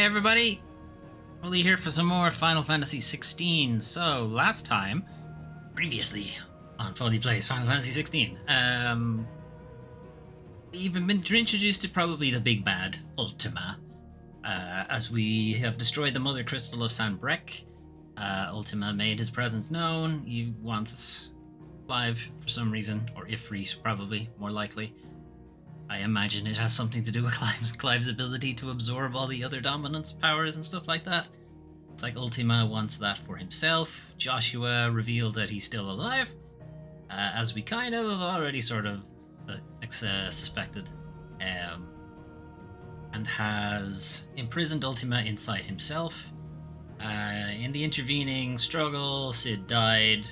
Hey everybody! Foley here for some more Final Fantasy XVI. So, last time, previously on Foley Plays Final Fantasy XVI, we've been introduced to probably the big bad, Ultima. As we have destroyed the Mother Crystal of Sanbreque, Ultima made his presence known. He wants Clive for some reason, or Ifrit probably, more likely. I imagine it has something to do with Clive's ability to absorb all the other dominance powers and stuff like that. It's like Ultima wants that for himself. Joshua revealed that he's still alive, as we kind of already sort of suspected, and has imprisoned Ultima inside himself. In the intervening struggle, Cid died.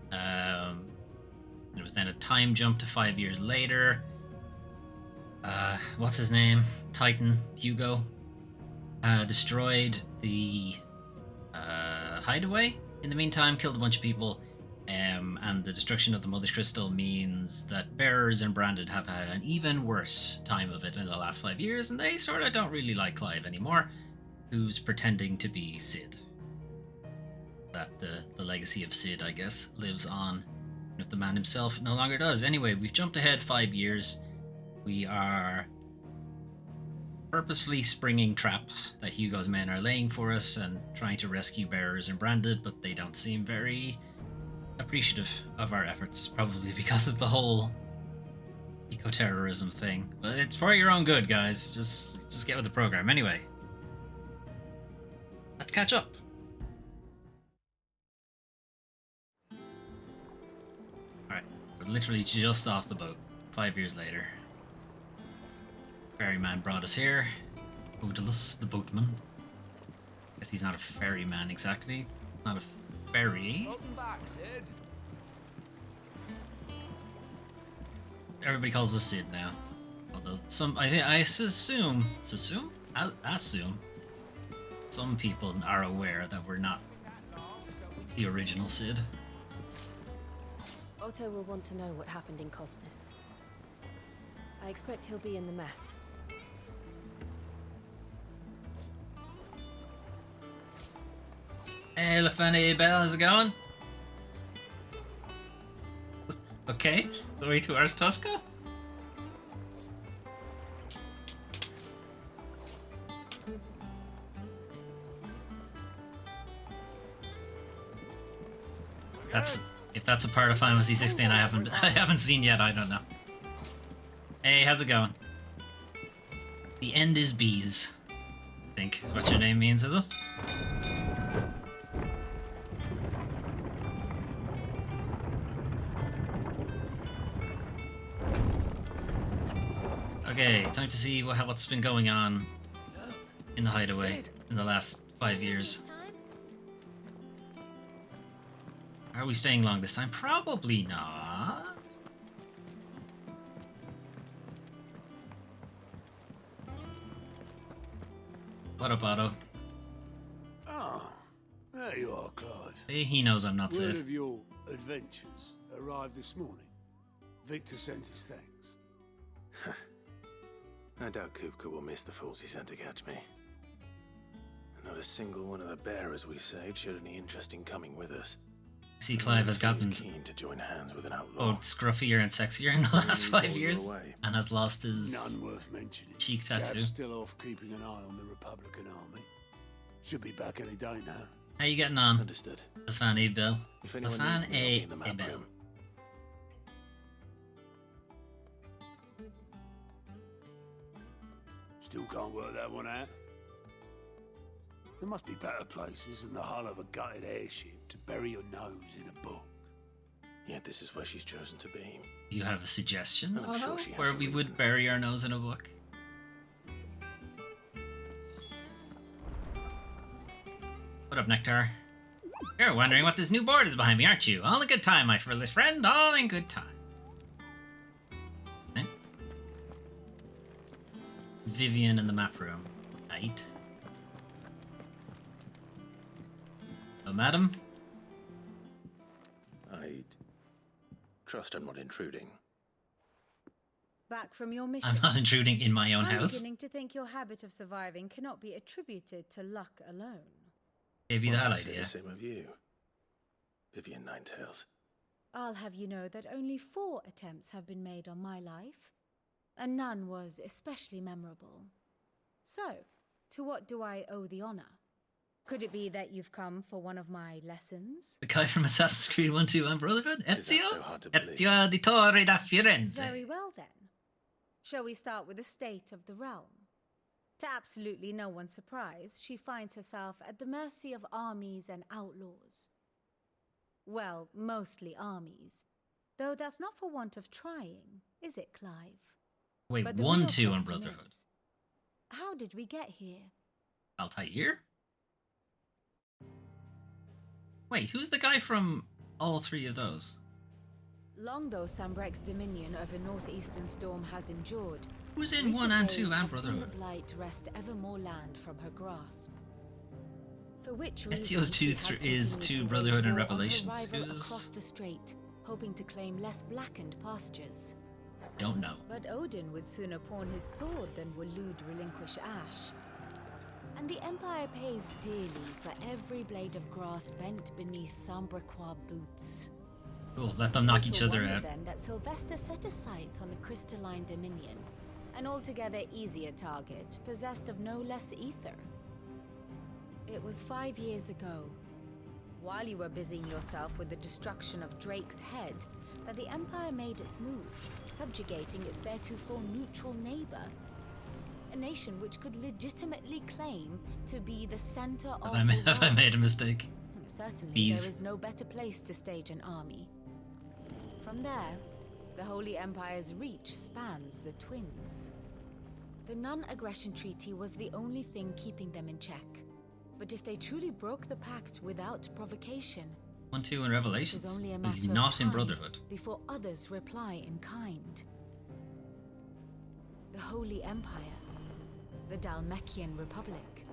There was then a time jump to 5 years later. What's his name? Titan, Hugo, destroyed the hideaway. In the meantime, killed a bunch of people, and the destruction of the Mother's Crystal means that Bearers and Branded have had an even worse time of it in the last 5 years, and they sort of don't really like Clive anymore, who's pretending to be Cid. That the legacy of Cid, I guess, lives on, if the man himself no longer does. Anyway, we've jumped ahead 5 years. We are purposefully springing traps that Hugo's men are laying for us and trying to rescue Bearers and Branded, but they don't seem very appreciative of our efforts, probably because of the whole eco-terrorism thing. But it's for your own good, guys. Just get with the program. Anyway, let's catch up. Alright, we're literally just off the boat, 5 years later. Ferryman brought us here. Odalus, the boatman. Guess he's not a ferryman exactly. Not a ferry. Welcome back, Cid. Everybody calls us Cid now. Although I assume some people are aware that we're not the original Cid. Otto will want to know what happened in Cosnus. I expect he'll be in the mess. Hey, Lafane Bell, how's it going? Okay, glory to Ars Tosca. If that's a part of Final Fantasy 16 I haven't seen yet, I don't know. Hey, how's it going? The end is bees, I think is what your name means, is it? Okay, time to see what's been going on in the hideaway in the last 5 years. Are we staying long this time? Probably not. What up, Otto? Ah, there you are, Clive. Hey, he knows I'm not Word Cid. of your adventures arrived this morning. Victor sent his thanks. I doubt Kupka will miss the fools he sent to catch me. Not a single one of the bearers we saved showed any interest in coming with us. See, Clive has gotten keen to join hands with an outlaw. scruffier and sexier in the last 5 years, and has lost his None worth mentioning. cheek tattoo. Gav's still off keeping an eye on the Republican army. Should be back any day now. How you getting on? Understood. The fan A Bill. If The anyone fan needs me, I'll be in the A map Bill. room. Still can't work that one out. There must be better places than the hull of a gutted airship to bury your nose in a book. Yet this is where she's chosen to be. Do you have a suggestion, And I'm sure Otto, she has where her we would reasons. bury our nose in a book? What up, Nectar? You're wondering what this new board is behind me, aren't you? All in good time, my friendless friend. All in good time. Eh? Vivian in the map room. Right. Oh, madam? I'd trust I'm not intruding. back from your mission. I'm not intruding in my own I'm house. beginning to think your habit of surviving cannot be attributed to luck alone. Gave you Well, that I say idea. the same of you, Vivian Ninetails. I'll have you know that only 4 attempts have been made on my life, and none was especially memorable. So, to what do I owe the honor? Could it be that you've come for one of my lessons? The guy from Assassin's Creed 1, 2, and Brotherhood? Is that Ezio? so hard to believe? Ezio di Torre da Firenze. Very well then. Shall we start with the state of the realm? To absolutely no one's surprise, she finds herself at the mercy of armies and outlaws. Well, mostly armies. Though that's not for want of trying, is it, Clive? Wait, But the 1, real 2, and question Brotherhood. is, how did we get here? Altair? Wait, who's the guy from all 3 of those? Long though Sambrek's dominion over northeastern Storm has endured, Who's in recent 1 and days 2 and have seen Brotherhood? the blight wrest ever more land from her grasp. For which Ezio's reason she 2 has is continued 2 to Brotherhood wage and war on her Revelations. rival Who's... across the strait, hoping to claim less blackened pastures. Don't know. But Odin would sooner pawn his sword than Waloed relinquish Ash. And the Empire pays dearly for every blade of grass bent beneath Sambrequois boots. Cool, let them knock each Little other wonder out. then that Sylvester set his sights on the crystalline dominion, an altogether easier target, possessed of no less ether. It was 5 years ago, while you were busying yourself with the destruction of Drake's head, that the Empire made its move, subjugating its theretofore neutral neighbor. A nation which could legitimately claim to be the center of the world. Have I made a mistake? Certainly, Bees. there is no better place to stage an army. From there, the Holy Empire's reach spans the twins. The non-aggression treaty was the only thing keeping them in check. But if they truly broke the pact without provocation, 1, 2, and it Revelations. was only a But he's matter of not in time Brotherhood. before others reply in kind. The Holy Empire, the Dalmekian Republic,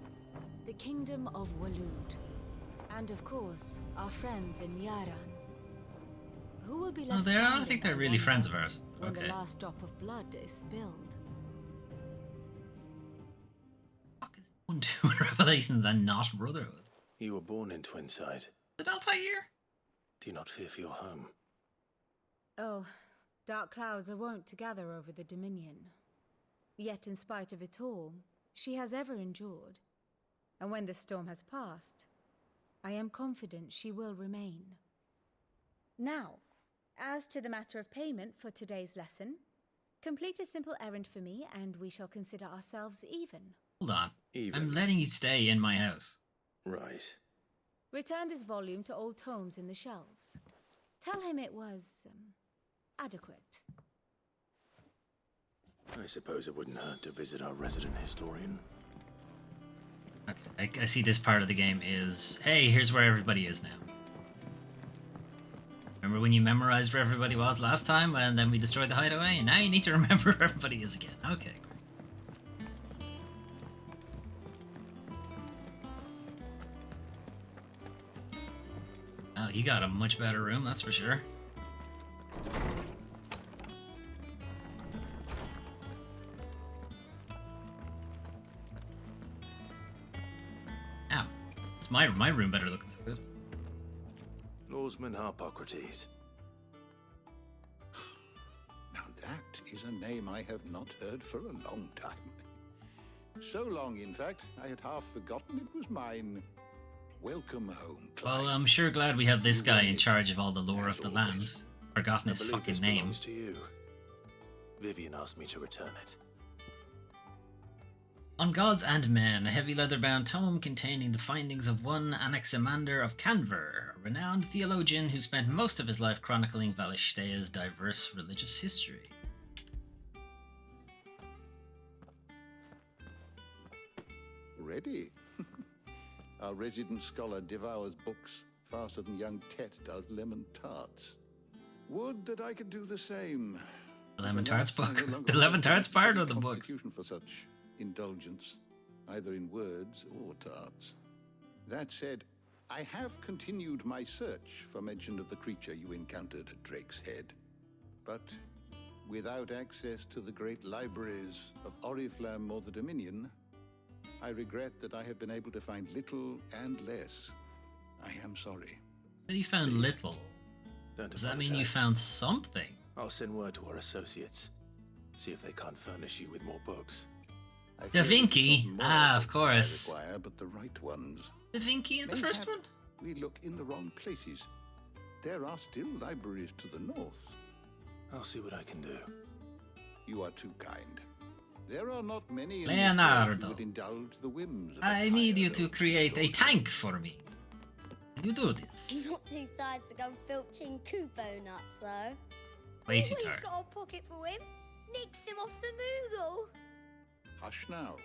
the Kingdom of Waloed, and of course, our friends in Yaran. Who will be Oh, left I don't standing, think they're I really wonder, friends of ours. when Okay. the last drop of blood is spilled? Fuck is 1, 2, and Revelations and not Brotherhood? You were born in Twinside. Is it Altair? Do you not fear for your home? Oh, dark clouds are wont to gather over the Dominion. Yet in spite of it all, she has ever endured. And when the storm has passed, I am confident she will remain. Now, as to the matter of payment for today's lesson, complete a simple errand for me and we shall consider ourselves even. Hold on. Even. I'm letting you stay in my house. Right. Return this volume to old tomes in the shelves. Tell him it was adequate. I suppose it wouldn't hurt to visit our resident historian. Okay, I see this part of the game is, hey, here's where everybody is now. Remember when you memorized where everybody was last time and then we destroyed the hideaway? And now you need to remember where everybody is again. Okay, great. Oh, he got a much better room, that's for sure. Ow. It's my room better looking good. Lawsman Harpocrates. Now that is a name I have not heard for a long time. So long, in fact, I had half forgotten it was mine. Welcome home, Clive. Well, I'm sure glad we have this You guy won in it, charge of all the lore of as the always. land. Forgotten I his believe fucking this name. belongs to you. Vivian asked me to return it. On Gods and Men, a heavy leather-bound tome containing the findings of one Anaximander of Canver, a renowned theologian who spent most of his life chronicling Valishtaea's diverse religious history. Ready? Our resident scholar devours books faster than young Tet does lemon tarts. Would that I could do the same. The lemon tarts Alas, I book? no longer The lemon possess tarts part or any the books? constitution for such indulgence, either in words or tarts. That said, I have continued my search for mention of the creature you encountered at Drake's Head. But Without access to the great libraries of Oriflamme or the Dominion, I regret that I have been able to find little and less. I am sorry. You found little. Don't Does that mean you apologize. found something? I'll send word to our associates. See if they can't furnish you with more books. I Da fear it's Vinci? not more Ah, of books course. I require, but the right ones. Da Vinci in the first one? We look in the wrong places. There are still libraries to the north. I'll see what I can do. You are too kind. There are not many in Leonardo. this world who would indulge the whims of a I need you tired to old create a historian. tank for me. Can you do this? I'm not too tired to go filching Kupo nuts, though. Way too Always tired. got a pocket for him. Nicks him off the Moogle. Hush now.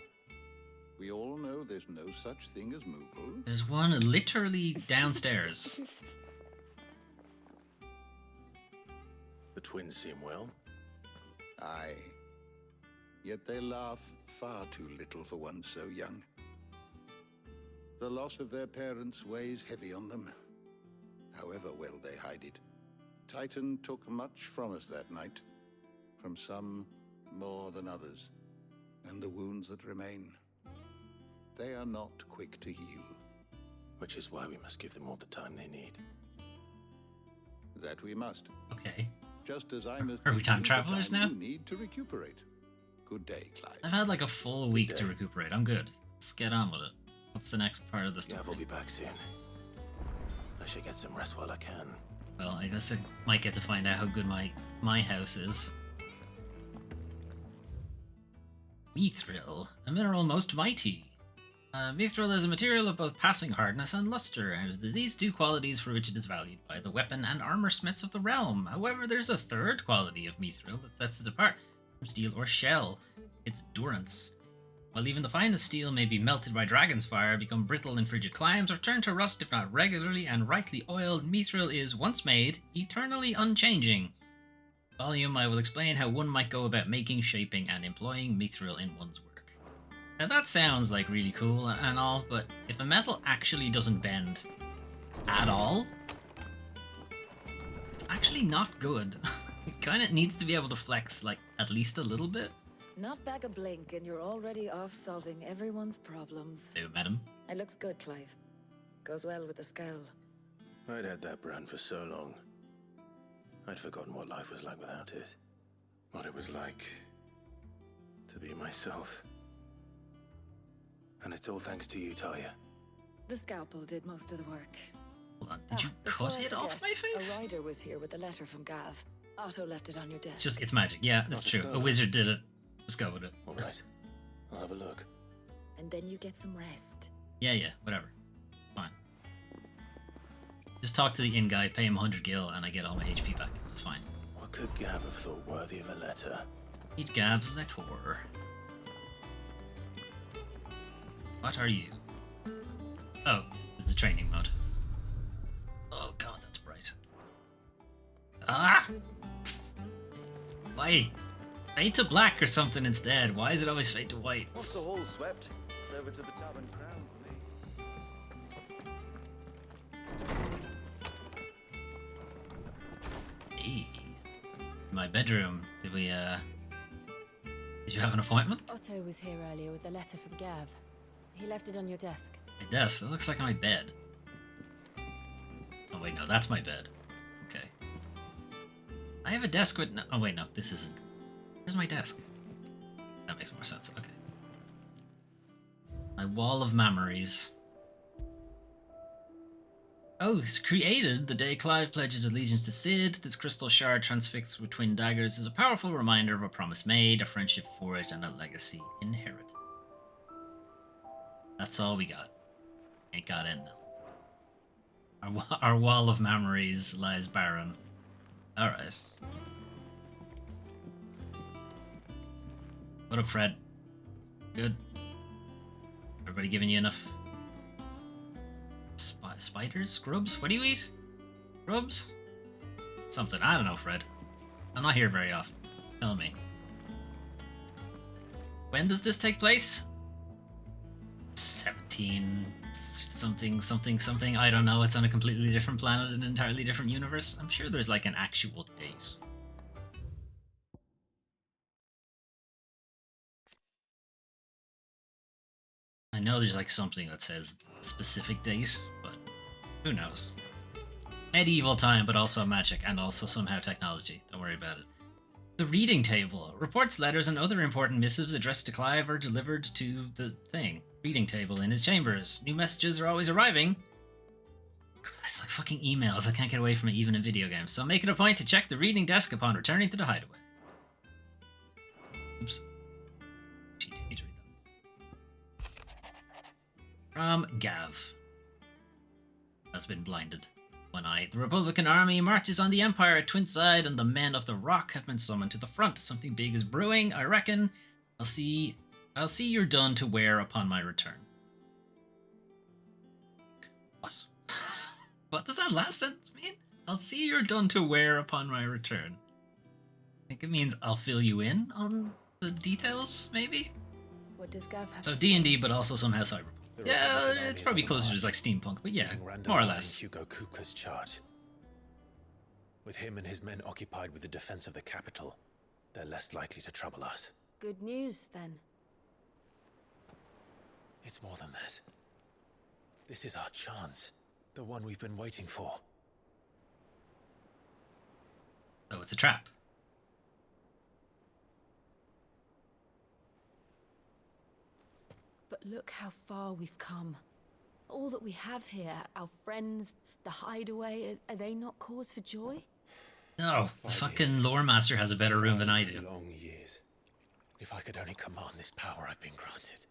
We all know there's no such thing as Moogle. There's one literally downstairs. The twins seem well. Aye. Yet they laugh far too little for one so young. The loss of their parents weighs heavy on them, however well they hide it. Titan took much from us that night, from some more than others, and the wounds that remain, they are not quick to heal. Which is why we must give them all the time they need. That we must, Okay. just as I must. Are we give time you the travelers time now? You need to recuperate. Good day, Clive. I've had like a full week to day. recuperate. I'm good. Let's get on with it. What's the next part of the story? Gav will be back soon. I should get some rest while I can. Well, I guess I might get to find out how good my house is. Mithril, a mineral most mighty. Mithril is a material of both passing hardness and luster, and it is these two qualities for which it is valued by the weapon and armor smiths of the realm. However, there's a third quality of mithril that sets it apart from steel or shell: its durance. While even the finest steel may be melted by dragon's fire, become brittle in frigid climes, or turn to rust if not regularly and rightly oiled, mithril is, once made, eternally unchanging. Volume, I will explain how one might go about making, shaping, and employing mithril in one's work. Now that sounds like really cool and all, but if a metal actually doesn't bend at all, it's actually not good. It kind of needs to be able to flex, like, at least a little bit. Not back a blink and you're already off solving everyone's problems. So, madam. It looks good, Clive. Goes well with the scowl. I'd had that brand for so long. I'd forgotten what life was like without it. What it was like to be myself. And it's all thanks to you, Talia. The scalpel did most of the work. Hold on, did you before cut I it off forget, my face? A rider was here with a letter from Gav. Otto left it on your desk. It's magic. Yeah, that's Not a true. A stone. wizard did it. Just go with it. All right. I'll have a look. And then you get some rest. Yeah, whatever. Fine. Just talk to the inn guy, pay him 100 gil, and I get all my HP back. It's fine. What could Gav have thought worthy of a letter? Eat Gab's letter. What are you? Oh, it's the training mode. Oh god, that's bright. Ah! Why? Fade to black or something instead. Why is it always fade to white? Once the hall's swept, it's over to the Tavern Crown for me. Hey. My bedroom. Did you have an appointment? Otto was here earlier with a letter from Gav. He left it on your desk. My desk. It looks like my bed. Oh wait, no, that's my bed. Okay. I have a desk with no. Oh wait, no, this isn't. Where's my desk? That makes more sense. Okay. My wall of memories. Oh, it's created the day Clive pledges allegiance to Sid. This crystal shard transfixed with twin daggers is a powerful reminder of a promise made, a friendship forged, and a legacy inherited. That's all we got. Ain't got anything else. Our wall of memories lies barren. Alright. What up, Fred? Good? Everybody giving you enough spiders? Grubs? What do you eat? Grubs? Something. I don't know, Fred. I'm not here very often. Tell me. When does this take place? 17 something. I don't know. It's on a completely different planet, an entirely different universe. I'm sure there's like an actual date. I know there's like something that says specific date, but who knows? Medieval time, but also magic and also somehow technology. Don't worry about it. The reading table. Reports, letters, and other important missives addressed to Clive are delivered to the thing. Reading table in his chambers. New messages are always arriving. It's like fucking emails. I can't get away from it even in video games. So make it a point to check the reading desk upon returning to the hideaway. Oops. She didn't need to read that. From Gav. Has been blinded. One-eyed. The Republican army marches on the Empire at Twinside, and the men of the Rock have been summoned to the front. Something big is brewing, I reckon. I'll see you're done to wear upon my return. What? What does that last sentence mean? I'll see you're done to wear upon my return. I think it means I'll fill you in on the details, maybe? What does Gav have So to D&D, but also somehow cyberpunk. The Yeah, Republican army it's is probably on the closer to march, like steampunk, but yeah, using random more or line less. Hugo Kuka's chart. With him and his men occupied with the defense of the capital, they're less likely to trouble us. Good news, then. It's more than that. This is our chance. The one we've been waiting for. So it's a trap. But look how far we've come. All that we have here, our friends, the hideaway, are they not cause for joy? No, the 5 fucking years. lore master has a better room than I 5 do. long years. If I could only command this power I've been granted,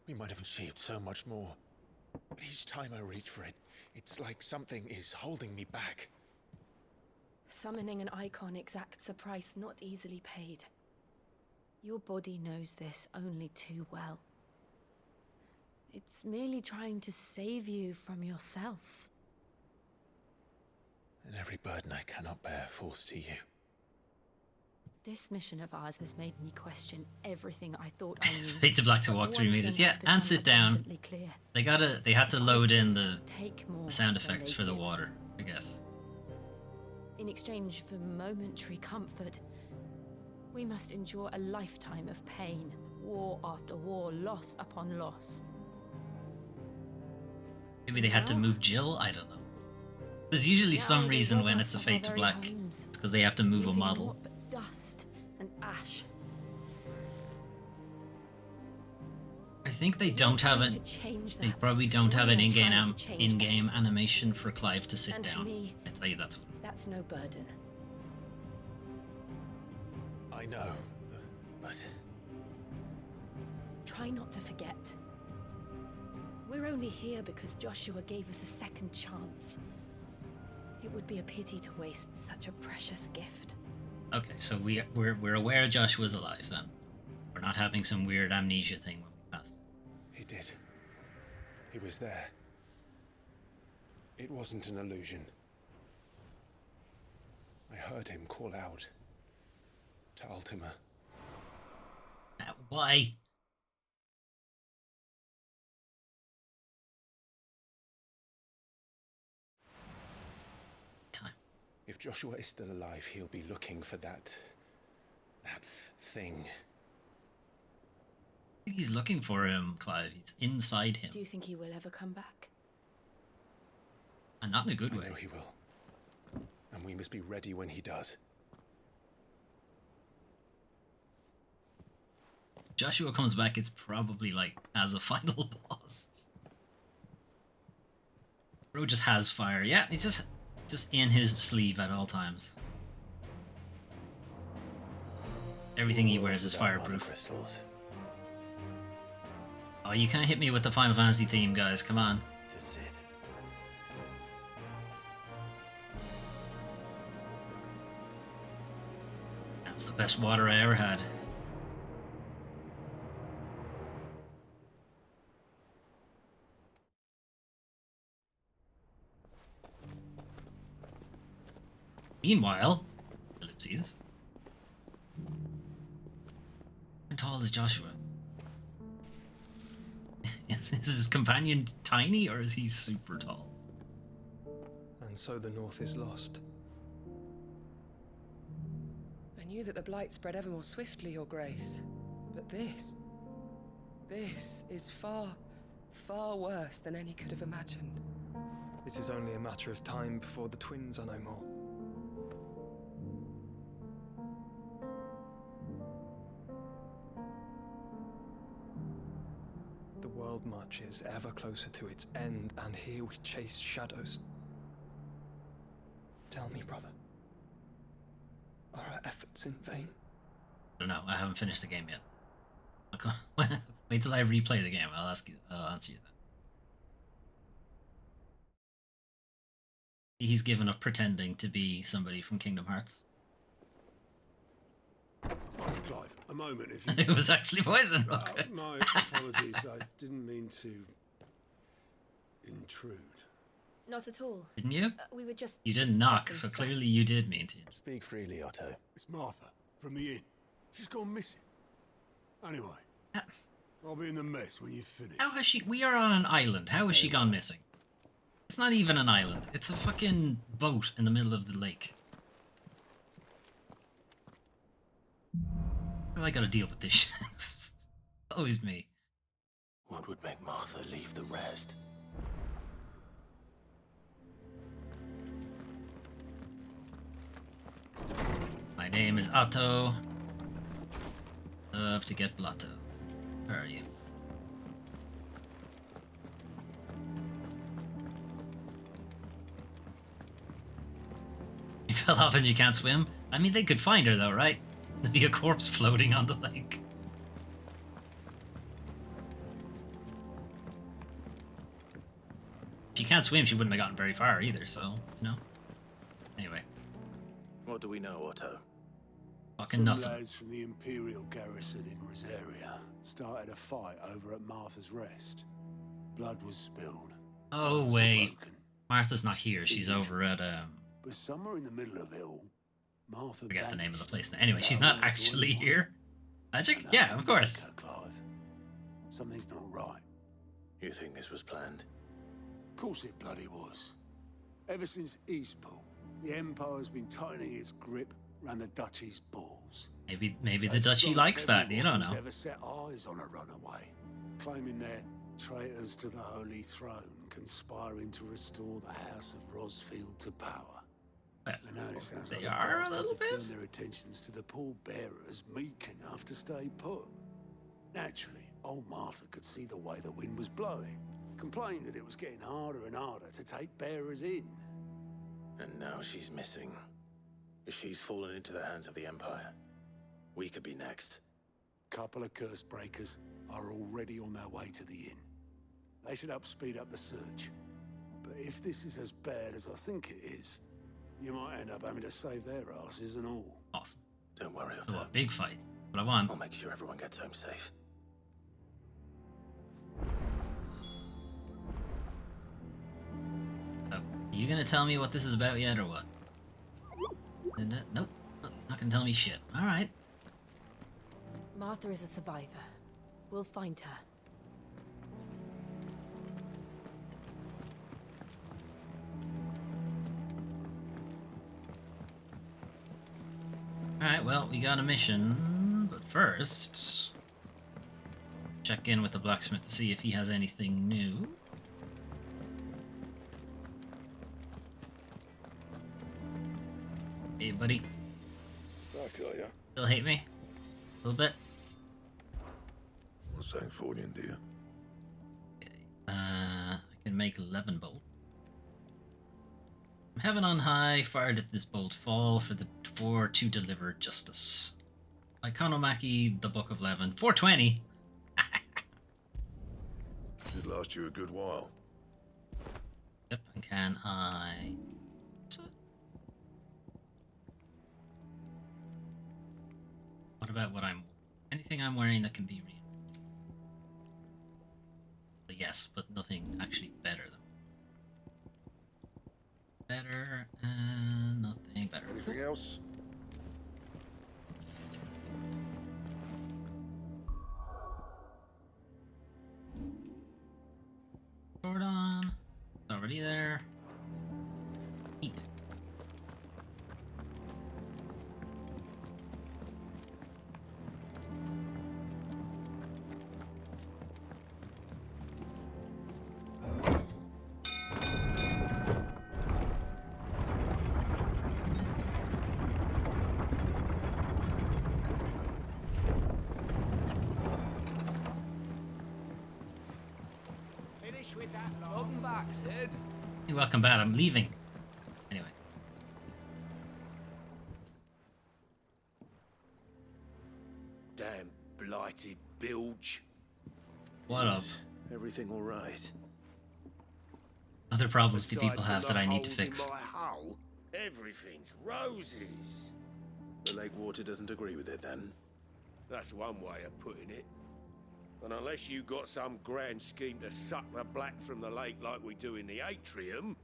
we might have achieved so much more. But each time I reach for it, it's like something is holding me back. Summoning an icon exacts a price not easily paid. Your body knows this only too well. It's merely trying to save you from yourself. And every burden I cannot bear falls to you. This mission of ours has made me question everything I thought I knew. Fade to black to But walk one 3 thing meters. has Yeah, become and sit down. abundantly clear. They had to load in Crystals the take more sound than effects they for the give. water, I guess. In exchange for momentary comfort, we must endure a lifetime of pain, war after war, loss upon loss. Maybe they had to Now? move Jill? I don't know. There's usually Now some they reason rob when us it's a of our fade to very black. homes, It's because they have to move a leaving model. naught but dust and ash. I think they You're don't have trying an. to change They that. probably don't have We an are in-game trying to change in-game that. animation for Clive to sit And to down. me, I tell you that's what. that's no burden. I know, but Try not to forget. We're only here because Joshua gave us a second chance. It would be a pity to waste such a precious gift. Okay, so we're aware Joshua's alive then. We're not having some weird amnesia thing when we passed. he did. He was there. It wasn't an illusion. I heard him call out to Ultima. Why? Time. If Joshua is still alive, he'll be looking for that thing. I think he's looking for him, Clive. It's inside him. Do you think he will ever come back? And not in a good I way. know he will. And we must be ready when he does. Joshua comes back, it's probably like as a final boss. Bro just has fire. Yeah, he's just in his sleeve at all times. Everything he wears is Without mother fireproof. crystals. Oh, you can't hit me with the Final Fantasy theme, guys. Come on. To sit. That was the best water I ever had. Meanwhile, ellipses. How tall is Joshua? Is his companion tiny or is he super tall? And so the North is lost. I knew that the blight spread ever more swiftly, Your Grace. But this is far Far worse than any could have imagined. It is only a matter of time before the twins are no more. The world marches ever closer to its end, and here we chase shadows. Tell me, brother, are our efforts in vain? I don't know. I haven't finished the game yet. Wait till I replay the game. I'll answer you then. He's given up pretending to be somebody from Kingdom Hearts. Master Clive, a moment if you... It was actually poison. My apologies, I didn't mean to... intrude. Not at all. Didn't you? We were just... You didn't knock, so clearly you did mean to. Speak freely, Otto. It's Martha, from the inn. She's gone missing. Anyway, I'll be in the mess when you've finished. How has she... We are on an island. How has she gone missing? It's not even an island. It's a fucking boat in the middle of the lake. How do I gotta deal with this shit? It's always me. What would make Martha leave the rest? My name is Otto. Love to get blotto. Where are you? You fell off and you can't swim? I mean, they could find her though, right? There'd be a corpse floating on the lake. If she can't swim, she wouldn't have gotten very far either, so, you know. Anyway. What do we know, Otto? Fucking Some nothing. lads from the Imperial garrison in Rosaria started a fight over at Martha's Rest. Blood was spilled. Oh, Bones were wait. broken. Martha's not here. She's over at, But somewhere in the middle of it all, Martha forget the name of the vanished. place now. Anyway, she's not actually here. Magic? And Yeah, that of course. didn't make her, Clive. Something's not right. You think this was planned? Of course it bloody was. Ever since Eastpool, the Empire's been tightening its grip around the Duchy's balls. Maybe the Duchy likes that. You don't know. Ever set eyes on a runaway, claiming they're traitors to the Holy Throne, conspiring to restore the House of Rosfield to power. Well, I know it sounds they like the are a bastards little have bit. turned their attentions to the pallbearers meek enough to stay put. Naturally, old Martha could see the way the wind was blowing, complained that it was getting harder and harder to take bearers in. And now she's missing. If she's fallen into the hands of the Empire, we could be next. Couple of curse breakers are already on their way to the inn. They should speed up the search. But if this is as bad as I think it is, you might end up having to save their asses and all. Awesome. Don't worry, Oh, Otto. a big fight. What I want. I'll make sure everyone gets home safe. Oh, are you gonna tell me what this is about yet, or what? Nope. Oh, he's not gonna tell me shit. All right. Martha is a survivor. We'll find her. All right. Well, we got a mission, but first, check in with the blacksmith to see if he has anything new. Hey, buddy. Back, are ya? Still hate me? A little bit? What's that for you, dear? I can make 11 bolt. From heaven on high, fire did this bolt fall for to deliver justice. Iconomachy, the Book of Levin. 420! Should last you a good while. Yep, and can I... What about what I'm... Anything I'm wearing that can be real? Yes, but nothing actually better than... Better, and nothing better. Anything else? Sword on. It's already there. Eat. Welcome back, Sid. Hey, welcome back. I'm leaving. Anyway. Damn blighted bilge. What up? Everything all right? Other problems do people have that I need to fix? In my hull, everything's roses. The lake water doesn't agree with it, then? That's one way of putting it. And unless you got some grand scheme to suck the black from the lake like we do in the atrium,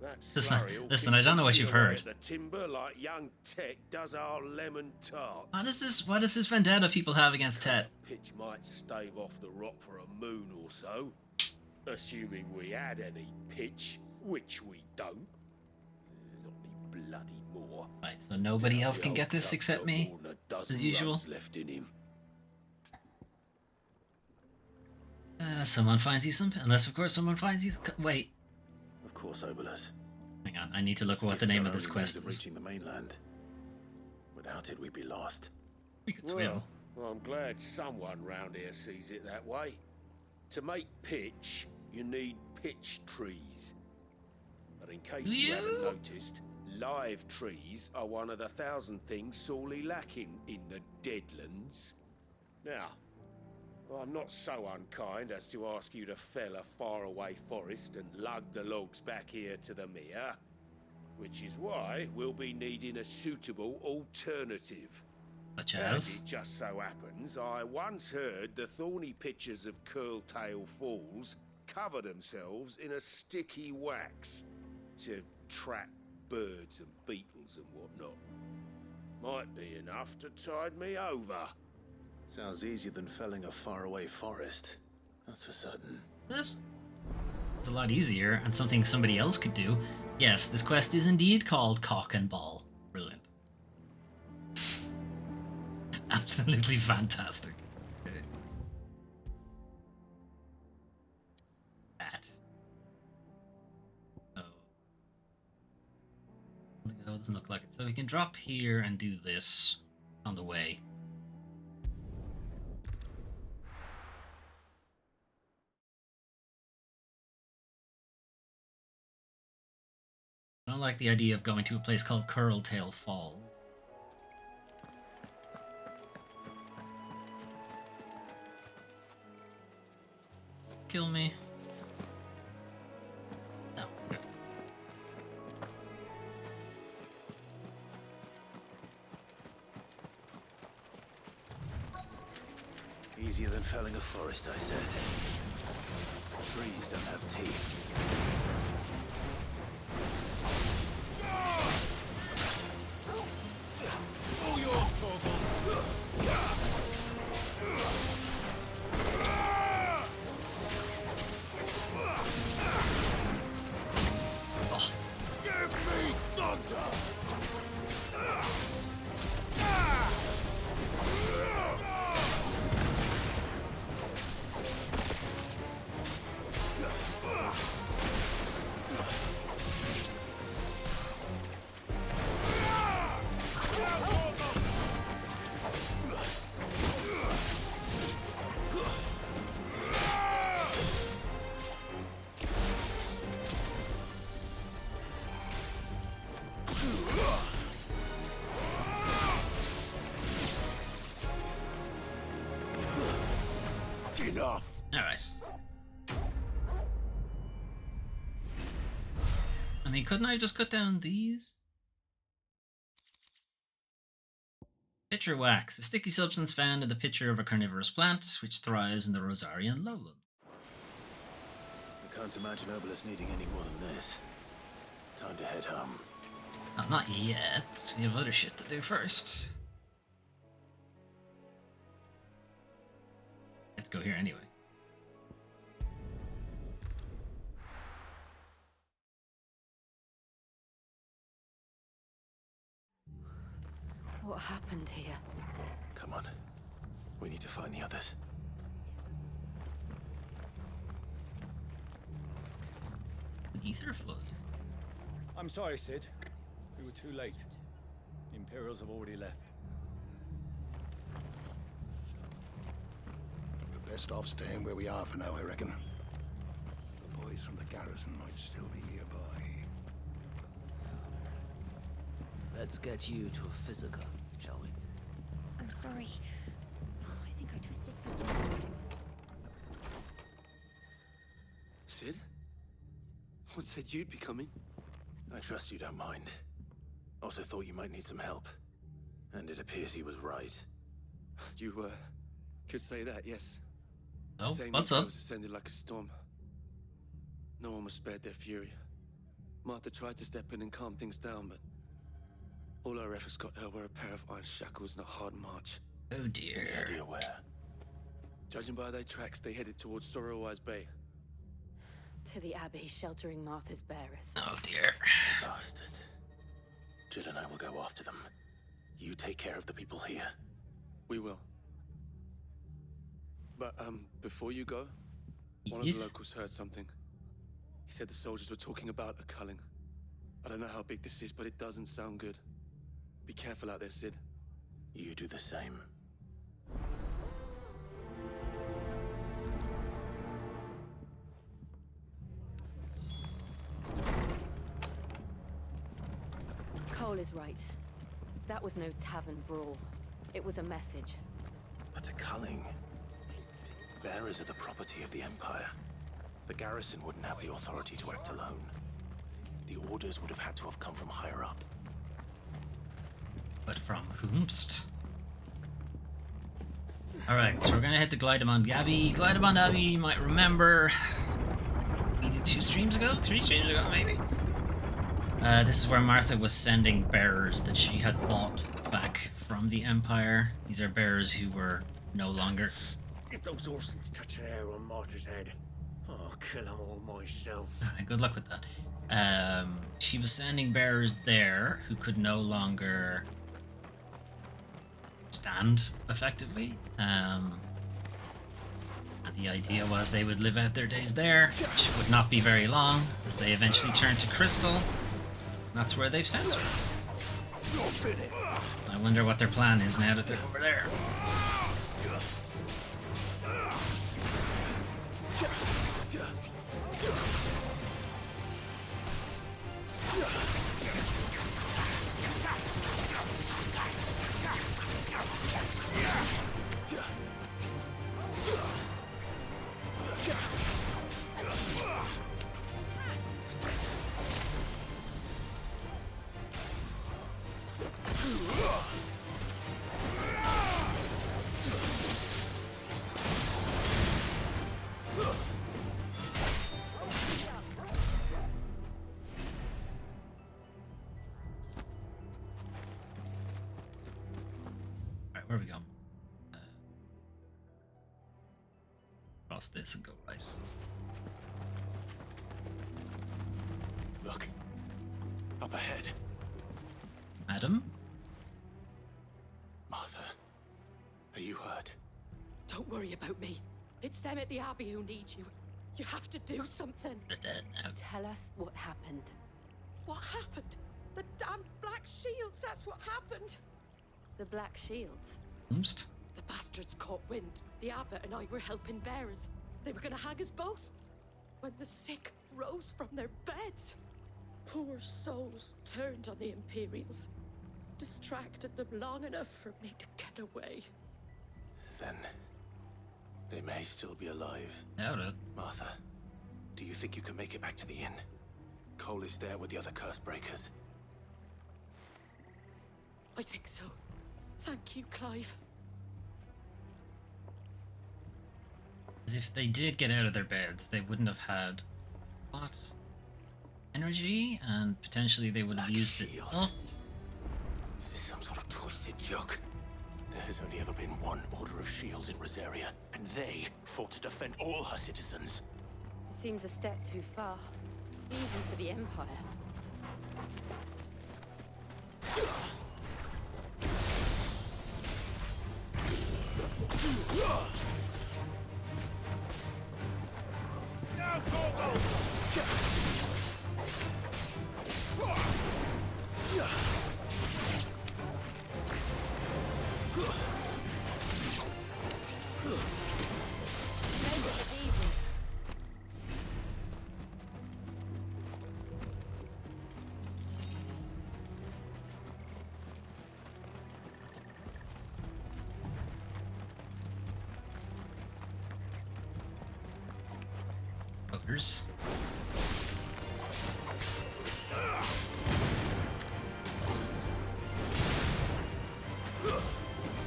that slurry'll Listen, I don't know what you've heard. The timber like young Tet does our lemon tarts. What is this vendetta people have against Tet? Pitch might stave off the rock for a moon or so, assuming we had any pitch, which we don't. Not any bloody more. Right, so nobody else can get this except me, as usual. Left in him. Someone finds you some, unless of course someone finds you. Wait. Of course, Obolus. Hang on, I need to look at what the name of this quest is. Reaching the mainland. Without it, we'd be lost. We could swim. Well, I'm glad someone round here sees it that way. To make pitch, you need pitch trees. But in case you haven't noticed, live trees are one of the 1,000 things sorely lacking in the Deadlands. Now, I'm not so unkind as to ask you to fell a faraway forest and lug the logs back here to the mere, which is why we'll be needing a suitable alternative. Such as? As it just so happens, I once heard the thorny pitchers of Curltail Falls cover themselves in a sticky wax to trap birds and beetles and whatnot. Might be enough to tide me over. Sounds easier than felling a faraway forest. That's for certain. It's a lot easier, and something somebody else could do. Yes, this quest is indeed called Cock and Ball. Brilliant. Absolutely fantastic. That. So. Doesn't look like it. So we can drop here and do this on the way. I don't like the idea of going to a place called Curltail Falls. Kill me. No, good. Easier than felling a forest, I said. Trees don't have teeth. All yours, Torvald. Oh. Give me thunder! Enough. Alright. I mean, couldn't I have just cut down these? Pitcher wax, a sticky substance found in the pitcher of a carnivorous plant, which thrives in the Rosarian lowland. I can't imagine Obolus needing any more than this. Time to head home. Not yet. We have other shit to do first. I have to go here anyway. What happened here? Come on. We need to find the others. An ether flood. I'm sorry, Sid. We were too late. The Imperials have already left. We're best off staying where we are for now, I reckon. The boys boys from the garrison might still be nearby. Let's get you to a physical, shall we? I'm sorry. I think I twisted something. Sid? What said you'd be coming? I trust you don't mind. Also thought you might need some help. And it appears he was right. You, could say that, yes. Oh, Saying what's the up? was ascended like a storm. No one was spared their fury. Martha tried to step in and calm things down, but all our efforts got her were a pair of iron shackles and a hard march. Oh dear. Any idea where? Judging by their tracks, they headed towards Sorrowwise Bay. To the Abbey, sheltering Martha's bearers. Oh dear. Bastards. Jill and I will go after them. You take care of the people here. We will. But, before you go, one of Yes? the locals heard something. He said the soldiers were talking about a culling. I don't know how big this is, but it doesn't sound good. Be careful out there, Sid. You do the same. Cole is right. That was no tavern brawl. It was a message. But a culling. Bearers are the property of the Empire. The garrison wouldn't have the authority to act alone. The orders would have had to have come from higher up. But from whomst? Alright, so we're gonna head to Glidamond Abbey. Glidamond Abbey, you might remember, either 3 streams ago, maybe? This is where Martha was sending bearers that she had bought back from the Empire. These are bearers who were no longer... If those Orsons touch an hair on Martha's head, I'll kill them all myself. Alright, good luck with that. She was sending bearers there who could no longer stand effectively. And the idea was they would live out their days there, which would not be very long, as they eventually turned to Crystal. That's where they've sent her. I wonder what their plan is now that they're over there. Where are we going? Cross this and go right. Look. Up ahead. Madam? Martha. Are you hurt? Don't worry about me. It's them at the Abbey who need you. You have to do something. They're dead now. Tell us what happened. What happened? The damn Black Shields, that's what happened. The Black Shields? Whomst? The bastards caught wind. The abbot and I were helping bearers. They were gonna hang us both. When the sick rose from their beds, poor souls turned on the Imperials. Distracted them long enough for me to get away. Then they may still be alive. Doubt it. Martha, do you think you can make it back to the inn? Cole is there with the other curse breakers. I think so. Thank you, Clive. If they did get out of their beds, they wouldn't have had what energy, and potentially they would have used it. Oh. Is this some sort of twisted joke? There has only ever been one Order of Shields in Rosaria, and they fought to defend all her citizens. It seems a step too far, even for the Empire. bearers.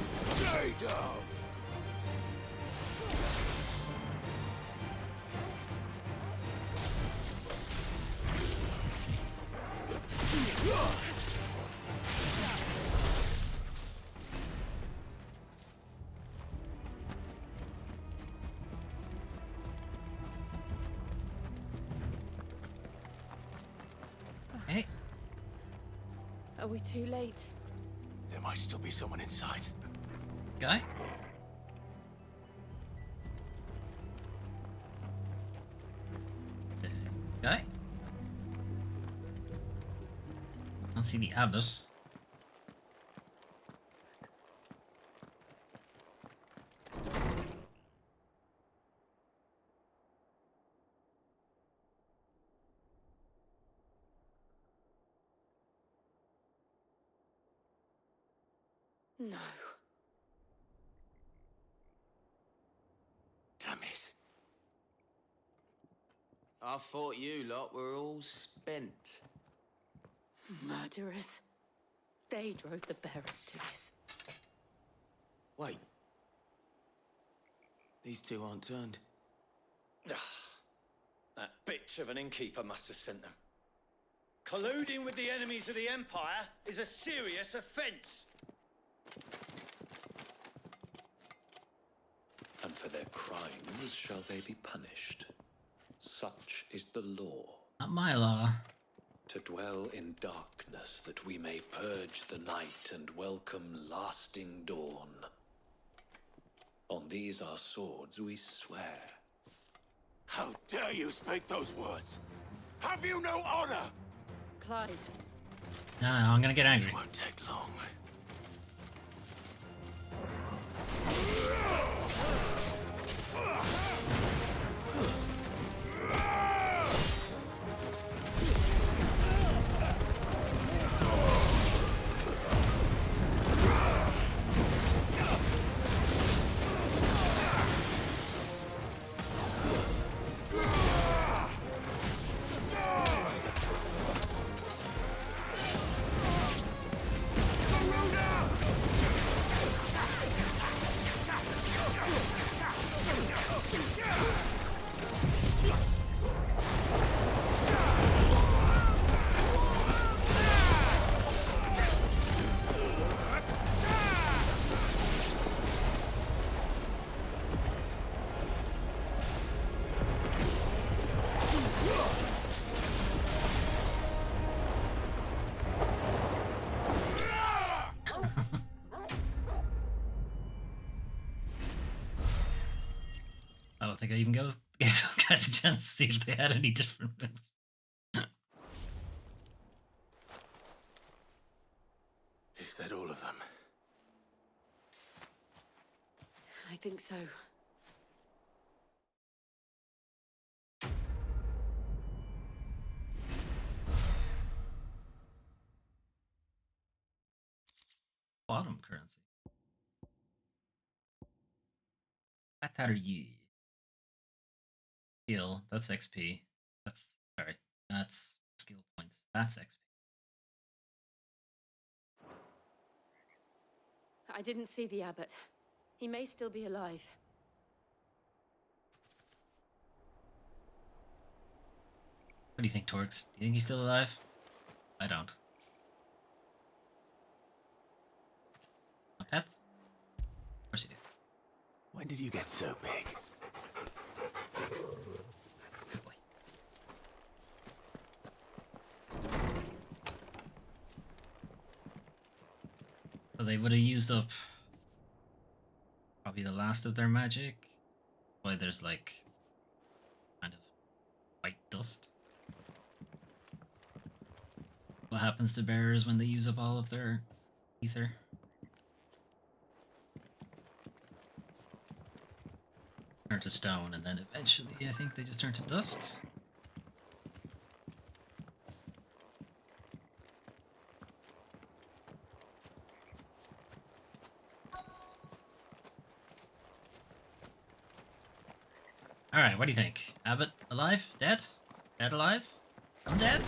Stay down! Hey. Are we too late? There might still be someone inside. Guy? Guy? I don't see the abbot. No. Damn it. I thought you lot were all spent. Murderers. They drove the bearers to this. Wait. These two aren't turned. That bitch of an innkeeper must have sent them. Colluding with the enemies of the Empire is a serious offence. And for their crimes shall they be punished. Such is the law. Not my law. To dwell in darkness that we may purge the night and welcome lasting dawn. On these our swords we swear. How dare you speak those words? Have you no honor? Clive. No, I'm gonna get angry. It won't take long. I don't think I even gave those guys a chance to see if they had any different moves. Is that all of them? I think so. Bottom currency. What are you? Skill. That's XP. That's sorry. That's skill points. That's XP. I didn't see the abbot. He may still be alive. What do you think, Torx? Do you think he's still alive? I don't. My pets? Of course you do. When did you get so big? Good boy. So they would have used up probably the last of their magic. Why there's like kind of white dust. What happens to bearers when they use up all of their ether? Turn to stone, and then eventually I think they just turn to dust. Alright, what do you think? Abbott alive? Dead? Dead alive? I'm dead?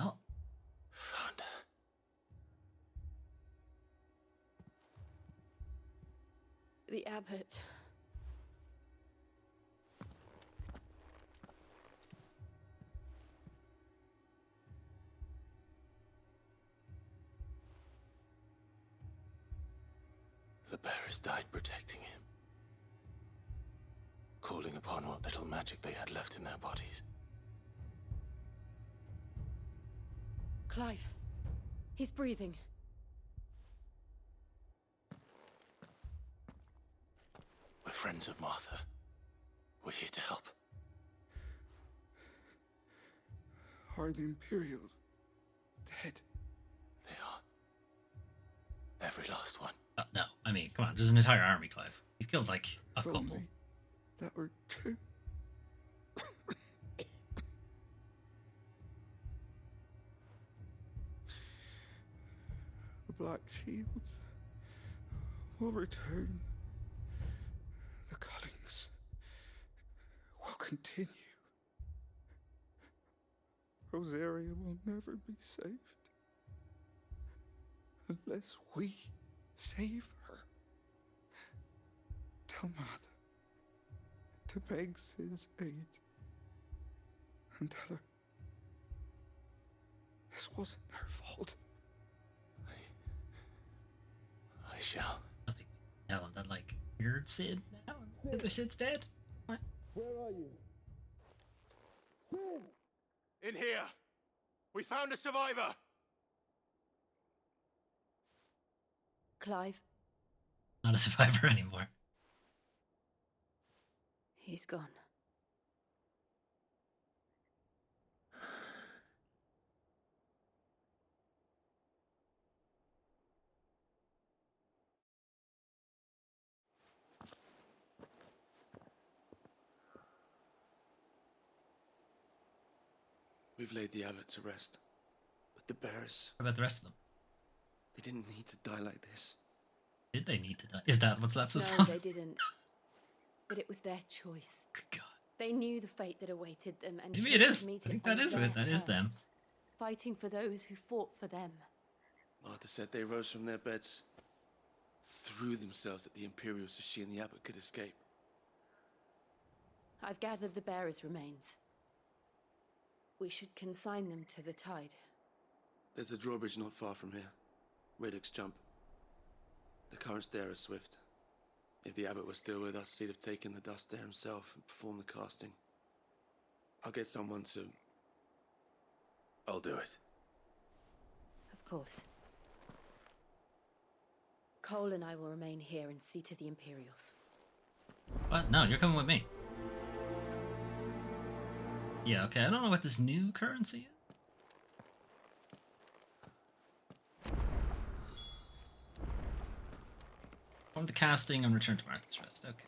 Oh. Found her. The abbot. The bearers died protecting him, calling upon what little magic they had left in their bodies. Clive. He's breathing. We're friends of Martha. We're here to help. Are the Imperials dead? They are. Every last one. No, I mean, come on, there's an entire army, Clive. You've killed, like, a If couple. only that were true. The Black Shields will return. The cuttings will continue. Rosaria will never be saved unless we save her. Tell Mother to beg Sid's aid and tell her this wasn't her fault. I shall. I think tell him that, like, you're Sid now. Sid's dead. What? Where are you? In here! We found a survivor! Clive, Not a survivor anymore. he's gone. We've laid the abbot to rest. But the bearers... What about the rest of them? They didn't need to die like this. Did they need to die? Is that what's left of No, them? they didn't. But it was their choice. Good God. They knew the fate that awaited them and Maybe it chose is. to meet I think it on that is their it. That is them. terms, fighting for those who fought for them. Martha said they rose from their beds, threw themselves at the Imperials so she and the abbot could escape. I've gathered the bearers' remains. We should consign them to the tide. There's a drawbridge not far from here. Radix Jump. The currents there are swift. If the abbot was still with us, he'd have taken the dust there himself and performed the casting. I'll get someone to... I'll do it. Of course. Cole and I will remain here and see to the Imperials. What? No, you're coming with me. Yeah, okay, I don't know what this new currency is. From the casting and return to Martha's Rest. Okay.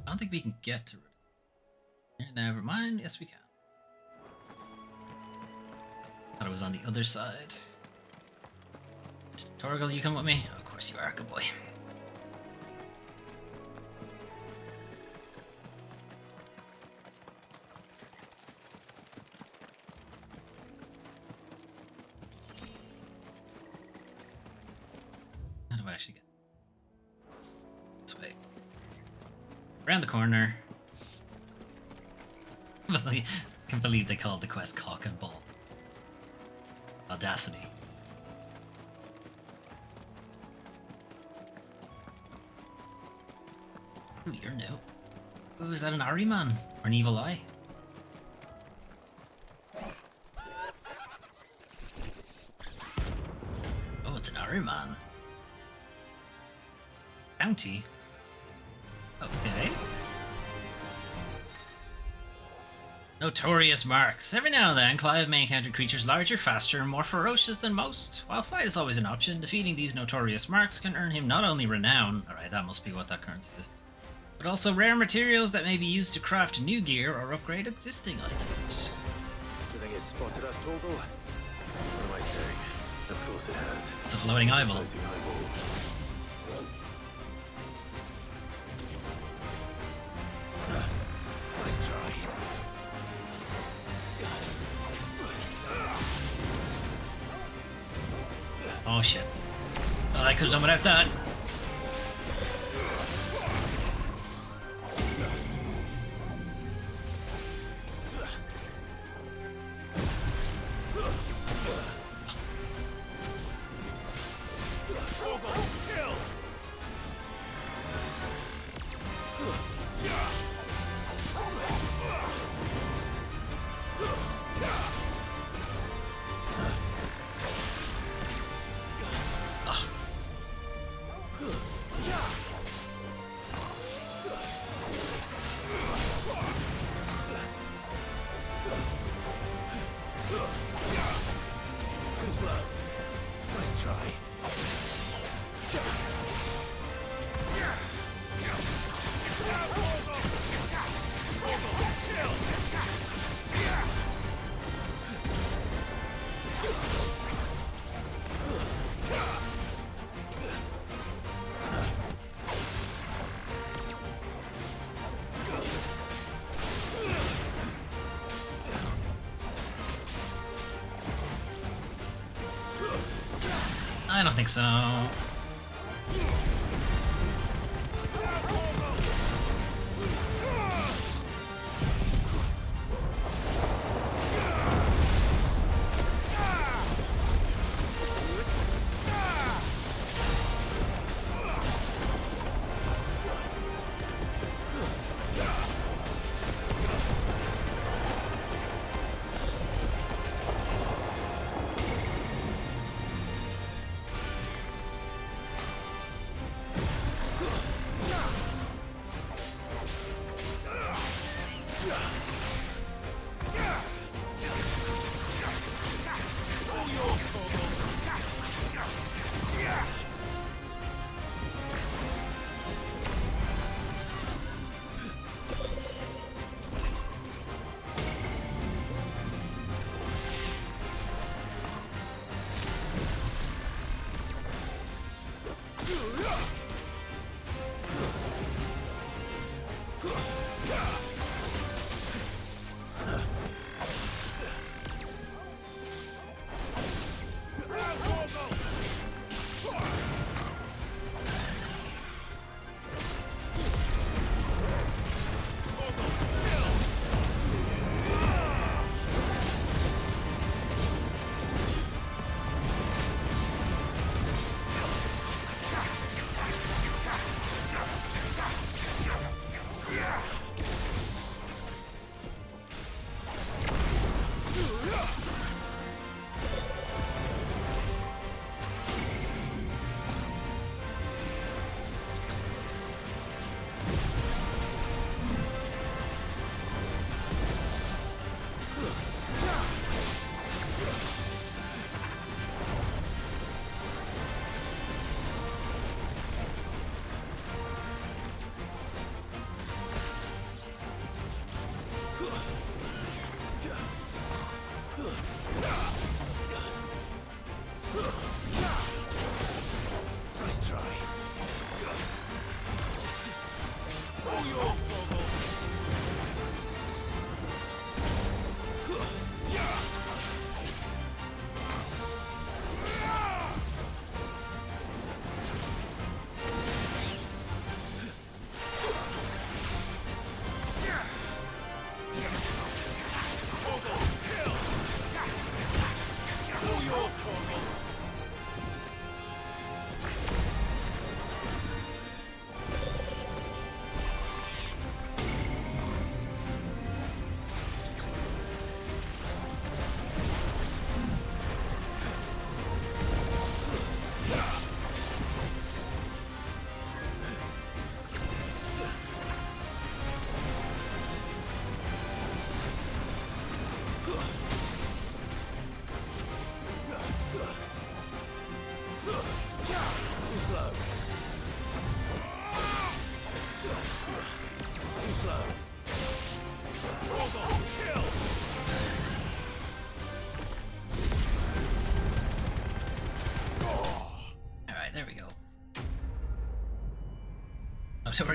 I don't think we can get to it. Never mind. Yes, we can. Thought it was on the other side. Torgal, you come with me? Of course you are, good boy. How do I actually get this way? Around the corner. Can't believe they called the quest Cock and Ball. Audacity. Ooh, you're new. Ooh, is that an Ahriman? Or an evil eye? Oh, it's an Ahriman. Bounty? Okay. Notorious marks. Every now and then, Clive may encounter creatures larger, faster, and more ferocious than most. While flight is always an option, defeating these notorious marks can earn him not only renown, alright, that must be what that currency is, but also rare materials that may be used to craft new gear or upgrade existing items. Do you think it's spotted us, Torgal? What am I saying? Of course it has. It's a floating eyeball. Floating eyeball. Oh shit. Oh, I could have done without that. I don't think so.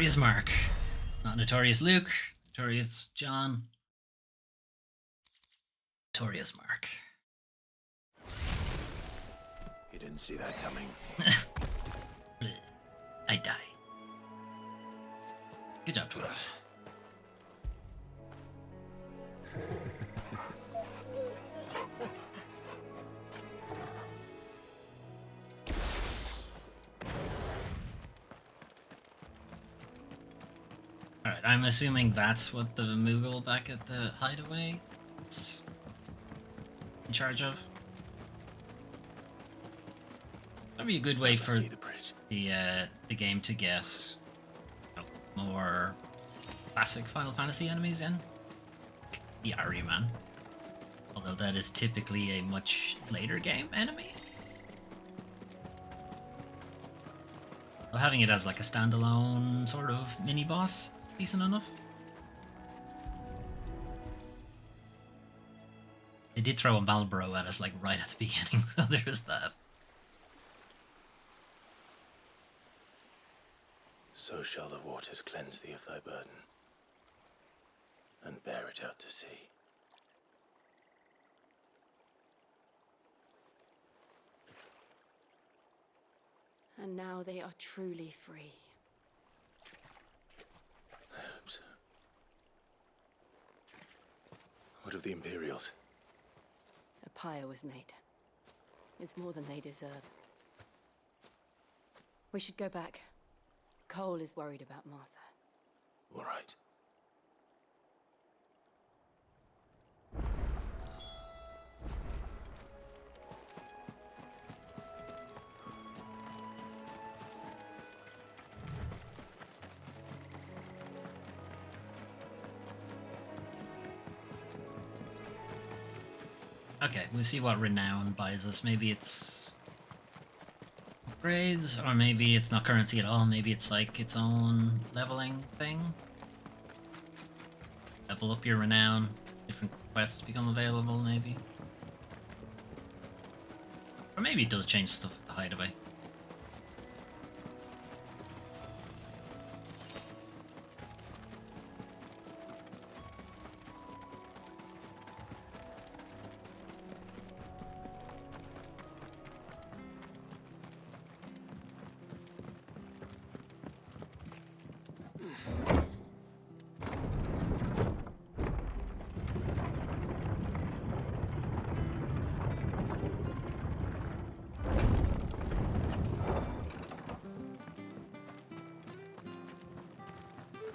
Notorious Mark. Not Notorious Luke, Notorious John. Notorious Mark. It didn't see that coming. I die. Good job, Twilight. Alright, I'm assuming that's what the Moogle back at the hideaway is in charge of. That'd be a good way for the game to get more classic Final Fantasy enemies in. Like the Ahriman. Although that is typically a much later game enemy. Well, having it as like a standalone sort of mini boss is decent enough. They did throw a Malboro at us like right at the beginning, so there's that. So shall the waters cleanse thee of thy burden, and bear it out to sea. And now they are truly free. I hope so. What of the Imperials? A pyre was made. It's more than they deserve. We should go back. Cole is worried about Martha. All right. Okay, we'll see what renown buys us. Maybe it's upgrades, or maybe it's not currency at all. Maybe it's like its own leveling thing. Level up your renown, different quests become available, maybe. Or maybe it does change stuff at the hideaway.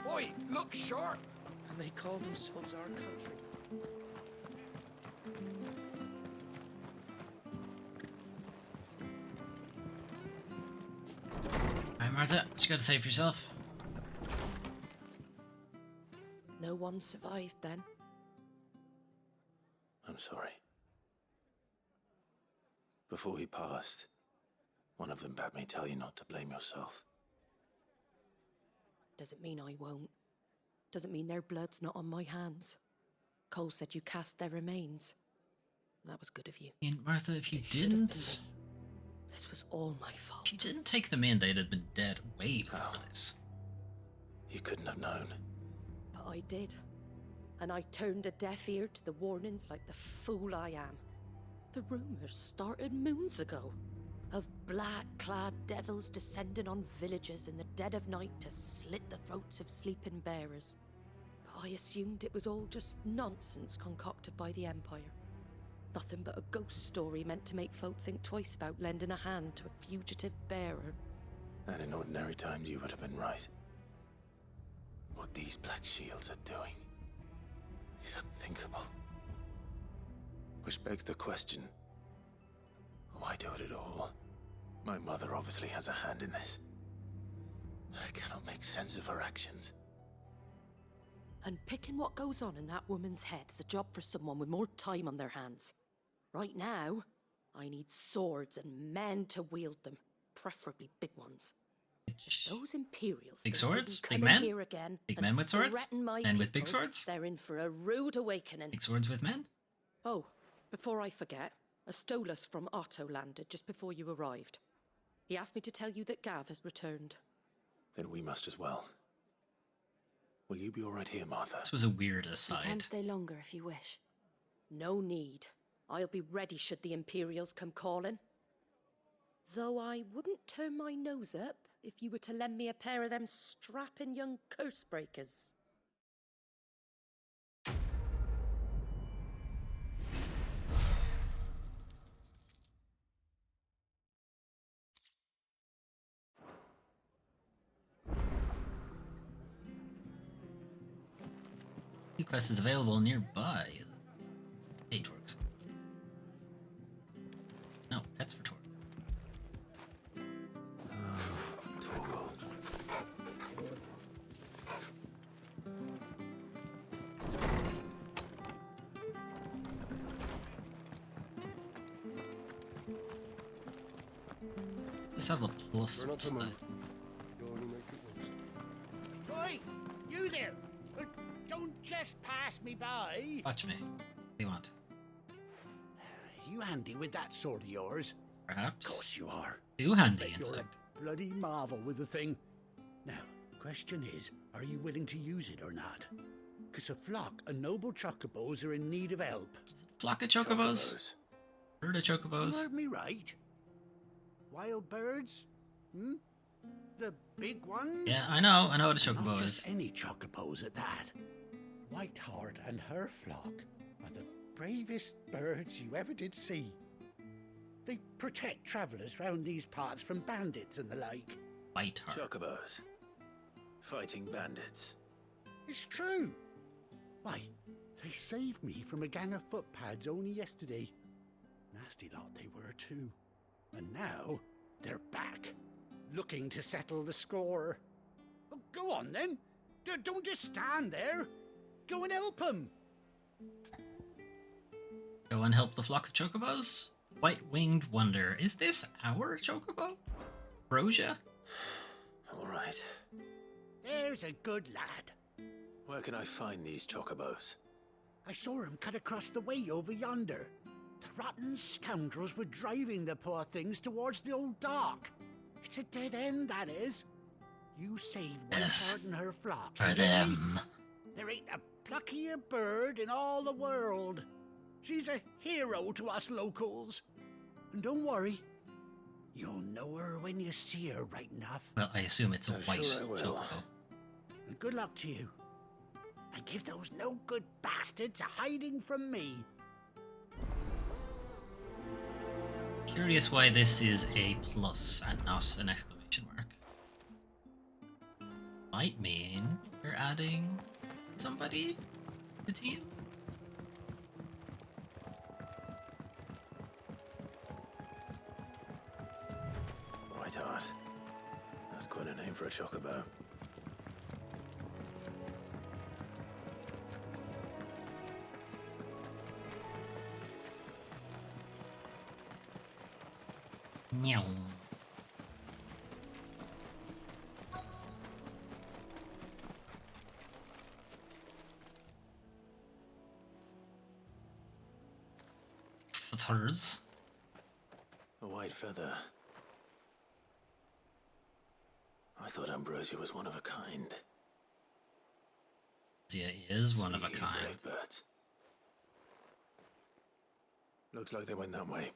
Oi, look sharp! And they call themselves our country. Alright, Martha, what you got to say for yourself? No one survived then. I'm sorry. Before he passed, one of them bade me tell you not to blame yourself. Doesn't mean I won't. Doesn't mean their blood's not on my hands. Cole said you cast their remains. That was good of you. And Martha, if you didn't... This was all my fault. If you didn't take them in, they'd have been dead way before this. You couldn't have known. But I did. And I turned a deaf ear to the warnings like the fool I am. The rumors started moons ago. Of black-clad devils descending on villages in the dead of night to slit the throats of sleeping bearers. But I assumed it was all just nonsense concocted by the Empire. Nothing but a ghost story meant to make folk think twice about lending a hand to a fugitive bearer. And in ordinary times you would have been right. What these Black Shields are doing is unthinkable. Which begs the question, why do it at all? My mother obviously has a hand in this. I cannot make sense of her actions. And picking what goes on in that woman's head is a job for someone with more time on their hands. Right now, I need swords and men to wield them, preferably big ones. Those Imperials, big swords, big men, men, here again big men with swords, men with big swords. They're in for a rude awakening. Big swords with men. Oh, before I forget, a Stolas from Otto landed just before you arrived. He asked me to tell you that Gav has returned. Then we must as well. Will you be all right here, Martha? This was a weird aside. You can stay longer if you wish. No need. I'll be ready should the Imperials come calling. Though I wouldn't turn my nose up if you were to lend me a pair of them strapping young curse breakers. New quest is available nearby, is it? Hey, Torx. No, pets for Torx. Let's have a plus. Oi, you there! Don't just pass me by. Watch me. What do you want? You handy with that sword of yours? Perhaps. Of course you are. Too handy. You're a bloody marvel with the thing. Now, question is, are you willing to use it or not? Because a flock of noble chocobos are in need of help. Flock of chocobos? Herd of chocobos? You heard me right. Wild birds? Hmm? The big ones? Yeah, I know what a chocobo Not is. just any chocobos at that. Whiteheart and her flock are the bravest birds you ever did see. They protect travellers round these parts from bandits and the like. Whiteheart. Chocobos. Fighting bandits. It's true. Why, they saved me from a gang of footpads only yesterday. Nasty lot they were too. And now, they're back, looking to settle the score. Oh, go on then. Don't just stand there. Go and help them. Go and help the flock of chocobos? White-winged wonder. Is this our chocobo? Brosia? All right. There's a good lad. Where can I find these chocobos? I saw him cut across the way over yonder. The rotten scoundrels were driving the poor things towards the old dock. It's a dead end, that is. You save Whiteheart and her flock. For them. There ain't a pluckier bird in all the world. She's a hero to us locals. And don't worry, you'll know her when you see her right enough. Well, I assume it's a white sure I will. chocobo. And good luck to you. And give those no-good bastards a hiding from me. Curious why this is a plus and not an exclamation mark. Might mean you're adding somebody to the team? Whiteheart. That's quite a name for a chocobo. Meow. Feathers. A white feather. I thought Ambrosia was one of a kind. Zia is one of a Speaking kind. brave birds. Looks like they went that way.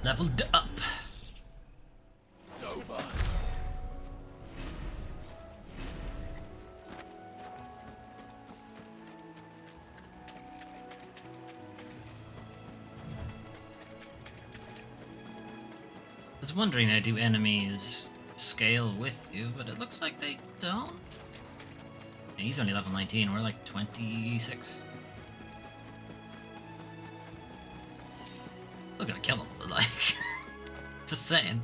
Leveled up. It's over. I was wondering, do enemies scale with you, but it looks like they don't. Yeah, he's only level 19, we're like 26. Still gonna kill him, but like, just saying.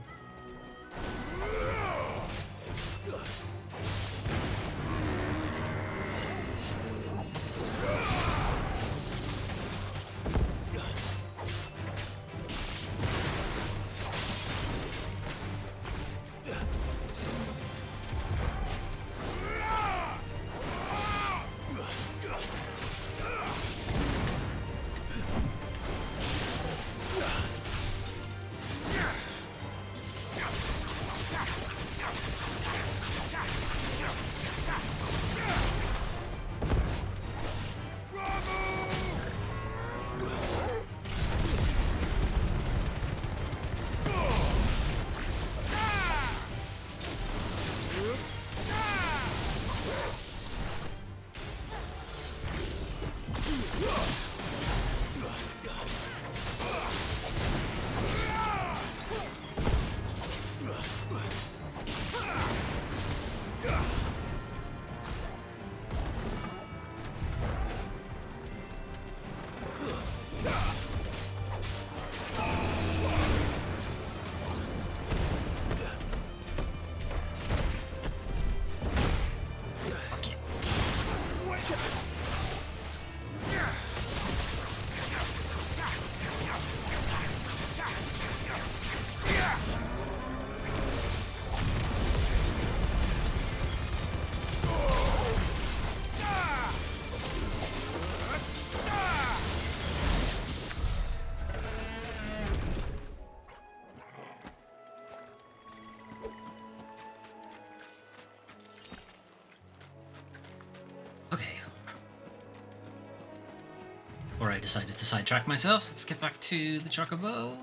Or I decided to sidetrack myself. Let's get back to the Chocobo.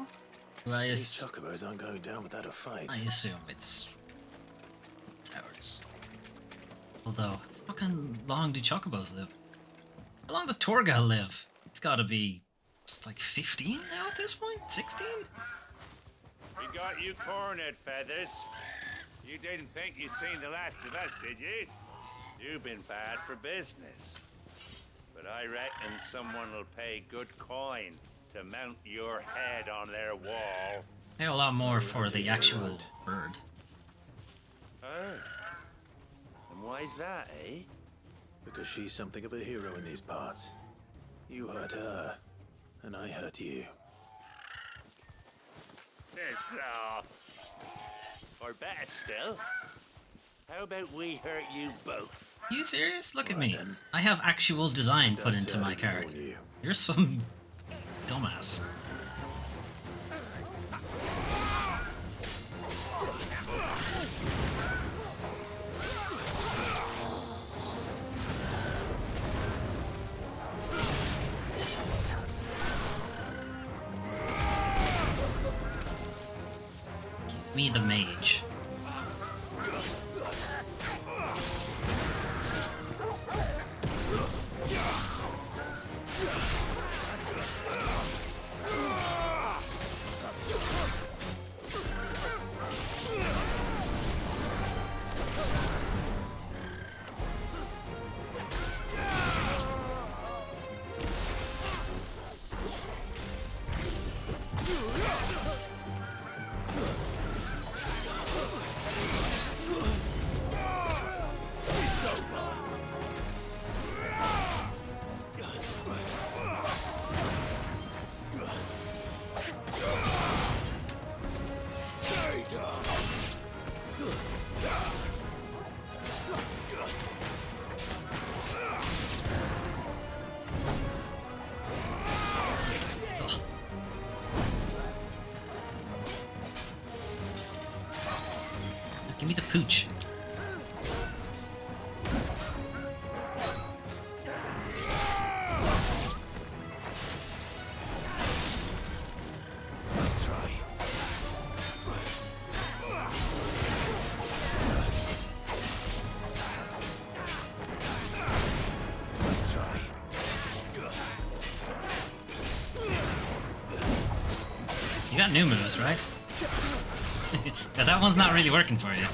These chocobos aren't going down without a fight. I assume it's ours. Although, how fucking long do Chocobos live? How long does Torgal live? It's gotta be like 15 now at this point? 16? We got you cornered, Feathers. You didn't think you'd seen the last of us, did you? You've been bad for business. But I reckon someone will pay good coin to mount your head on their wall. Pay a lot more for the actual bird. Oh. And why's that, eh? Because she's something of a hero in these parts. You hurt her, and I hurt you. Piss off. Or better still, how about we hurt you both? You serious? Look at me. I have actual design put into my character. You're some dumbass. Give me the mage. Give me the pooch. Let's try. Let's try. You got new moves, right? Yeah, that one's not really working for you.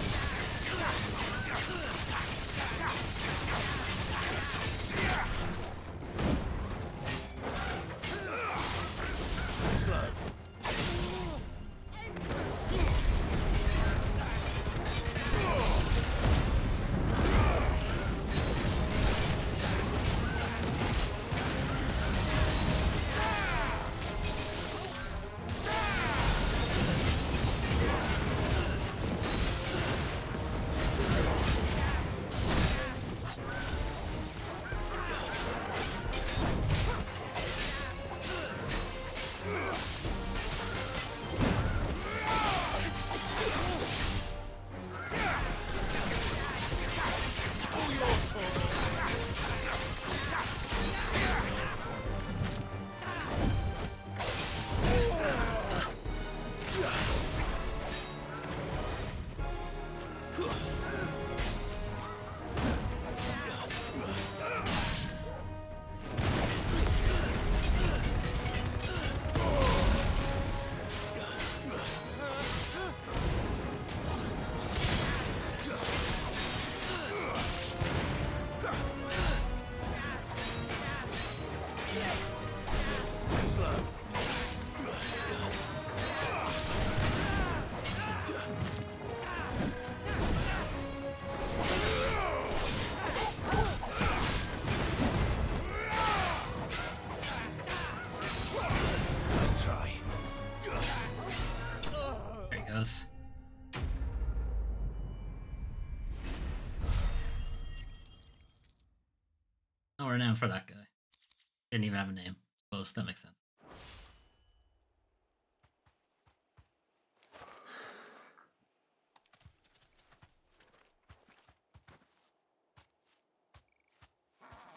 Oh, we're known for that guy. Didn't even have a name. Suppose that makes sense.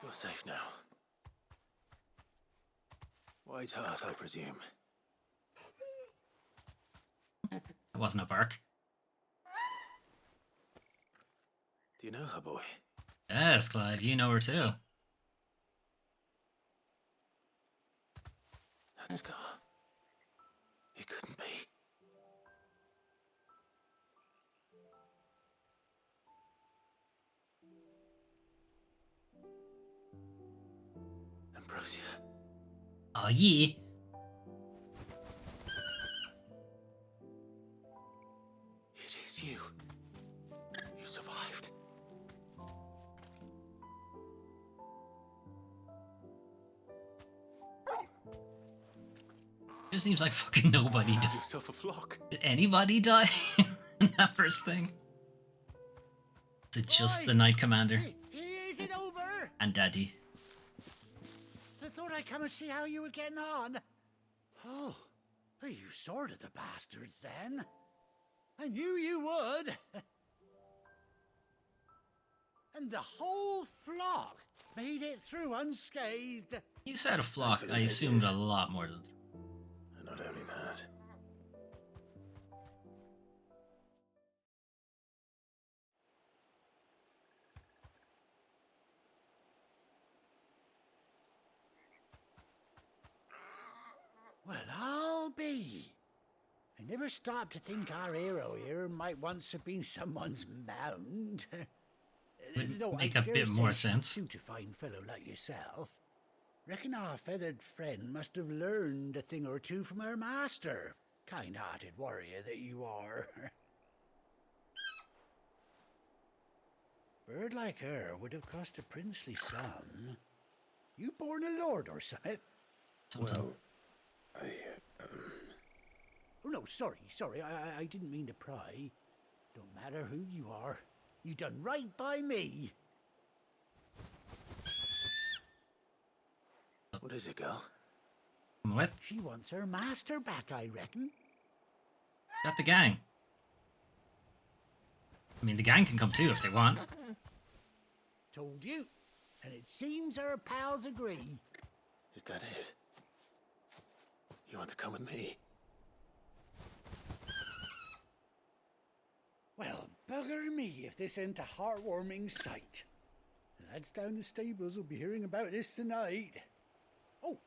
You're safe now. White Hart, I presume. It wasn't a bark. Do you know her, boy? Yes, Clive, you know her too. That scar. It couldn't be. Ambrosia. Oh, yeah. It is you. You survived. It seems like fucking nobody died. Yourself a flock. Did anybody die in that first thing? Is it just the Knight Commander? Is it over? And Daddy. I thought I'd come and see how you were getting on. Oh, well, you sorted the bastards then. I knew you would. And the whole flock made it through unscathed. You said a flock. I assumed a lot more than. And not only that. Well, I'll be. I never stopped to think our hero here might once have been someone's mound. Would make a bit more sense. Suit a fine fellow like yourself. Reckon our feathered friend must have learned a thing or two from her master. Kind-hearted warrior that you are. Bird like her would have cost a princely sum. You born a lord or something? Well, Oh, no, sorry. I didn't mean to pry. Don't matter who you are. You done right by me. What is it, girl? What? She wants her master back, I reckon. Got the gang. I mean, the gang can come too if they want. Told you. And it seems her pals agree. Is that it? You want to come with me? Well, bugger me if this ain't a heartwarming sight. The lads down the stables will be hearing about this tonight. Oh,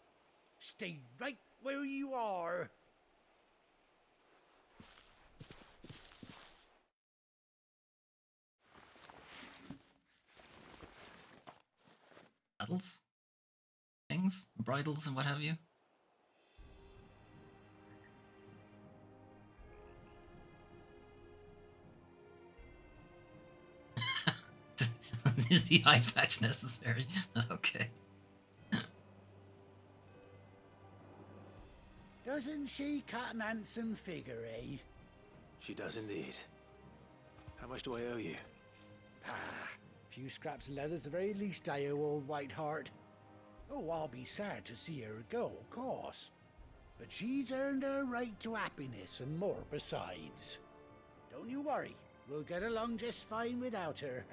stay right where you are. Saddles? Things? Bridles and what have you? Is the eye patch necessary? Okay. Doesn't she cut an handsome figure, eh? She does indeed. How much do I owe you? Ah, few scraps of leather's the very least I owe old Whiteheart. Oh, I'll be sad to see her go, of course. But she's earned her right to happiness and more besides. Don't you worry, we'll get along just fine without her.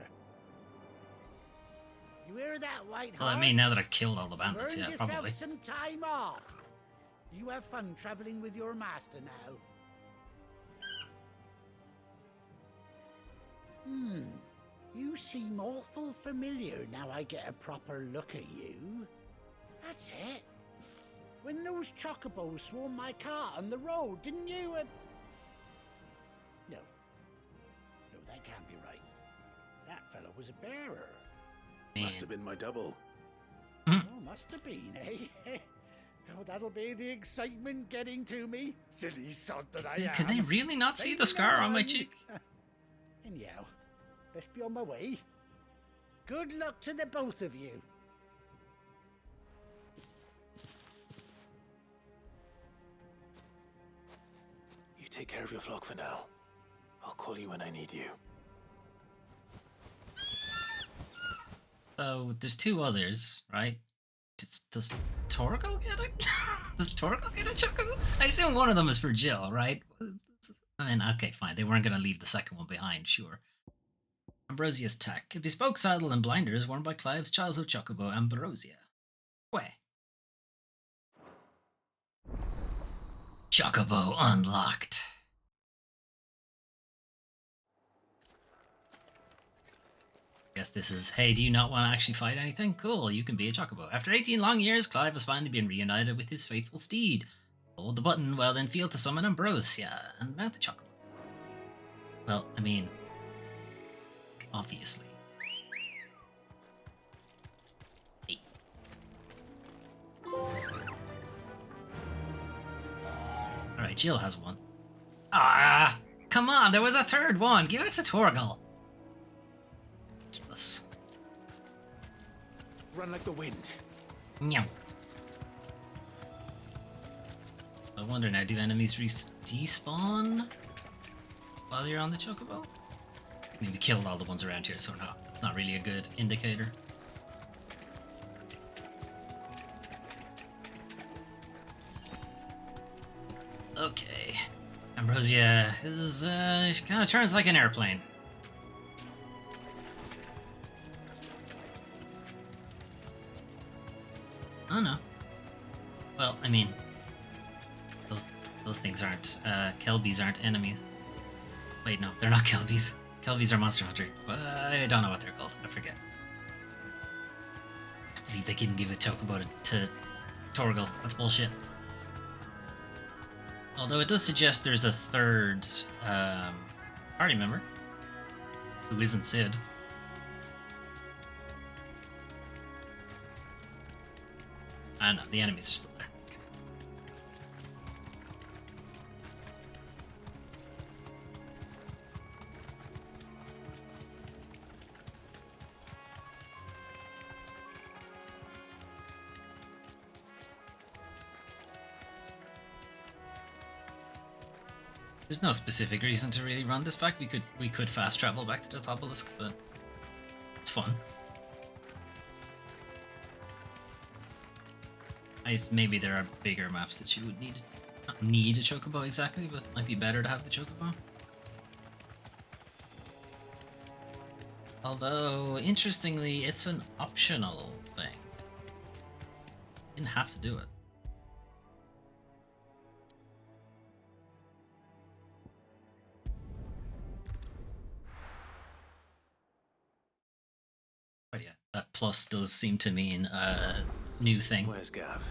You hear that, Whiteheart? Well, I mean, now that I've killed all the bandits, Earned yeah, yourself probably. some time off. You have fun traveling with your master now. You seem awful familiar now I get a proper look at you. That's it. When those chocobos swarmed my cart on the road, didn't you? No, that can't be right. That fellow was a bearer. Man. Must have been my double. Oh, must have been, eh? Oh, that'll be the excitement getting to me. Silly sod that I am. Can they really not see the scar on my cheek? Anyhow, best be on my way. Good luck to the both of you. You take care of your flock for now. I'll call you when I need you. So there's two others, right? Does Torgal get it? Does Torgal get a chocobo? I assume one of them is for Jill, right? I mean, okay, fine. They weren't going to leave the second one behind, sure. Ambrosia's tack. A bespoke saddle and blinders worn by Clive's childhood chocobo, Ambrosia. Where? Chocobo unlocked. Guess this is, hey, do you not want to actually fight anything? Cool, you can be a chocobo. After 18 long years, Clive has finally been reunited with his faithful steed. Hold the button while in field to summon Ambrosia and mount the chocobo. Well, I mean, obviously. Hey. Alright, Jill has one. Ah! Come on, there was a third one! Give it to Torgal! Ridiculous. Run like the wind. Meow. I wonder now, do enemies despawn while you're on the chocobo? I mean, we killed all the ones around here, so no, it's not really a good indicator. Okay. Ambrosia is, she kind of turns like an airplane. Oh no. Well, I mean, those things aren't, Kelbies aren't enemies. Wait, no, they're not Kelbies. Kelbies are Monster Hunter. I don't know what they're called. I forget. I believe they didn't give a chocobo to Torgal. That's bullshit. Although it does suggest there's a third party member who isn't Sid. Ah, no, the enemies are still there. Okay. There's no specific reason to really run this back. We could fast travel back to the obelisk, but it's fun. Maybe there are bigger maps that you would not need a chocobo exactly, but it might be better to have the chocobo. Although, interestingly, it's an optional thing. You didn't have to do it. But yeah, that plus does seem to mean a new thing. Where's Gav?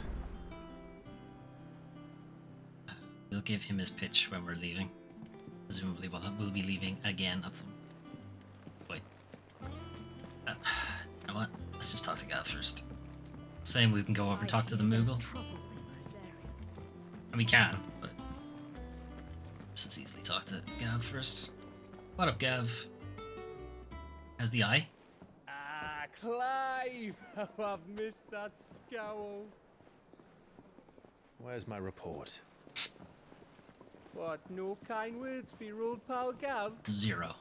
We'll give him his pitch when we're leaving. Presumably we'll be leaving again at some point. You know what? Let's just talk to Gav first. Same, we can go over and talk to the Moogle. And we can, but just as easily talk to Gav first. What up, Gav? How's the eye? Ah, Clive! Oh, I've missed that scowl. Where's my report? What, no kind words for your old pal Gav? 0.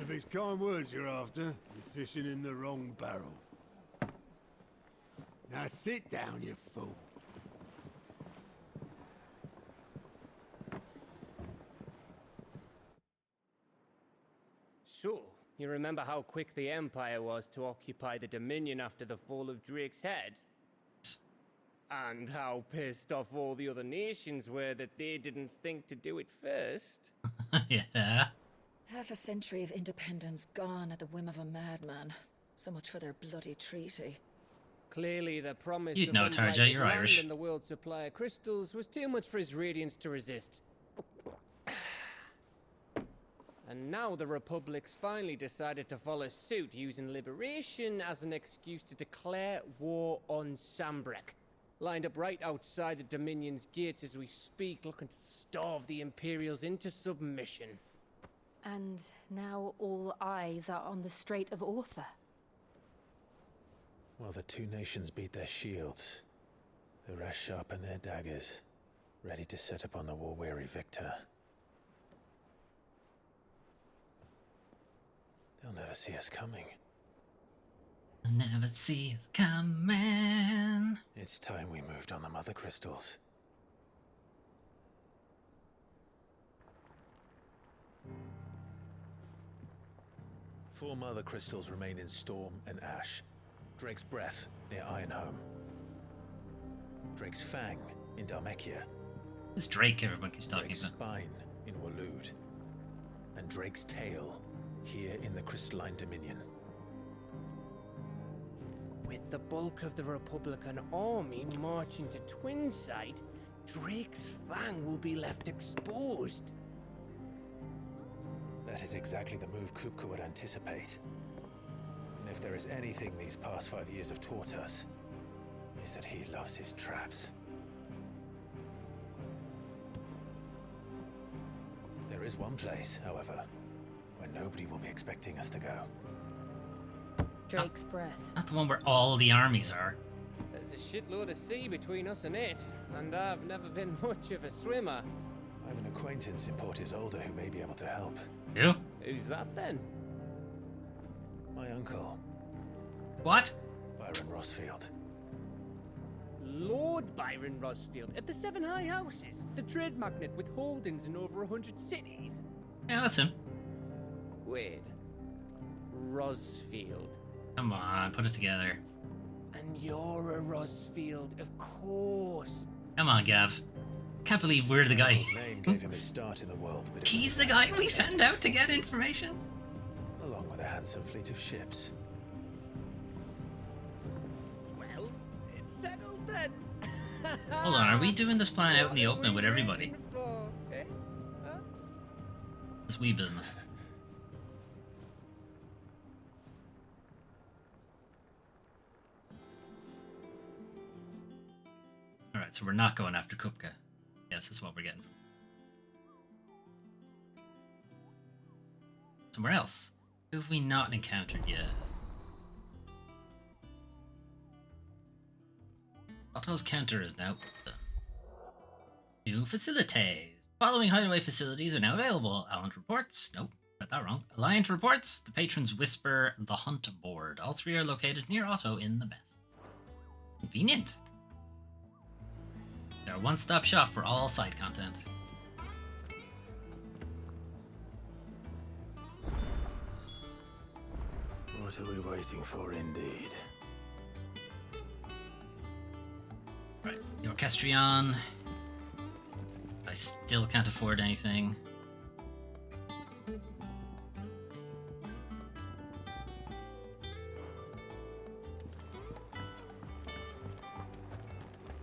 If it's kind words you're after, you're fishing in the wrong barrel. Now sit down, you fool. So, you remember how quick the Empire was to occupy the Dominion after the fall of Drake's head? And how pissed off all the other nations were that they didn't think to do it first? Yeah. Half a century of independence gone at the whim of a madman. So much for their bloody treaty. Clearly, the promise You'd of know, unlimited Tarja, you're land Irish. and the world's supply of crystals was too much for his radiance to resist. And now the Republic's finally decided to follow suit, using liberation as an excuse to declare war on Sambrek. Lined up right outside the Dominion's gates as we speak, looking to starve the Imperials into submission. And now all eyes are on the Strait of Author. Well, the two nations beat their shields. The rest sharpen their daggers, ready to set upon the war-weary victor. They'll never see us coming. I'll never see us coming. It's time we moved on the mother crystals. Four mother crystals remain in Storm and Ash. Drake's Breath near Ironhome. Drake's Fang in Dhalmekia. It's Drake everyone keeps talking Drake's about. spine in Waloed, and Drake's tail here in the Crystalline Dominion. With the bulk of the Republican army marching to Twinside, Drake's fang will be left exposed. That is exactly the move Kupka would anticipate. And if there is anything these past 5 years have taught us, is that he loves his traps. There is one place, however, where nobody will be expecting us to go. Drake's breath. Not the one where all the armies are. There's a shitload of sea between us and it, and I've never been much of a swimmer. I have an acquaintance in Port Isolde who may be able to help. Who? Who's that then? My uncle. What? Byron Rossfield. Lord Byron Rossfield of the Seven High Houses, the trade magnate with holdings in over 100 cities. Yeah, that's him. Wait. Rossfield. Come on, put it together. And you're a Rossfield, of course. Come on, Gav. Can't believe we're the guy. His name gave him his start in the world, but He's the guy we send out to get information? along with a handsome fleet of ships. Well, it's settled then. Hold on, are we doing this plan out in the open with everybody? Eh? Huh? It's wee business. Alright, so we're not going after Kupka. Yes, that's what we're getting. Somewhere else. Who have we not encountered yet? Otto's counter is now open. New facilities. Following hideaway facilities are now available. Alliant reports. Nope, got that wrong. Alliant reports. The Patron's Whisper. The Hunt Board. All three are located near Otto in the mess. Convenient. They're a one-stop shop for all side content. What are we waiting for, indeed? Right, the Orchestrion. I still can't afford anything.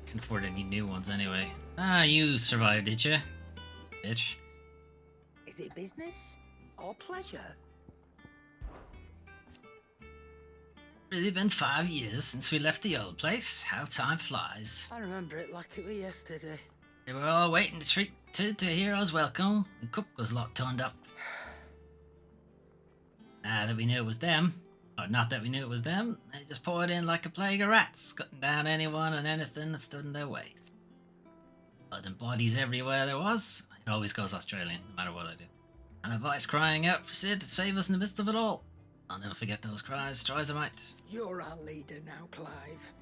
Can't afford any new ones anyway. Ah, you survived, did you? Bitch. Is it business or pleasure? Really been 5 years since we left the old place. How time flies. I remember it like it was yesterday. They were all waiting to hear us welcome, and Kupka's lot turned up. Now that we knew it was them, or not that we knew it was them, they just poured in like a plague of rats, cutting down anyone and anything that stood in their way. Blood and bodies everywhere there was. It always goes Australian, no matter what I do. And a voice crying out for Sid to save us in the midst of it all. I'll never forget those cries, try as I might. You're our leader now, Clive.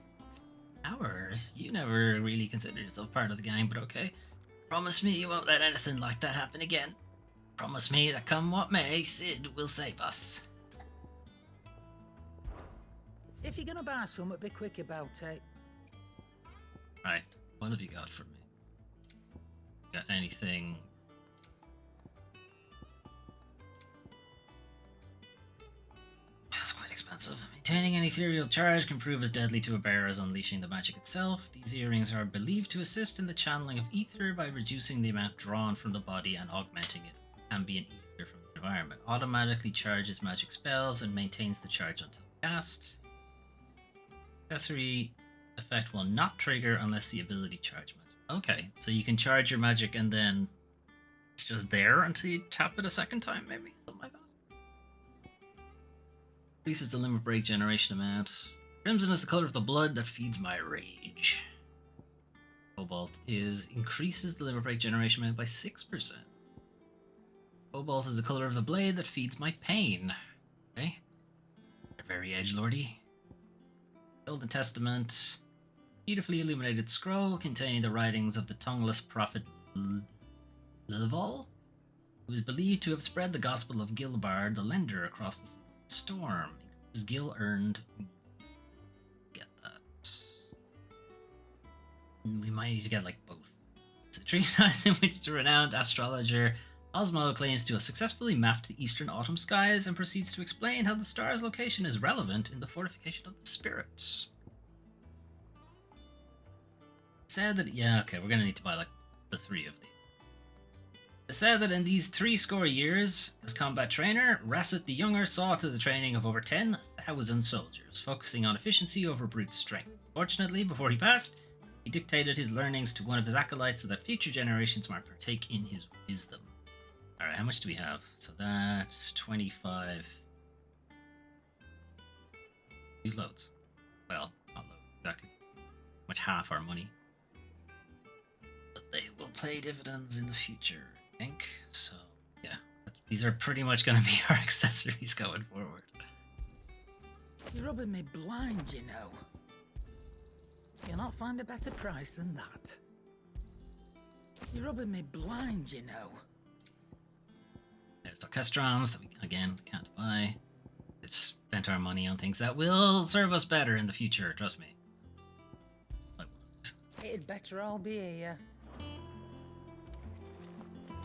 Ours? You never really considered yourself part of the gang, but okay. Promise me you won't let anything like that happen again. Promise me that come what may, Sid will save us. If you're gonna buy something, be quick about it. Right, what have you got for me? Got anything? That's quite expensive. Maintaining an ethereal charge can prove as deadly to a bearer as unleashing the magic itself. These earrings are believed to assist in the channeling of ether by reducing the amount drawn from the body and augmenting it. Ambient ether from the environment. Automatically charges magic spells and maintains the charge until cast. Accessory effect will not trigger unless the ability charge magic. Okay, so you can charge your magic and then it's just there until you tap it a second time, maybe? Something like that. Increases the limit break generation amount. Crimson is the color of the blood that feeds my rage. Cobalt increases the limit break generation amount by 6%. Cobalt is the color of the blade that feeds my pain. Okay. Very edgelordy. Golden Testament. Beautifully illuminated scroll containing the writings of the tongueless prophet Leval, who is believed to have spread the gospel of Gilbard the Lender across the storm. His Gil earned. Get that. We might need to get like both. It's a treatise in which the renowned astrologer Osmo claims to have successfully mapped the eastern autumn skies and proceeds to explain how the star's location is relevant in the fortification of the spirits. It said that, yeah, okay, we're gonna need to buy like the 3 of these. It said that in these 70 years as combat trainer, Rasset the Younger saw to the training of over 10,000 soldiers, focusing on efficiency over brute strength. Fortunately, before he passed, he dictated his learnings to one of his acolytes so that future generations might partake in his wisdom. Alright, how much do we have? So that's 25. These loads. Well, not loads, exactly. Much half our money. But they will pay dividends in the future, I think. So, yeah. These are pretty much going to be our accessories going forward. You're rubbing me blind, you know. You'll not find a better price than that. You're rubbing me blind, you know. There's orchestrons that we, again, can't buy. It's spent our money on things that will serve us better in the future, trust me. It'd better all be here.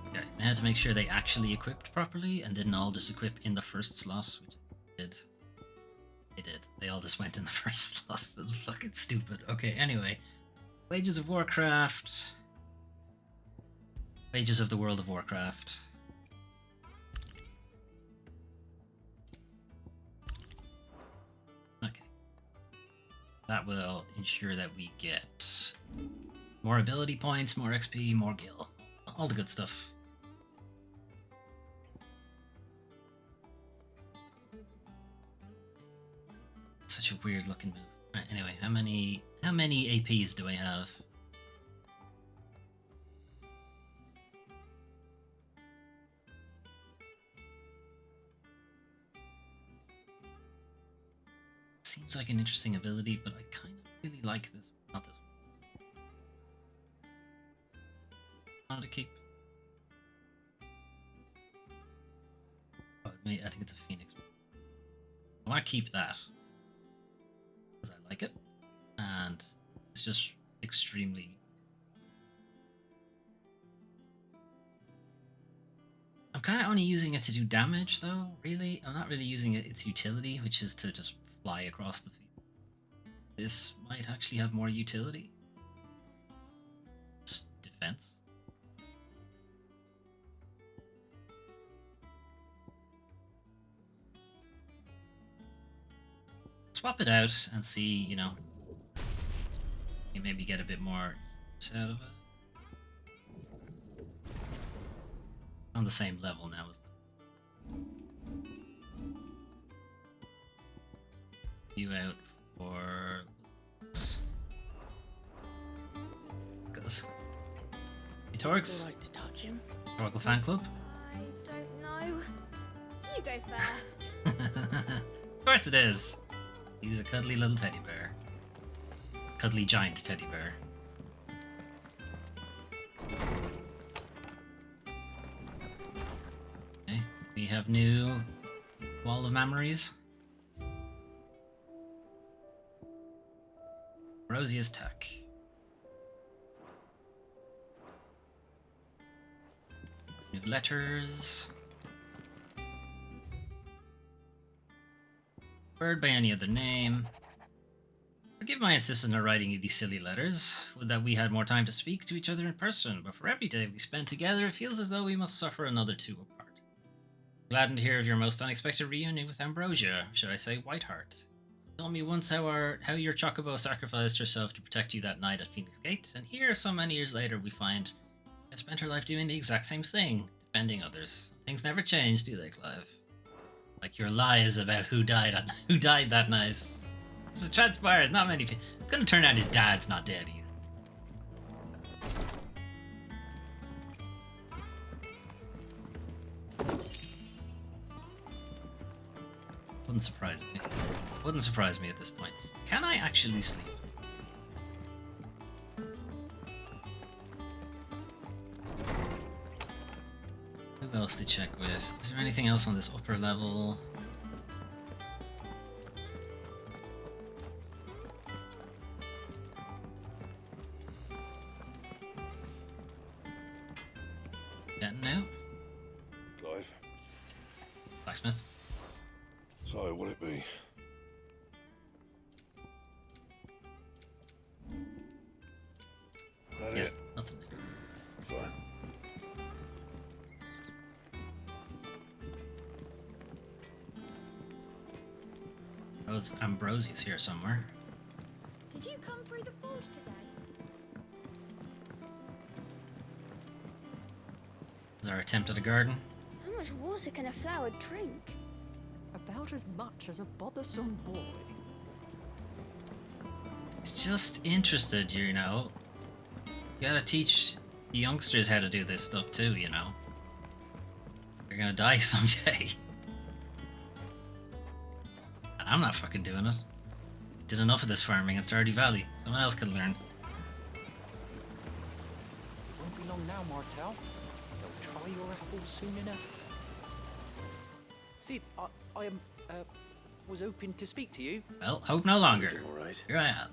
Okay, now to make sure they actually equipped properly and didn't all just equip in the first slot, which they did. They did. They all just went in the first slot. That's fucking stupid. Okay, anyway. Wages of Warcraft. Wages of the World of Warcraft. Okay. That will ensure that we get more ability points, more XP, more gil. All the good stuff. Such a weird looking move. Right, anyway, how many APs do I have? Seems like an interesting ability, but I kind of really like this. Not this one. I want to keep. Oh, I think it's a Phoenix. I want to keep that. Because I like it. And it's just extremely... I'm kind of only using it to do damage, though, really. I'm not really using its utility, which is to just fly across the field. This might actually have more utility. Just defense. Swap it out and see, you know, you maybe get a bit more out of it. On the same level now as them. You out for goes. Hey Torx. Right to touch him. Oracle Fan Club. I don't know. You go first. Of course it is. He's a cuddly little teddy bear. Cuddly giant teddy bear. Okay, we have new Wall of Memories. Rosia's Tech. New letters. Bird by any other name. Forgive my insistence on writing you these silly letters. Would that we had more time to speak to each other in person, but for every day we spend together, it feels as though we must suffer another 2 apart. Gladdened to hear of your most unexpected reunion with Ambrosia, should I say Whiteheart. Told me once how your Chocobo sacrificed herself to protect you that night at Phoenix Gate, and here, so many years later, we find I spent her life doing the exact same thing, defending others. Things never change, do they, Clive? Like your lies about who died that night. So it transpires, not many people. It's gonna turn out his dad's not dead either. Wouldn't surprise me. Wouldn't surprise me at this point. Can I actually sleep? Who else to check with? Is there anything else on this upper level? Getting out. Clive. Blacksmith. So, what it be? That Yes, it? nothing. Fine. Oh, it's Ambrosius here somewhere. Did you come through the forge today? Is our attempt at a garden? How much water can a flower drink? About as much as a bothersome boy. It's just interested, you know. You gotta teach the youngsters how to do this stuff too, you know. They're gonna die someday. And I'm not fucking doing it. Did enough of this farming in Stardew Valley. Someone else could learn. It won't be long now, Martel. They'll try your apples soon enough. Sid, I was hoping to speak to you. Well, hope no longer. All right. Here I am.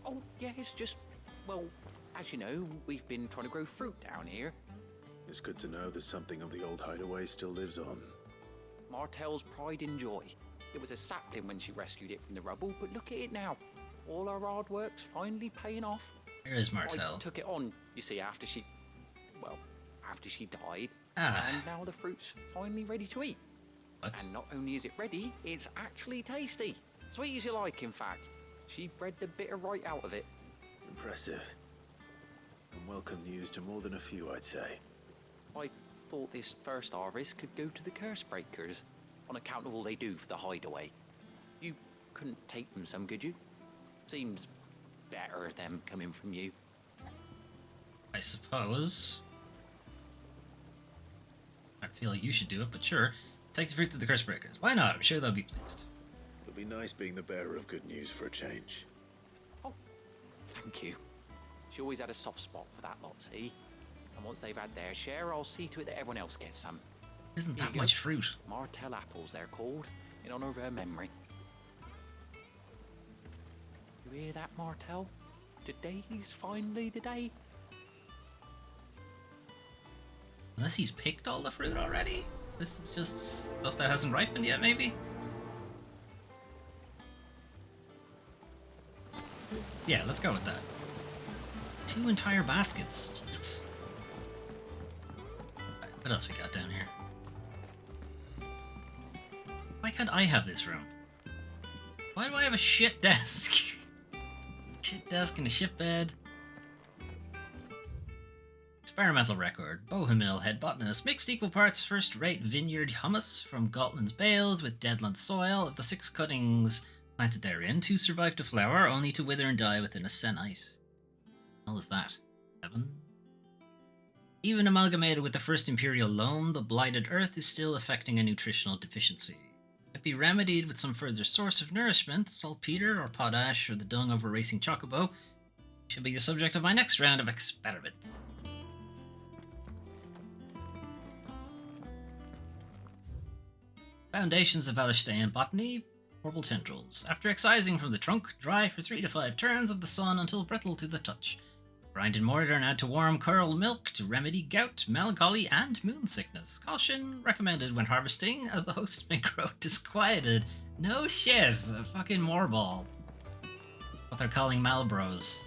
Oh, yeah, it's just, well, as you know, we've been trying to grow fruit down here. It's good to know that something of the old hideaway still lives on. Martel's pride and joy. It was a sapling when she rescued it from the rubble, but look at it now. All our hard work's finally paying off. Here is Martel. I took it on, you see, after she died. Ah. And now the fruit's finally ready to eat. What? And not only is it ready, it's actually tasty. Sweet as you like, in fact. She bred the bitter right out of it. Impressive. And welcome news to more than a few, I'd say. I thought this first harvest could go to the curse breakers, on account of all they do for the hideaway. You couldn't take them some, could you? Seems better them coming from you. I suppose. I feel like you should do it, but sure. Take the fruit to the curse breakers. Why not? I'm sure they'll be pleased. It'll be nice being the bearer of good news for a change. Thank you. She always had a soft spot for that lot, see? And once they've had their share, I'll see to it that everyone else gets some. Isn't Here that you much go. fruit? Martel apples, they're called, in honor of her memory. You hear that, Martel? Today's finally the day. Unless he's picked all the fruit already? This is just stuff that hasn't ripened yet, maybe? Yeah, let's go with that. 2 entire baskets. Jesus. Right, what else we got down here? Why can't I have this room? Why do I have a shit desk? Shit desk and a shit bed. Experimental record. Bohemil head botanist mixed equal parts first-rate vineyard hummus from Gotland's bales with Deadland soil. Of the 6 cuttings planted therein, 2 survived to flower, only to wither and die within a sennight. What the hell is that? 7? Even amalgamated with the first imperial loam, the blighted earth is still affecting a nutritional deficiency. It be remedied with some further source of nourishment, saltpeter or potash or the dung of a racing chocobo. Should be the subject of my next round of experiments. Foundations of Valestean botany, purple tendrils. After excising from the trunk, dry for 3 to 5 turns of the sun until brittle to the touch. Grind in mortar and add to warm curl milk to remedy gout, melancholy, and moon sickness. Caution recommended when harvesting, as the host may grow disquieted. No shit, a fucking moorball. What they're calling Malbros.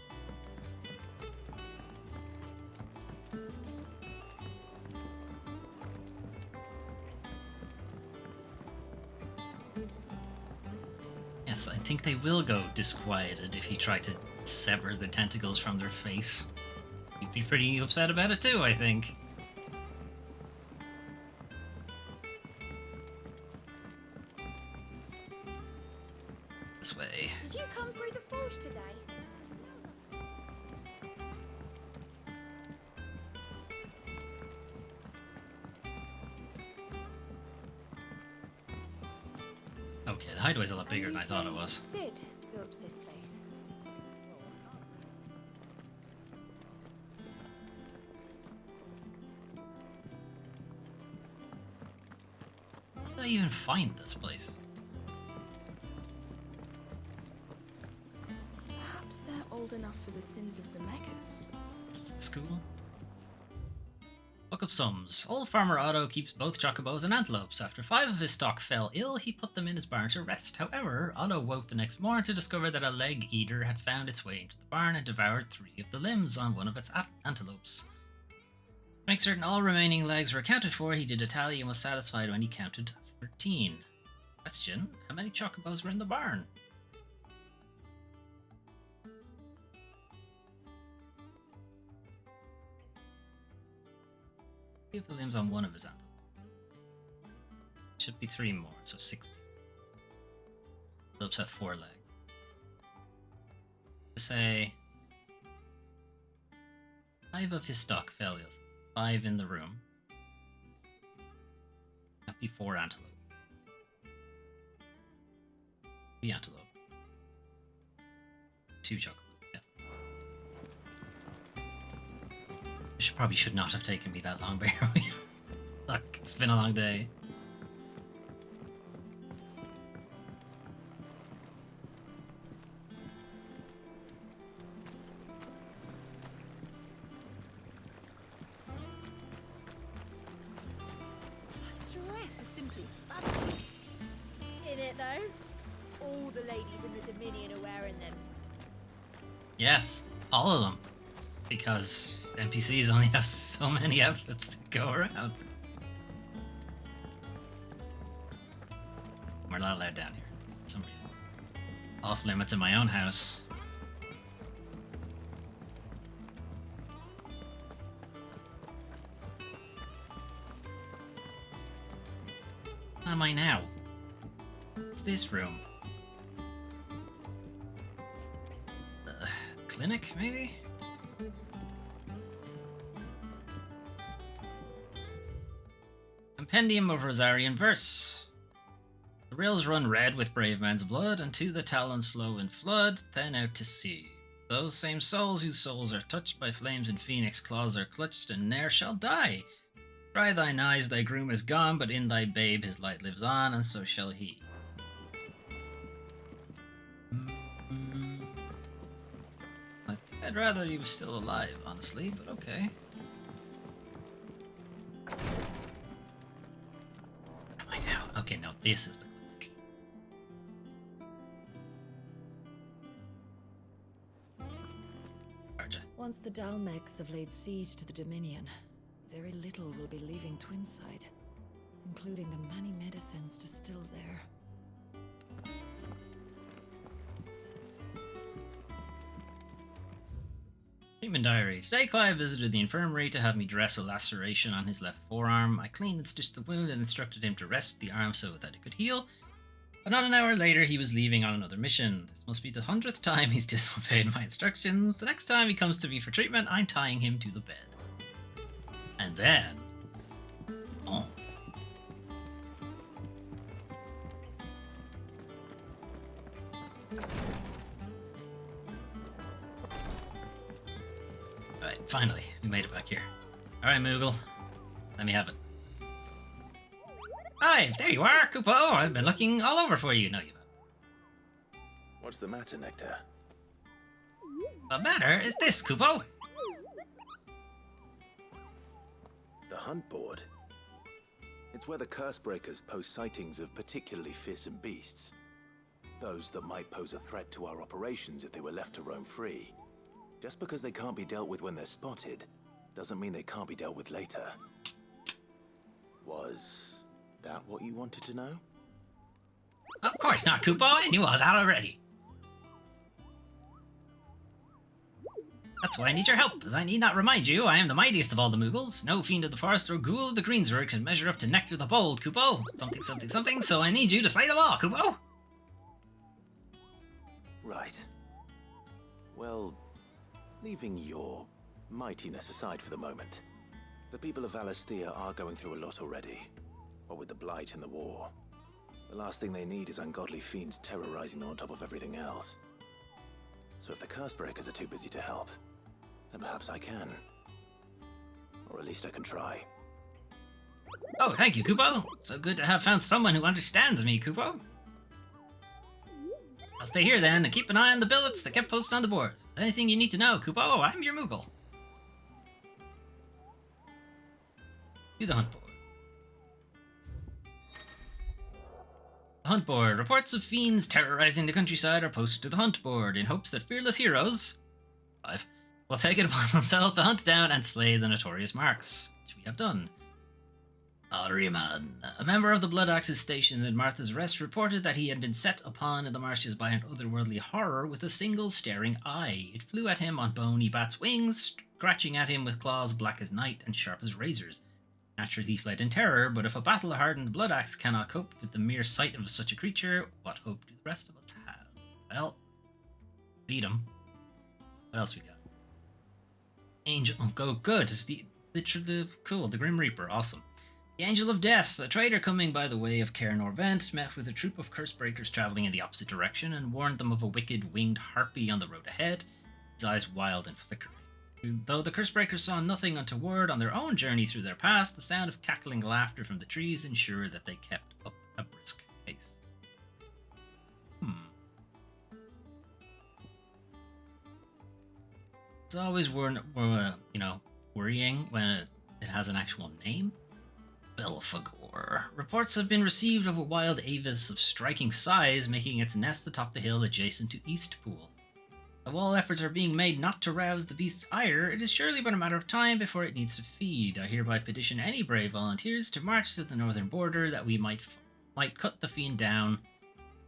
Yes, I think they will go disquieted if you try to sever the tentacles from their face. You'd be pretty upset about it too, I think. This way. Did you come through the forge today? It smells Okay, the hideaway's a lot bigger than I thought it was. Sid built this place. How did I even find this place? Perhaps they're old enough for the sins of Zemeckis. Is it school? Book of Sums. Old Farmer Otto keeps both chocobos and antelopes. After 5 of his stock fell ill, he put them in his barn to rest. However, Otto woke the next morning to discover that a leg eater had found its way into the barn and devoured 3 of the limbs on one of its antelopes. To make certain all remaining legs were accounted for, he did a tally and was satisfied when he counted 13. Question: how many chocobos were in the barn? Give the limbs on one of his antelopes. Should be 3 more, so 60. Antelopes have 4 legs. Say 5 of his stock fell ill. 5 in the room. That'd be 4 antelope. 3 antelope. 2 chocolate. Probably should not have taken me that long, but here we are. Look, it's been a long day. Dress is simply fabulous. In it though, all the ladies in the Dominion are wearing them. Yes, all of them. Because NPCs only have so many outfits to go around. We're not allowed down here for some reason. Off limits in my own house. Where am I now? What's this room? Clinic, maybe? Compendium of Rosarian Verse. The rills run red with brave men's blood, and to the talons flow in flood, then out to sea. Those same souls whose souls are touched by flames and phoenix claws are clutched, and ne'er shall die. Dry thine eyes, thy groom is gone, but in thy babe his light lives on, and so shall he. I'd rather he was still alive, honestly, but okay. Okay, no, this is the clinic. Once the Dalmecs have laid siege to the Dominion, very little will be leaving Twinside, including the many medicines distilled there. Treatment diary. Today Clive visited the infirmary to have me dress a laceration on his left forearm. I cleaned and stitched the wound and instructed him to rest the arm so that it could heal. But not an hour later he was leaving on another mission. This must be the 100th time he's disobeyed my instructions. The next time he comes to me for treatment, I'm tying him to the bed. And then... oh. Alright, finally, we made it back here. Alright, Moogle. Let me have it. Hi, there you are, Kupo! I've been looking all over for you. No, you haven't. What's the matter, Nectar? The matter is this, Kupo! The hunt board? It's where the curse breakers post sightings of particularly fearsome beasts. Those that might pose a threat to our operations if they were left to roam free. Just because they can't be dealt with when they're spotted, doesn't mean they can't be dealt with later. Was that what you wanted to know? Of course not, Kupo. I knew all that already. That's why I need your help, as I need not remind you, I am the mightiest of all the Moogles. No fiend of the forest or ghoul of the greensward can measure up to Nectar the Bold, Kupo. Something, something, something, so I need you to slay them all, Kupo. Right. Well, leaving your mightiness aside for the moment, the people of Valisthea are going through a lot already. What with the Blight and the war. The last thing they need is ungodly fiends terrorizing them on top of everything else. So if the curse breakers are too busy to help, then perhaps I can. Or at least I can try. Oh, thank you, Kupo. So good to have found someone who understands me, Kupo. I'll stay here then and keep an eye on the billets that get posted on the boards. Anything you need to know, Kupo, I'm your Moogle. To the hunt board. The hunt board. Reports of fiends terrorizing the countryside are posted to the hunt board in hopes that fearless heroes 5 will take it upon themselves to hunt down and slay the notorious marks, which we have done. Ahriman, a member of the Blood Axes stationed in Martha's Rest, reported that he had been set upon in the marshes by an otherworldly horror with a single staring eye. It flew at him on bony bat's wings, scratching at him with claws black as night and sharp as razors. Naturally, he fled in terror, but if a battle-hardened Blood Axe cannot cope with the mere sight of such a creature, what hope do the rest of us have? Well, beat him. What else we got? Angel, oh, go good. Cool, the Grim Reaper, awesome. The Angel of Death, a trader coming by the way of Caer Norvent, met with a troop of Cursebreakers travelling in the opposite direction and warned them of a wicked winged harpy on the road ahead, his eyes wild and flickering. Though the Cursebreakers saw nothing untoward on their own journey through their past, the sound of cackling laughter from the trees ensured that they kept up a brisk pace. It's always worrying when it has an actual name. Belphegor. Reports have been received of a wild avis of striking size making its nest atop the hill adjacent to Eastpool. Though all efforts are being made not to rouse the beast's ire, it is surely but a matter of time before it needs to feed. I hereby petition any brave volunteers to march to the northern border that we might cut the fiend down,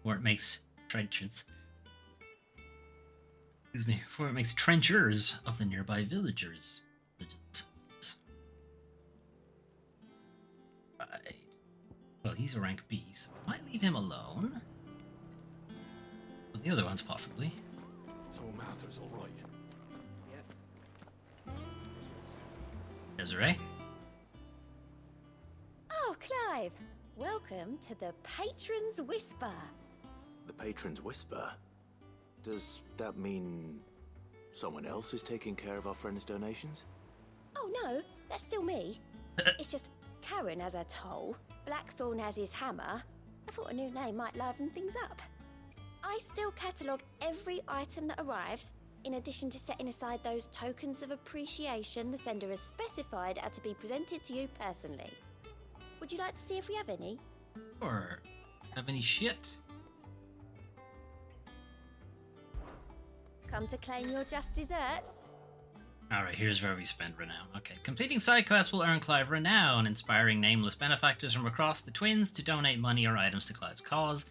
or it makes trenches. Before it makes trenchers of the nearby villagers. Right. Well, he's a rank B, so I might leave him alone. But the other ones possibly. So Martha's all right. Yep. Desiree. Oh, Clive. Welcome to the Patron's Whisper. The Patron's Whisper? Does that mean someone else is taking care of our friend's donations? Oh no, that's still me. It's just Karen has her toll, Blackthorn has his hammer. I thought a new name might liven things up. I still catalogue every item that arrives, in addition to setting aside those tokens of appreciation the sender has specified are to be presented to you personally. Would you like to see if we have any? Or have any shit? Come to claim your just desserts? Alright, here's where we spend renown. Okay, completing side quests will earn Clive renown, inspiring nameless benefactors from across the Twins to donate money or items to Clive's cause.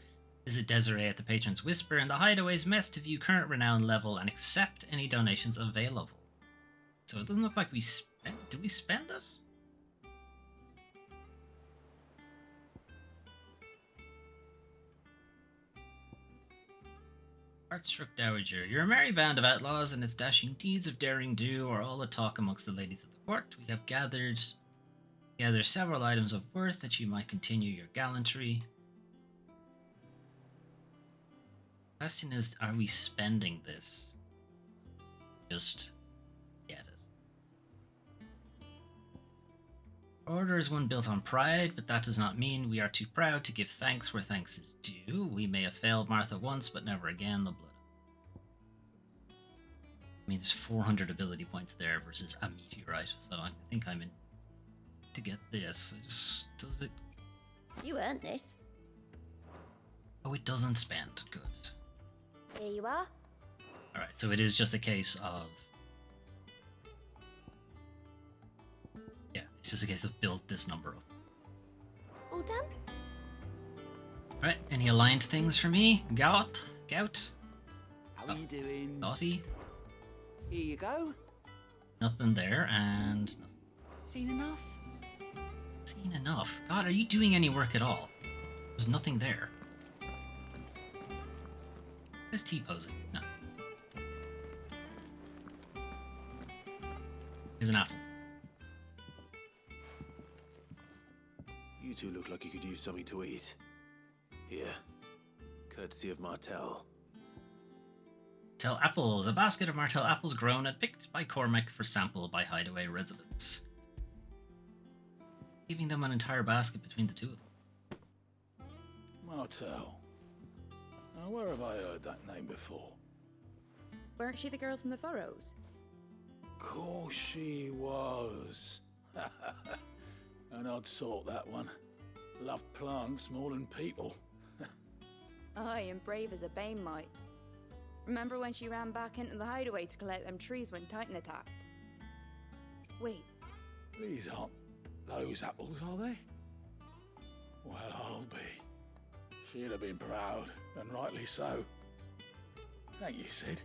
Visit Desiree at the Patron's Whisper in the Hideaway's mess to view current renown level and accept any donations available. So it doesn't look like we spent... Did we spend it? Heartstruck Dowager. You're a merry band of outlaws, and its dashing deeds of daring do are all the talk amongst the ladies of the court. We have gathered several items of worth that you might continue your gallantry. Question is, are we spending this? Just get it. Order is one built on pride, but that does not mean we are too proud to give thanks where thanks is due. We may have failed Martha once, but never again. The blood. I mean, there's 400 ability points there versus a meteorite, so I think I'm in to get this. It just does it. You earned this. Oh, it doesn't spend. Good. Here you are. Alright, so it is just a case of... Yeah, it's just a case of build this number up. All done? Alright, any aligned things for me? Gout? How you doing? Naughty? Here you go. Nothing there, and... nothing. Seen enough? Seen enough? God, are you doing any work at all? There's nothing there. Is T-posing? No. Here's an apple. You two look like you could use something to eat. Here. Courtesy of Martel. Martel apples. A basket of Martel apples grown and picked by Cormac for sample by Hideaway residents. Giving them an entire basket between the two of them. Martel. Now, where have I heard that name before? Weren't she the girl from the Furrows? Course she was. An odd sort, that one. Loved plants more than people. Aye, and brave as a bane might. Remember when she ran back into the hideaway to collect them trees when Titan attacked? Wait. These aren't those apples, are they? Well, I'll be. She'd have been proud, and rightly so. Thank you, Sid.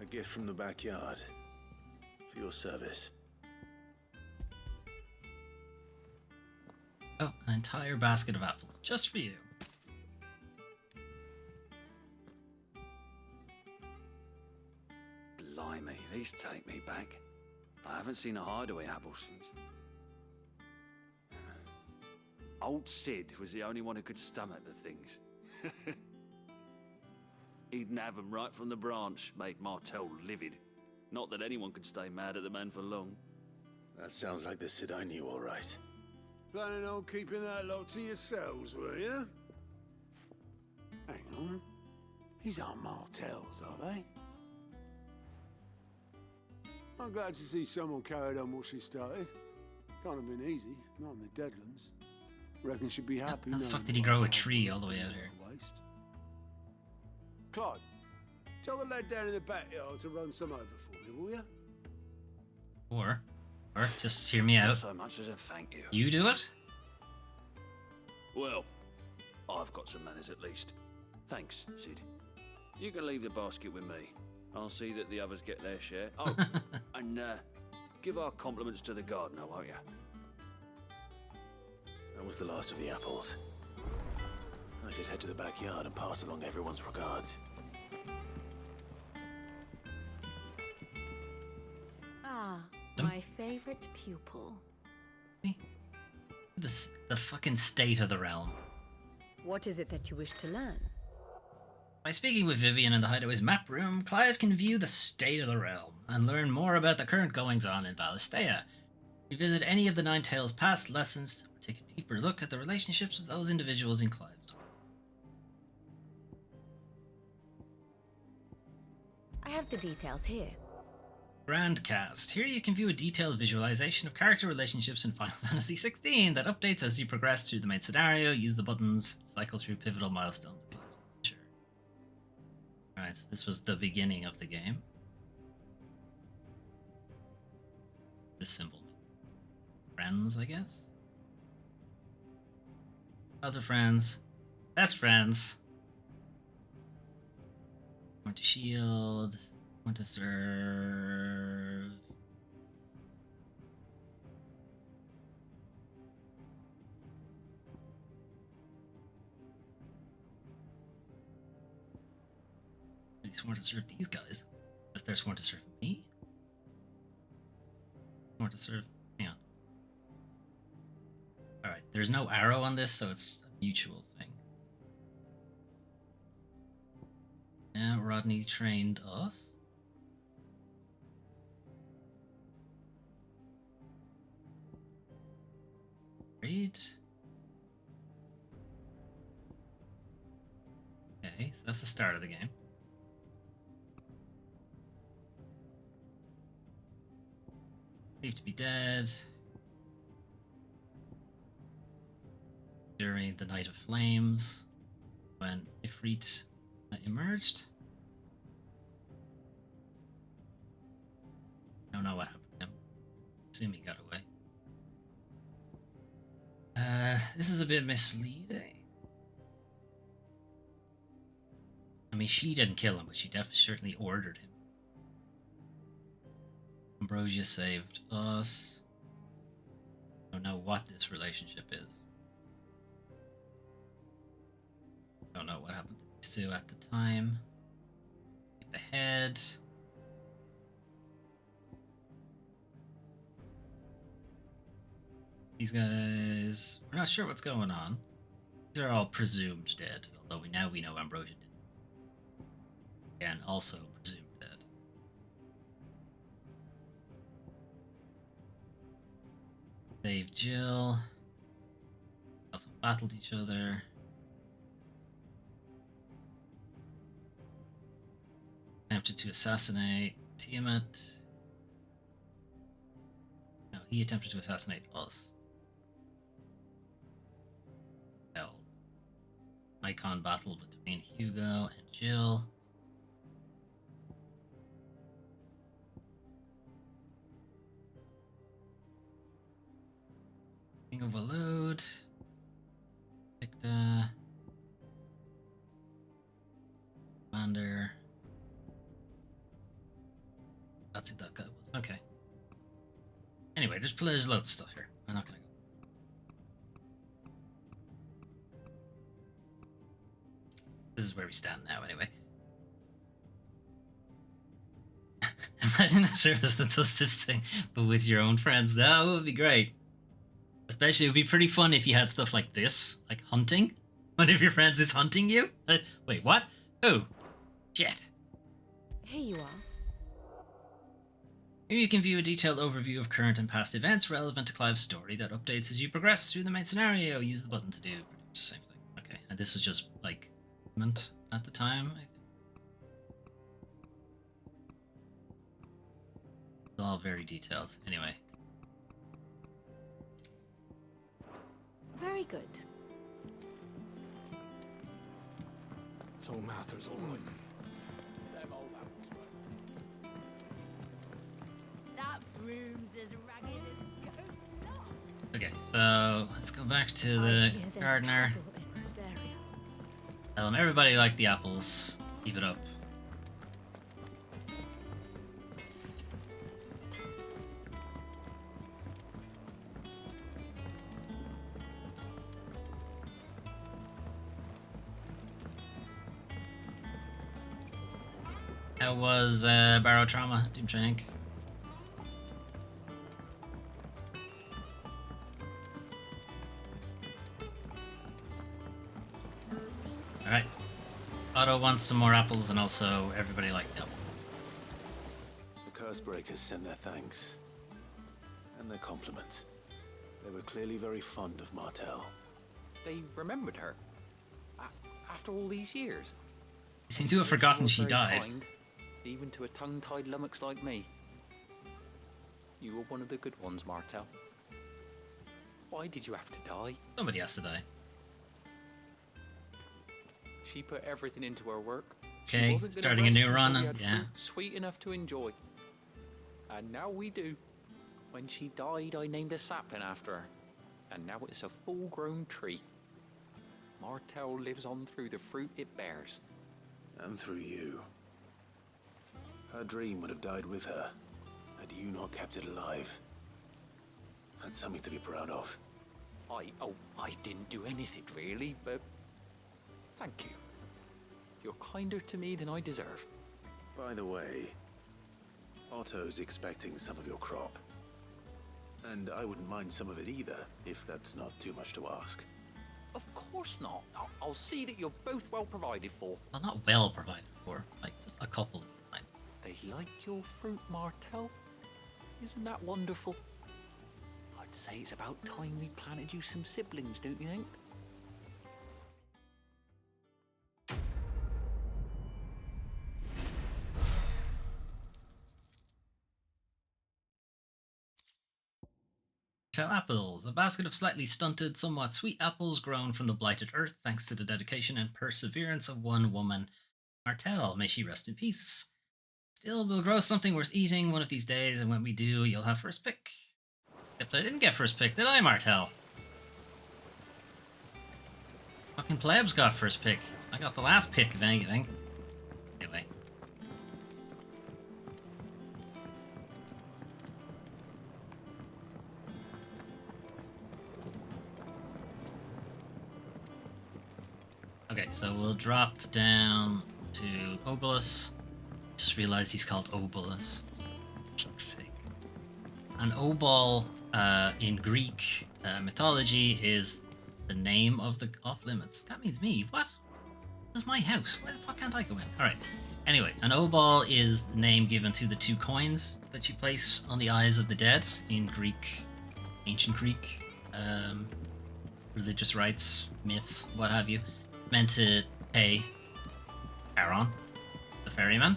A gift from the backyard. For your service. Oh, an entire basket of apples, just for you. Blimey, these take me back. I haven't seen a hideaway apple since. Old Sid was the only one who could stomach the things. He'd nab them right from the branch, made Martel livid. Not that anyone could stay mad at the man for long. That sounds like the Sid I knew, all right. Planning on keeping that lot to yourselves, were you? Hang on. These aren't Martels, are they? I'm glad to see someone carried on what she started. Can't have been easy, not in the Deadlands. Reckon she'd be happy. How the fuck did he grow a tree all the way out here? Waste. Clive, tell the lad down in the backyard to run some over for me, will you? Or just hear me out. Not so much as a thank you. You do it? Well, I've got some manners at least. Thanks, Sid. You can leave the basket with me. I'll see that the others get their share. Oh, and give our compliments to the gardener, won't you? That was the last of the apples. I should head to the backyard and pass along everyone's regards. Ah, my favorite pupil. The fucking state of the realm. What is it that you wish to learn? By speaking with Vivian in the Hideaway's map room, Clive can view the state of the realm and learn more about the current goings-on in Valisthea. Revisit any of the Nine Tails' past lessons, or take a deeper look at the relationships of those individuals in Clive's world. I have the details here. Grand Cast. Here you can view a detailed visualization of character relationships in Final Fantasy XVI that updates as you progress through the main scenario. Use the buttons, cycle through pivotal milestones. Sure. Alright, so this was the beginning of the game. This symbol. Friends, I guess? Other friends. Best friends. Want to shield. Want to serve. I sworn to serve these guys. Unless they're sworn to serve me. Sworn to serve. Hang on. Alright, there's no arrow on this, so it's a mutual thing. Yeah, Rodney trained us. Great. Okay, so that's the start of the game. Believed to be dead. During the Night of Flames, when Ifrit emerged. I don't know what happened to him. Assume he got away. This is a bit misleading. I mean, she didn't kill him, but she certainly ordered him. Ambrosia saved us. I don't know what this relationship is. Don't know what happened to these two at the time. Skip ahead. These guys, we're not sure what's going on. These are all presumed dead, although we know Ambrosia did. Again, also presumed dead. Save Jill. Also battled each other. Attempted to assassinate Tiamat. No, he attempted to assassinate us. Hell. Icon battle between Hugo and Jill. King Overload. Victor. Commander. That's who that guy was. Okay. Anyway, there's loads of stuff here. I'm not gonna go. This is where we stand now, anyway. Imagine a service that does this thing, but with your own friends. That would be great. Especially, it would be pretty fun if you had stuff like this, like hunting. One of your friends is hunting you. Wait, what? Oh, shit. Here you are. Here you can view a detailed overview of current and past events relevant to Clive's story that updates as you progress through the main scenario. Use the button to do pretty much the same thing. Okay, and this was just like at the time, I think. It's all very detailed. Anyway. Very good. So Mather's all right. Them old apples, mate. That broom's as ragged as goat's locks. Okay, so let's go back to the gardener. Tell him everybody liked the apples. Keep it up. How was Barrow Trauma, Doom Training? Alright. Otto wants some more apples, and also everybody liked them. The Cursebreakers send their thanks. And their compliments. They were clearly very fond of Martel. They remembered her. After all these years. You seem to have forgotten she died. Kind, even to a tongue-tied lummox like me. You were one of the good ones, Martel. Why did you have to die? Somebody has to die. She put everything into her work. Okay, She wasn't gonna starting a rest new until run, we and had yeah. fruit sweet enough to enjoy. And now we do. When she died, I named a sapling after her. And now it's a full-grown tree. Martel lives on through the fruit it bears. And through you. Her dream would have died with her, had you not kept it alive. That's something to be proud of. I didn't do anything really, but thank you. You're kinder to me than I deserve. By the way, Otto's expecting some of your crop. And I wouldn't mind some of it either, if that's not too much to ask. Of course not. I'll see that you're both well provided for. Well, not well provided for, like just a couple. Like. They like your fruit, Martel. Isn't that wonderful? I'd say it's about time we planted you some siblings, don't you think? Apples, a basket of slightly stunted, somewhat sweet apples grown from the blighted earth thanks to the dedication and perseverance of one woman, Martel. May she rest in peace. Still, we'll grow something worth eating one of these days, and when we do, you'll have first pick. Except I didn't get first pick, did I, Martel? Fucking plebs got first pick. I got the last pick, if anything. Anyway. Okay, so we'll drop down to Obolus. Just realized he's called Obolus. For fuck's sake. An Obol in Greek mythology is the name of the off-limits. That means me. What? This is my house. Why the fuck can't I go in? Alright. Anyway, an Obol is the name given to the 2 coins that you place on the eyes of the dead in Greek, ancient Greek religious rites, myth, what have you, meant to pay Charon, the ferryman.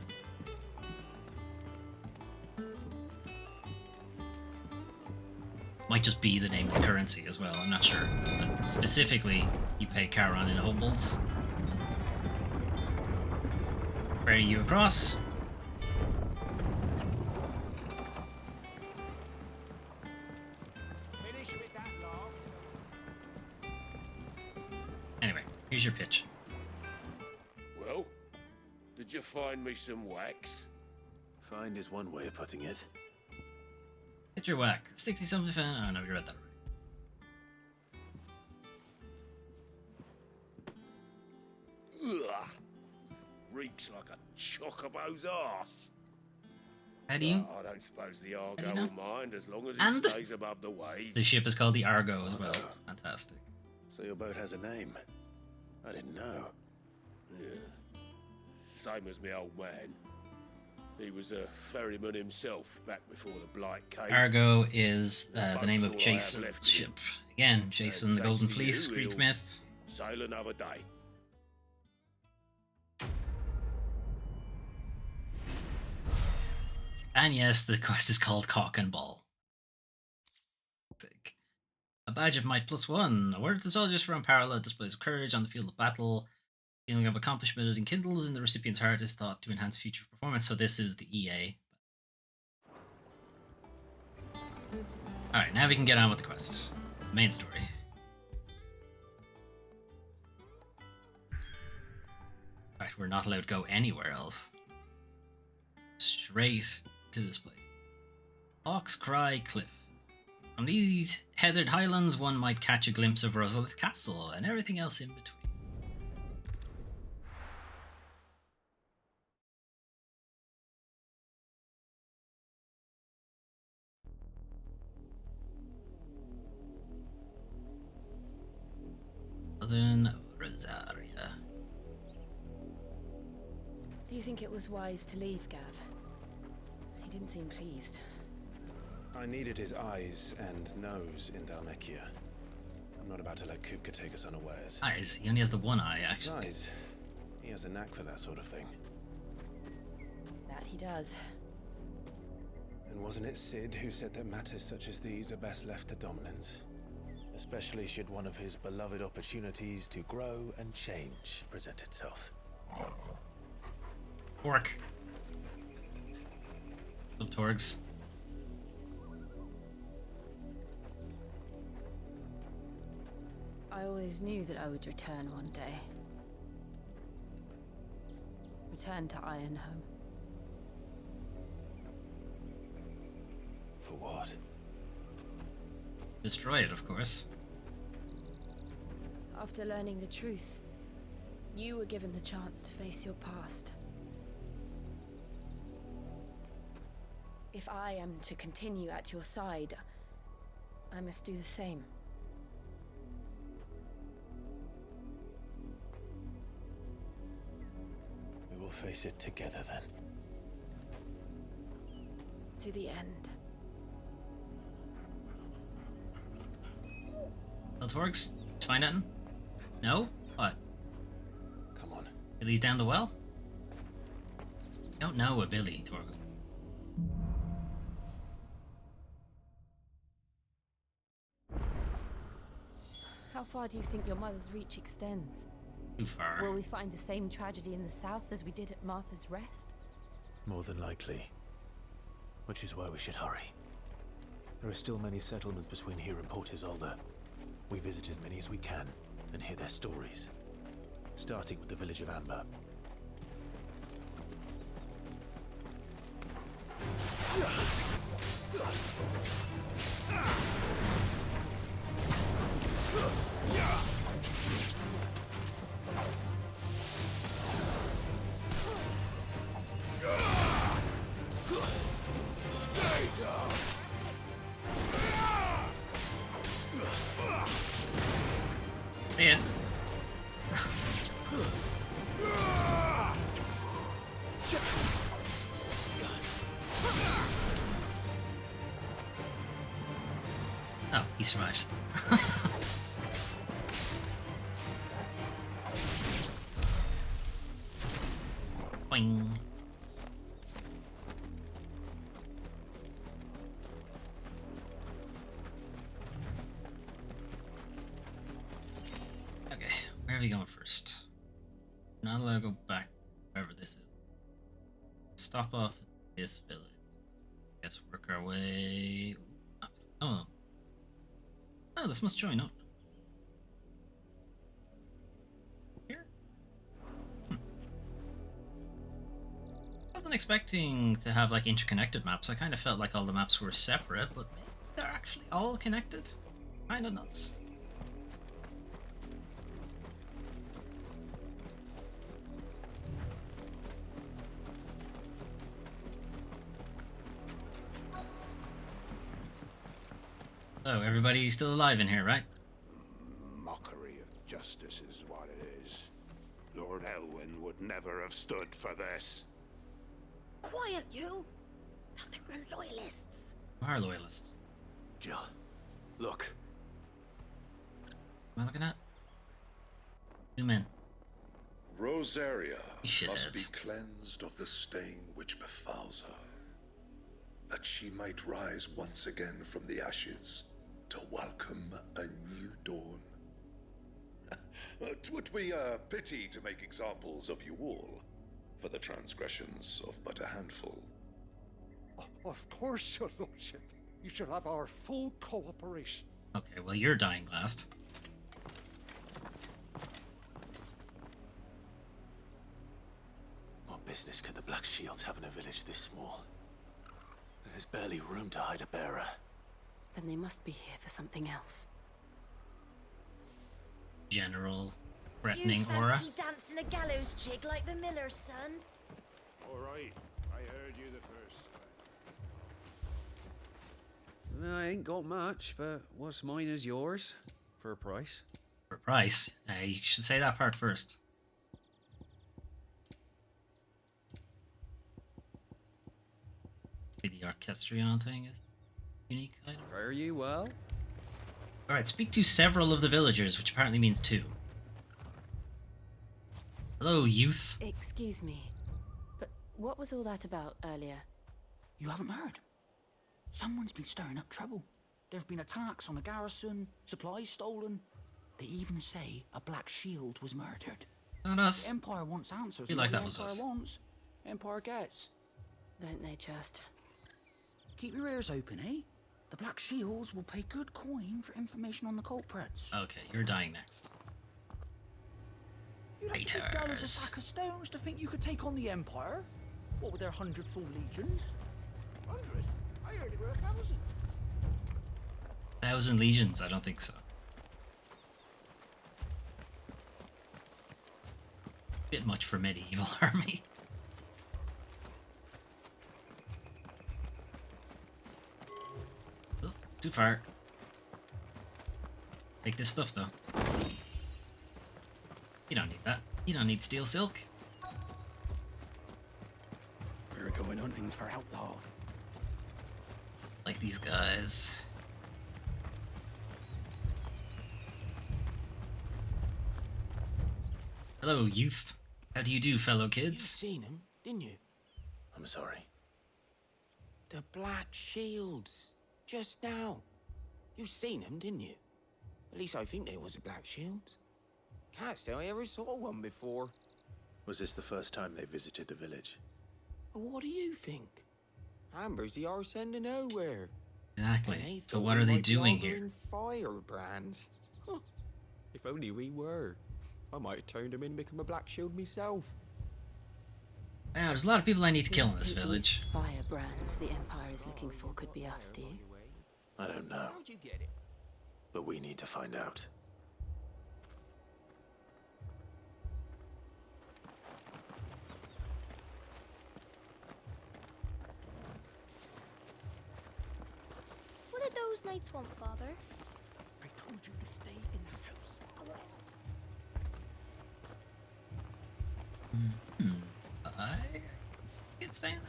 Might just be the name of the currency as well, I'm not sure. But specifically, you pay Charon in obols. Ferry you across. Anyway, here's your pitch. Well, did you find me some wax? Find is one way of putting it. Hit your whack. 60-something fan. Oh no, we read that already. Ugh. Reeks like a chocobo's arse. How do you? I don't suppose the Argo you know? will mind as long as And it stays above the waves. The ship is called the Argo as well. Fantastic. So your boat has a name. I didn't know. Yeah. Same as me old man. He was a ferryman himself back before the Blight came. Argo is the name Boat's of all I have Jason's left ship. Again, Jason And the Golden thanks to Fleece, you, Greek he'll myth. Sail another day. And yes, the quest is called Cock and Ball. A badge of might +1. Awarded to soldiers for unparalleled displays of courage on the field of battle. Feeling of accomplishment it enkindles in the recipient's heart is thought to enhance future performance. So this is the EA. Alright, now we can get on with the quest. Main story. Alright, we're not allowed to go anywhere else. Straight to this place. Hawk's Cry Cliff. On these heathered highlands, one might catch a glimpse of Rosalith Castle and everything else in between. Southern Rosaria. Do you think it was wise to leave, Gav? He didn't seem pleased. I needed his eyes and nose in Dhalmekia. I'm not about to let Kupka take us unawares. Eyes? He only has the one eye, actually. Besides, he has a knack for that sort of thing. That he does. And wasn't it Sid who said that matters such as these are best left to dominance? Especially should one of his beloved opportunities to grow and change present itself. Orc. Little Torgs. I always knew that I would return one day. Return to Ironhome. For what? Destroy it, of course. After learning the truth, you were given the chance to face your past. If I am to continue at your side, I must do the same. We will face it together then. To the end. Little Torgs? Find nothing? No? What? Come on. Billy's down the well? You don't know a Billy, Torgal. How far do you think your mother's reach extends? Too far. Will we find the same tragedy in the south as we did at Martha's Rest? More than likely. Which is why we should hurry. There are still many settlements between here and Port Isolde. We visit as many as we can and hear their stories. Starting with the village of Amber. Yeah. Oh, he survived. we going first? Not allowed to go back wherever this is. Stop off at this village. Guess work our way. Oh. Oh, this must join up. Here? I wasn't expecting to have like interconnected maps. I kind of felt like all the maps were separate, but maybe they're actually all connected. Kind of nuts. So, everybody's still alive in here, right? Mockery of justice is what it is. Lord Elwyn would never have stood for this. Quiet, you! Thought they were loyalists. Our loyalists. Jill, look. What am I looking at? Zoom in. Rosaria Shitheads. must be cleansed of the stain which befouls her, that she might rise once again from the ashes to welcome a new dawn. 'Twould be a pity to make examples of you all, for the transgressions of but a handful. Of course, your lordship. You shall have our full cooperation. Okay, well, you're dying last. What business could the Black Shields have in a village this small? There's barely room to hide a bearer. Then they must be here for something else. General threatening You aura. fancy dancing a gallows jig like the miller's son? All right, I heard you the first time. I ain't got much, but what's mine is yours. For a price. For a price? You should say that part first. The orchestrion thing is unique item. Fare you well. Alright, speak to several of the villagers, which apparently means 2. Hello, youth. Excuse me, but what was all that about earlier? You haven't heard? Someone's been stirring up trouble. There've been attacks on the garrison, supplies stolen. They even say a Black Shield was murdered. Not us. The Empire wants answers. Feel like and that what was the us. Empire wants, Empire gets. Don't they just? Keep your ears open, eh? The Black Shields will pay good coin for information on the culprits. Okay, you're dying next. You'd have to be dull as a sack of stones to think you could take on the Empire. What with their 100 full legions? 100? I heard it were 1,000. 1,000 legions? I don't think so. Bit much for medieval army. Oh, too far. Take this stuff though. You don't need that. You don't need steel silk. We're going hunting for outlaws. Like these guys. Hello, youth. How do you do, fellow You kids? seen him, didn't you? I'm sorry. The Black Shields. Just now. You seen them, didn't you? At least I think they was the Black Shields. Can't say I ever saw one before. Was this the first time they visited the village? But what do you think? Amber's the arse end of nowhere. Exactly. And they So thought what we are they might be doing here? ordering firebrands. Huh. If only we were. I might have turned him in and become a Black Shield myself. Wow, there's a lot of people I need to kill in this It is village. Firebrands the Empire is looking for could be us, do you? I don't know. How'd you get it? But we need to find out. What did those knights want, Father? I told you to stay in the house. Go on. I can stand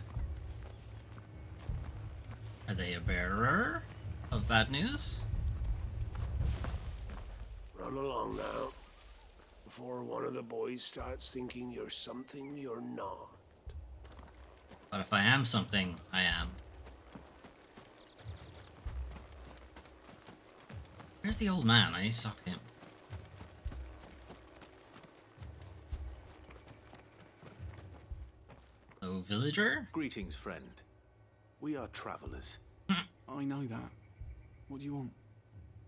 that. Are they a bearer of bad news? Run along now, before one of the boys starts thinking you're something you're not. But if I am something, I am. Where's the old man? I need to talk to him. villager? Greetings, friend. We are travelers. I know that. What do you want?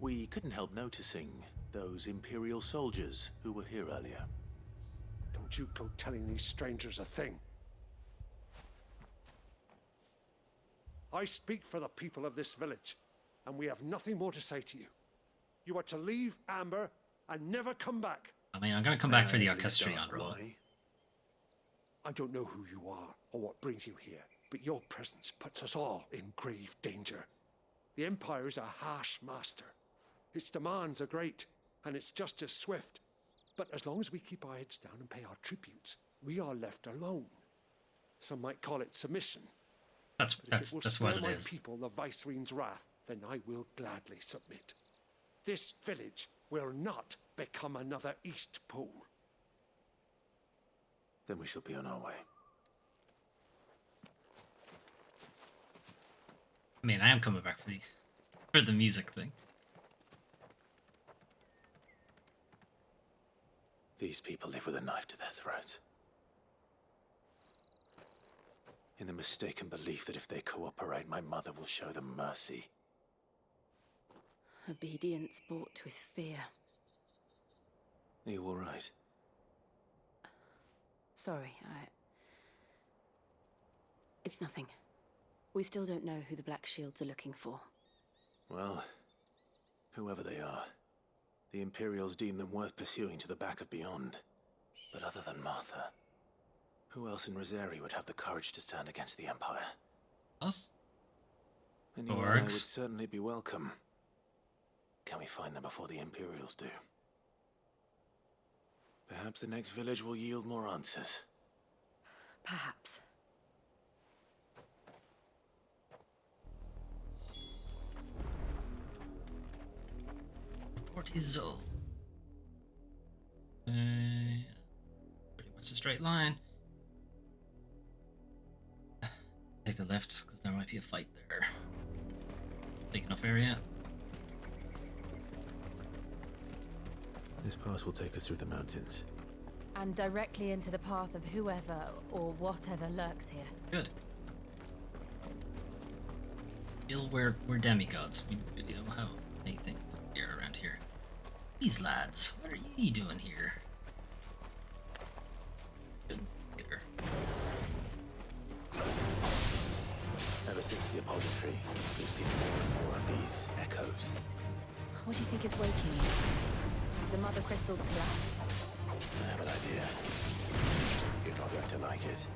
We couldn't help noticing those Imperial soldiers who were here earlier. Don't you go telling these strangers a thing. I speak for the people of this village, and we have nothing more to say to you. You are to leave Amber and never come back. I mean, I'm gonna come back for the Orchestrion roll. I don't know who you are or what brings you here, but your presence puts us all in grave danger. The Empire is a harsh master. Its demands are great, and its justice swift. But as long as we keep our heads down and pay our tributes, we are left alone. Some might call it submission. That's what it my is. people the Viceroy's wrath, then I will gladly submit. This village will not become another East Pole. Then we shall be on our way. I mean, I am coming back for the music thing. These people live with a knife to their throats. In the mistaken belief that if they cooperate, my mother will show them mercy. Obedience bought with fear. Are you all right? Sorry, It's nothing. We still don't know who the Black Shields are looking for. Well, whoever they are, the Imperials deem them worth pursuing to the back of beyond. But other than Martha, who else in Rosari would have the courage to stand against the Empire? Us? Anyone I would certainly be welcome. Can we find them before the Imperials do? Perhaps the next village will yield more answers. Perhaps. Cortisol. Pretty much a straight line. Take the left, because there might be a fight there. Big enough area. This pass will take us through the mountains. And directly into the path of whoever or whatever lurks here. Good. Feel we're demigods. We really don't have anything here around here. These lads, what are you doing here? Good. Ever since the apology, we've seen more and more of these echoes. What do you think is waking you? The Mother Crystal's collapse? I have an idea. You're not going to like it.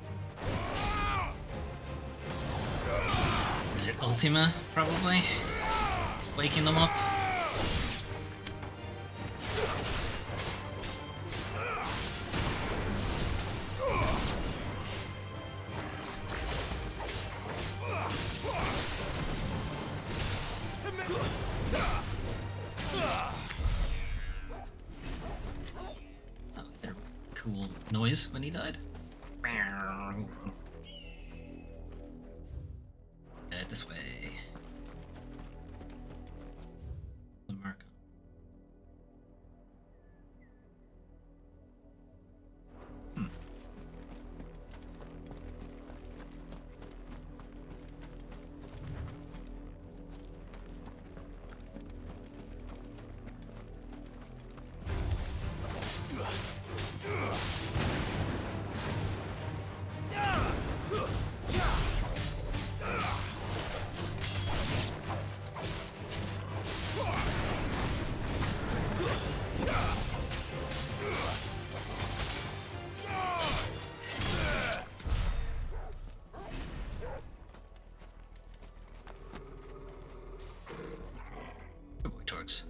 Is it Ultima, probably? Waking them up? Cool noise when he died. This way. The mark. Good boy, Torx.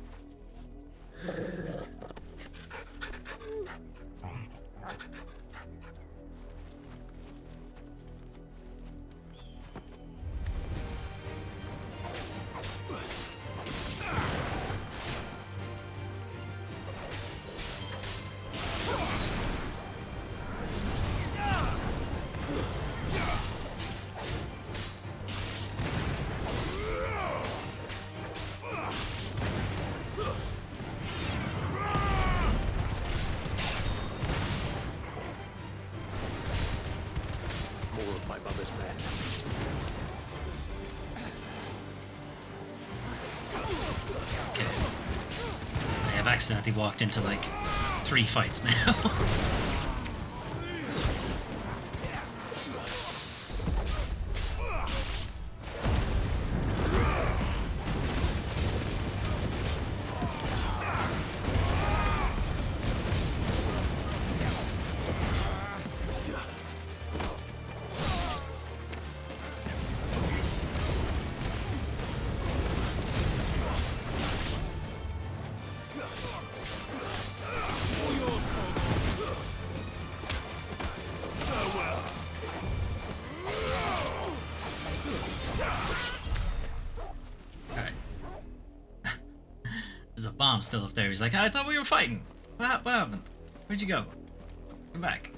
accidentally walked into like 3 fights now. There's a bomb still up there. He's like, I thought we were fighting. What happened? Where'd you go? Come back.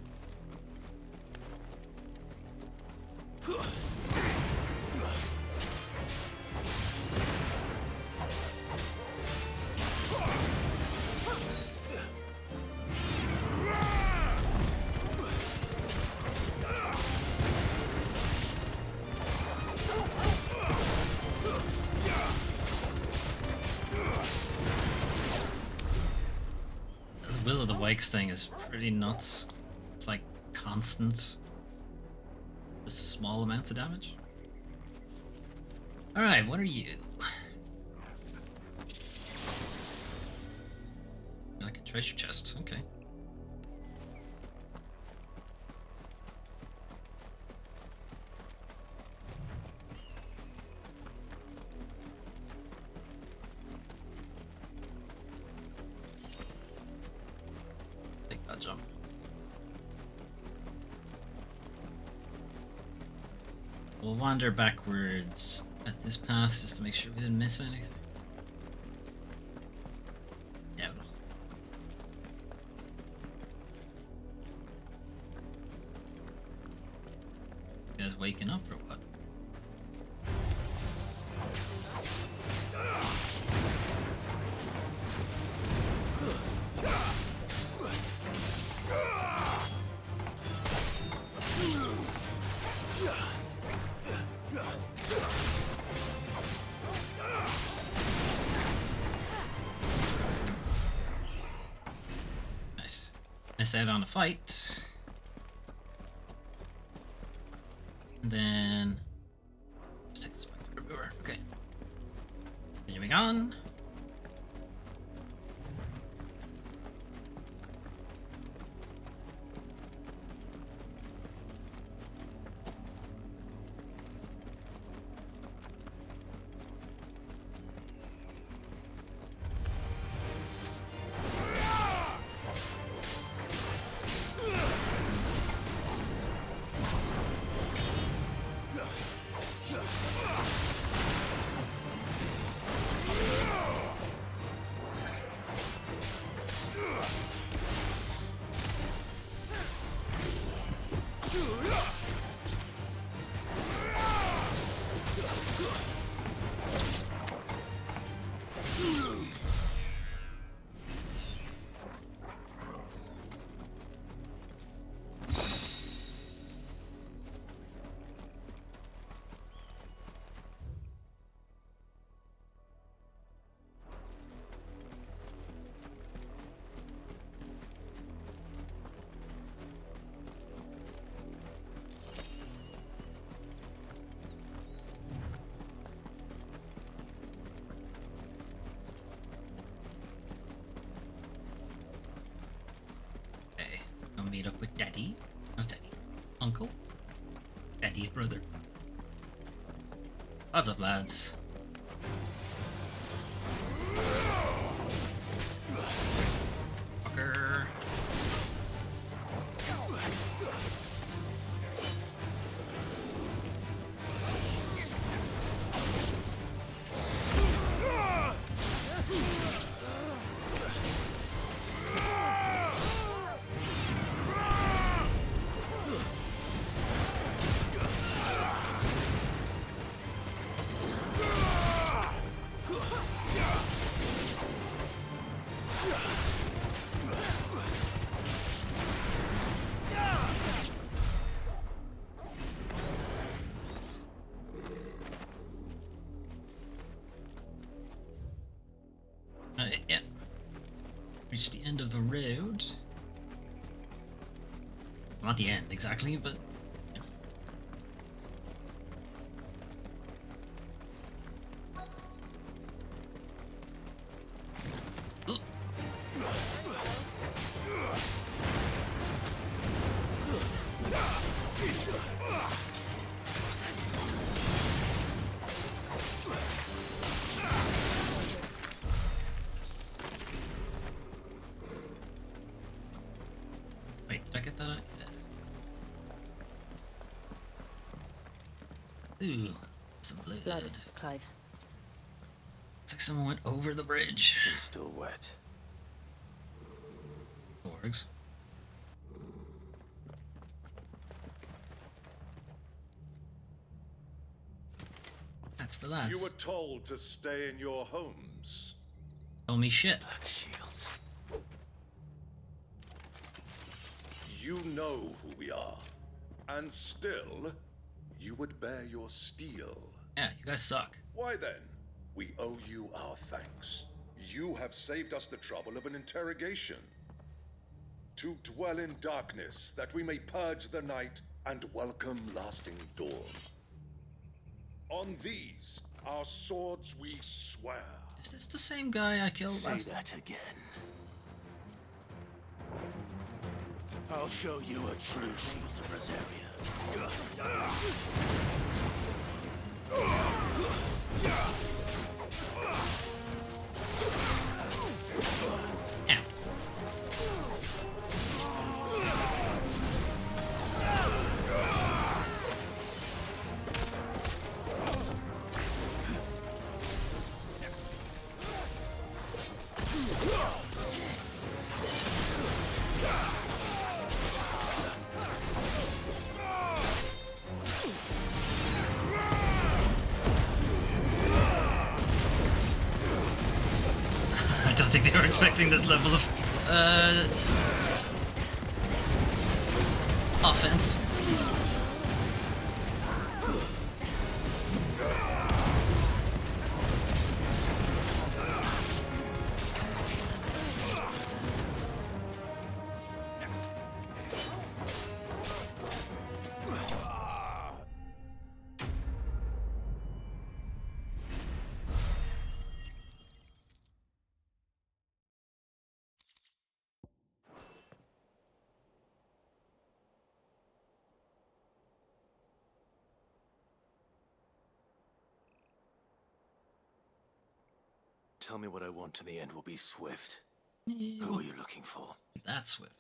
Will of the Wakes thing is pretty nuts. It's like constant, just small amounts of damage. Alright, what are you? Like a treasure chest, okay. Jump. We'll wander backwards at this path just to make sure we didn't miss anything. Doubt it. You guys waking up or what? Miss out on a fight. And then let's take this back to where we were. Okay. Continuing on. Meet up with Daddy. Not Daddy. Uncle. Daddy, brother. What's up, lads? Fucker. Yeah. Reach the end of the road. Not the end exactly, but wait, did I get that out? Yeah. Ooh, some blood. Blood, Clive. It's like someone went over the bridge. It's still wet. Orgs. That's the lads. You were told to stay in your homes. Tell me shit. Black shields. You know who we are. And still, you would bear your steel. Yeah, you guys suck. Why then? We owe you our thanks. You have saved us the trouble of an interrogation. To dwell in darkness, that we may purge the night and welcome lasting dawn. On these, our swords we swear. Is this the same guy I killed Say last? that again. I'll show you a true shield of Rosaria. I don't think they were expecting this level of offense. Tell me what I want and the end will be swift. Who are you looking for? That's swift.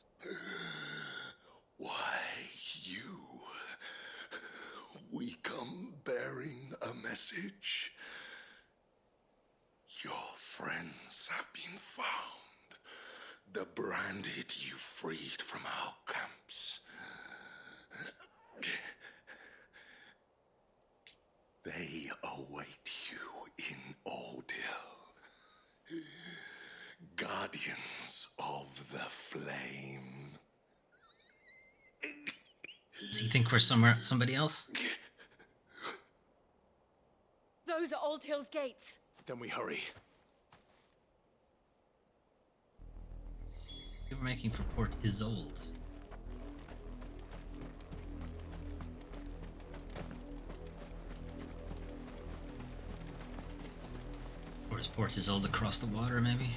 Why, you? We come bearing a message. Your friends have been found. The branded you freed from our camps. They await you in Ordeal. Guardians of the Flame. Does he think we're somebody else? Those are Old Hill's gates. Then we hurry. We were making for Port Isolde. Or is Port Isolde across the water, maybe?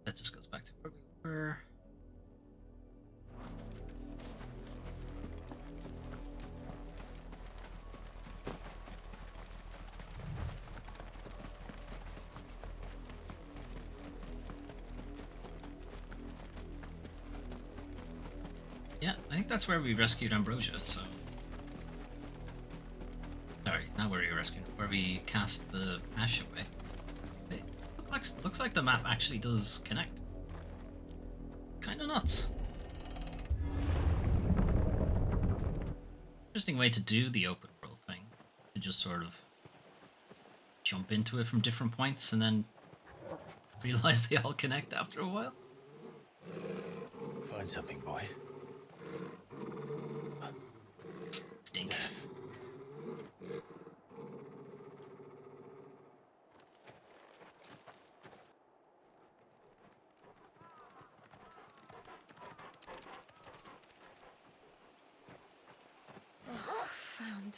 That just goes back to where we were. Yeah, I think that's where we rescued Ambrosia, so... Sorry, not where we rescued, where we cast the ash away. It looks like the map actually does connect. Kinda nuts. Interesting way to do the open world thing. To just sort of jump into it from different points and then realize they all connect after a while. Find something, boy.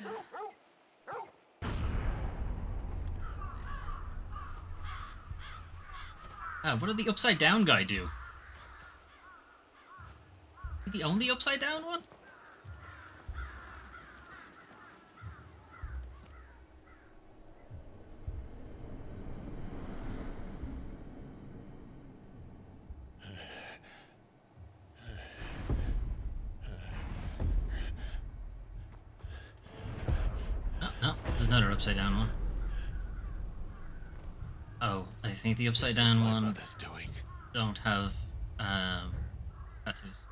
water. What did the upside down guy do? Is he the only upside down one? No, there's another upside down one. Oh, I think the upside down one don't have tattoos.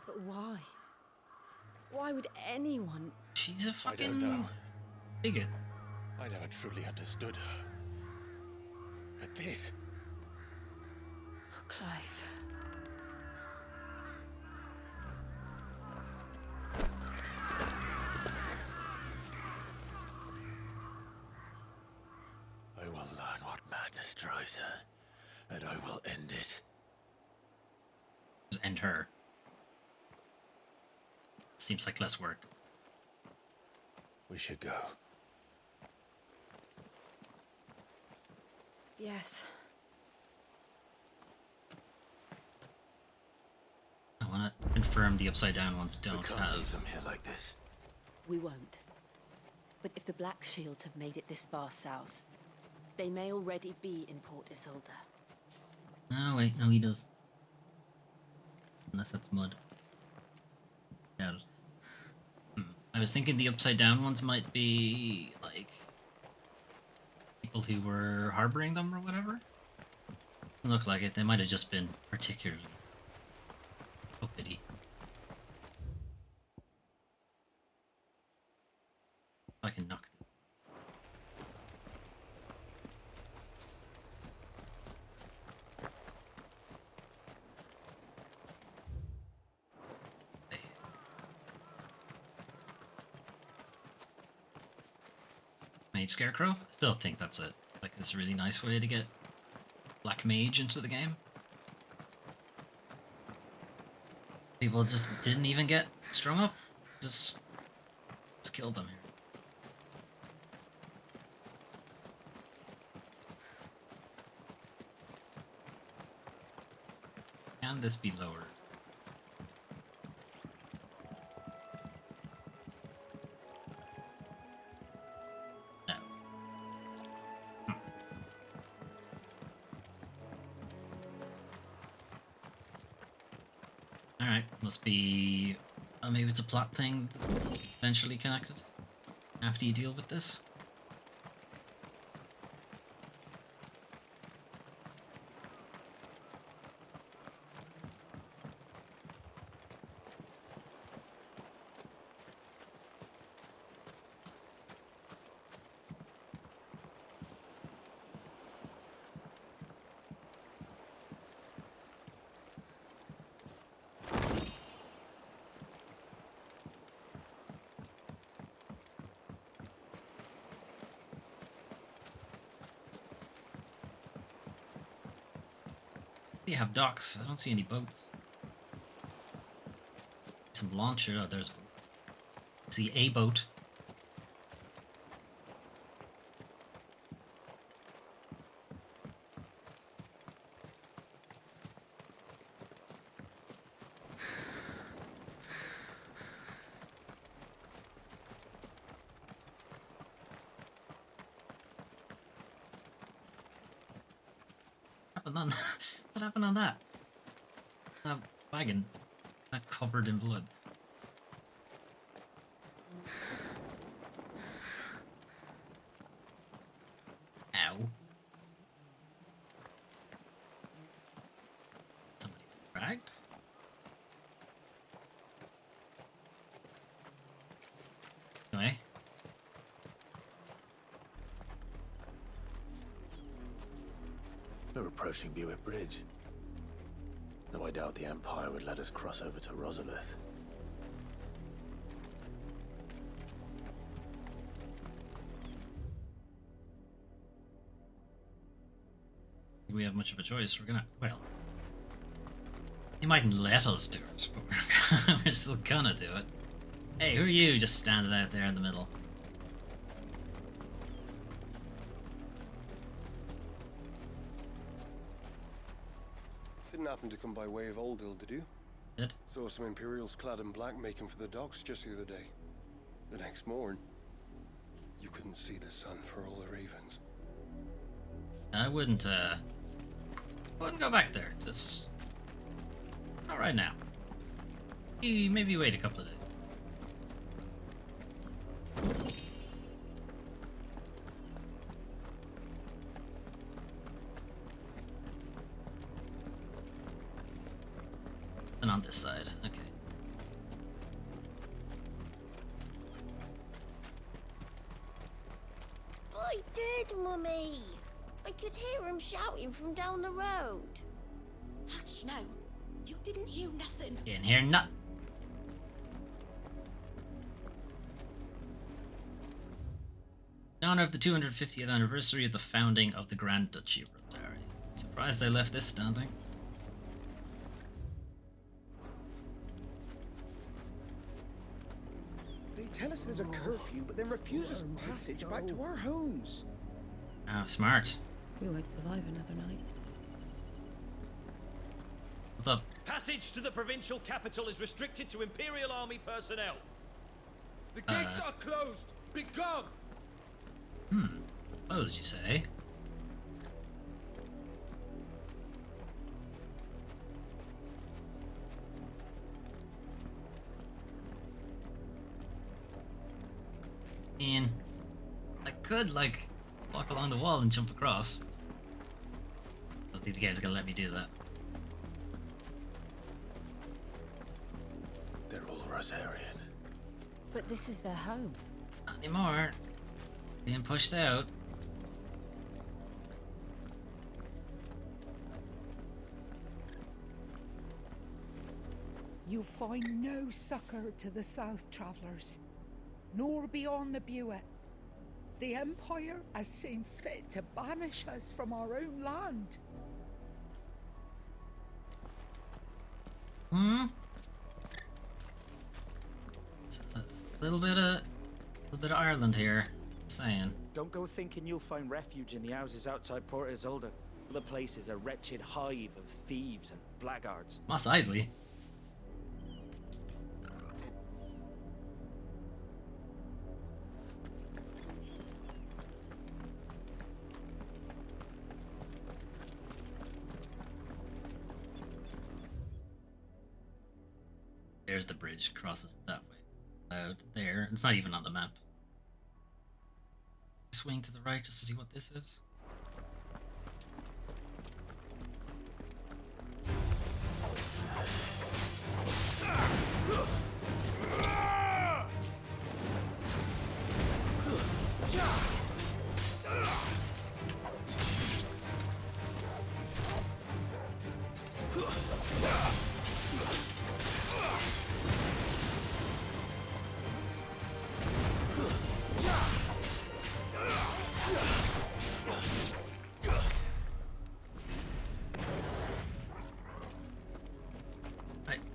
But why? Why would anyone? She's a I don't fucking know. bigot. I never truly understood her. But this... Oh, Clive. I will learn what madness drives her, and I will end it. Just end her. Seems like less work. We should go. Yes. I want to confirm the upside down ones don't We can't have. leave them here like this. We won't. But if the Black Shields have made it this far south, they may already be in Port Isolde. No, wait, no, he does. Unless that's mud. Doubt it. I was thinking the upside down ones might be like people who were harboring them or whatever. Doesn't look like it. They might have just been particularly uppity. I can knock them. Mage Scarecrow? I still think that's it. Like, it's a really nice way to get Black Mage into the game. People just didn't even get strung up. Just killed them here. Can this be lowered? Alright, must be... maybe it's a plot thing eventually connected after you deal with this. They have docks. I don't see any boats. Some launcher. Oh, there's a boat. I see a boat. What happened on that? That wagon. That covered in blood. Ow. Somebody dragged? Anyway. We're approaching Buick Bridge. Though I doubt the Empire would let us cross over to Rosalith. We have much of a choice. We're gonna... well... They mightn't let us do it, but we're still gonna do it. Hey, who are you just standing out there in the middle? Didn't happen to come by way of Oldhill, did you? Did? Saw some Imperials clad in black making for the docks just the other day. The next morn, you couldn't see the sun for all the ravens. I wouldn't go back there. Just not right now. Maybe wait a couple of days. And on this side, okay. I did, Mummy. I could hear him shouting from down the road. Hush now. You didn't hear nothing. Didn't hear nothing. In honor of the 250th anniversary of the founding of the Grand Duchy of Rosari. Surprised they left this standing. They tell us there's a curfew, but then refuse us passage back to our homes. Oh, smart. We won't survive another night. What's up? Passage to the provincial capital is restricted to Imperial Army personnel. The gates are closed. Begone! Closed, you say? And I could, like, walk along the wall and jump across. I don't think the game's gonna let me do that. They're all Rosarian. But this is their home. Not anymore. Being pushed out. You find no succor to the South Travellers, nor beyond the Buet. The Empire has seen fit to banish us from our own land. It's a little bit of Ireland here. Saying. Don't go thinking you'll find refuge in the houses outside Port Isolde. The place is a wretched hive of thieves and blackguards. Moss Eisley. There's the bridge, crosses that way. Out there. It's not even on the map. Swing to the right just to see what this is.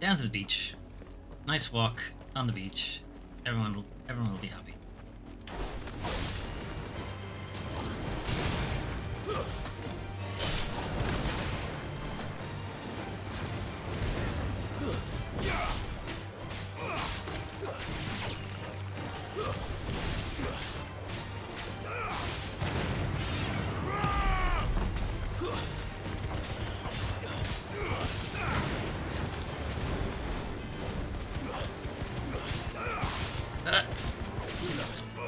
Down to the beach. Nice walk on the beach. Everyone will be happy.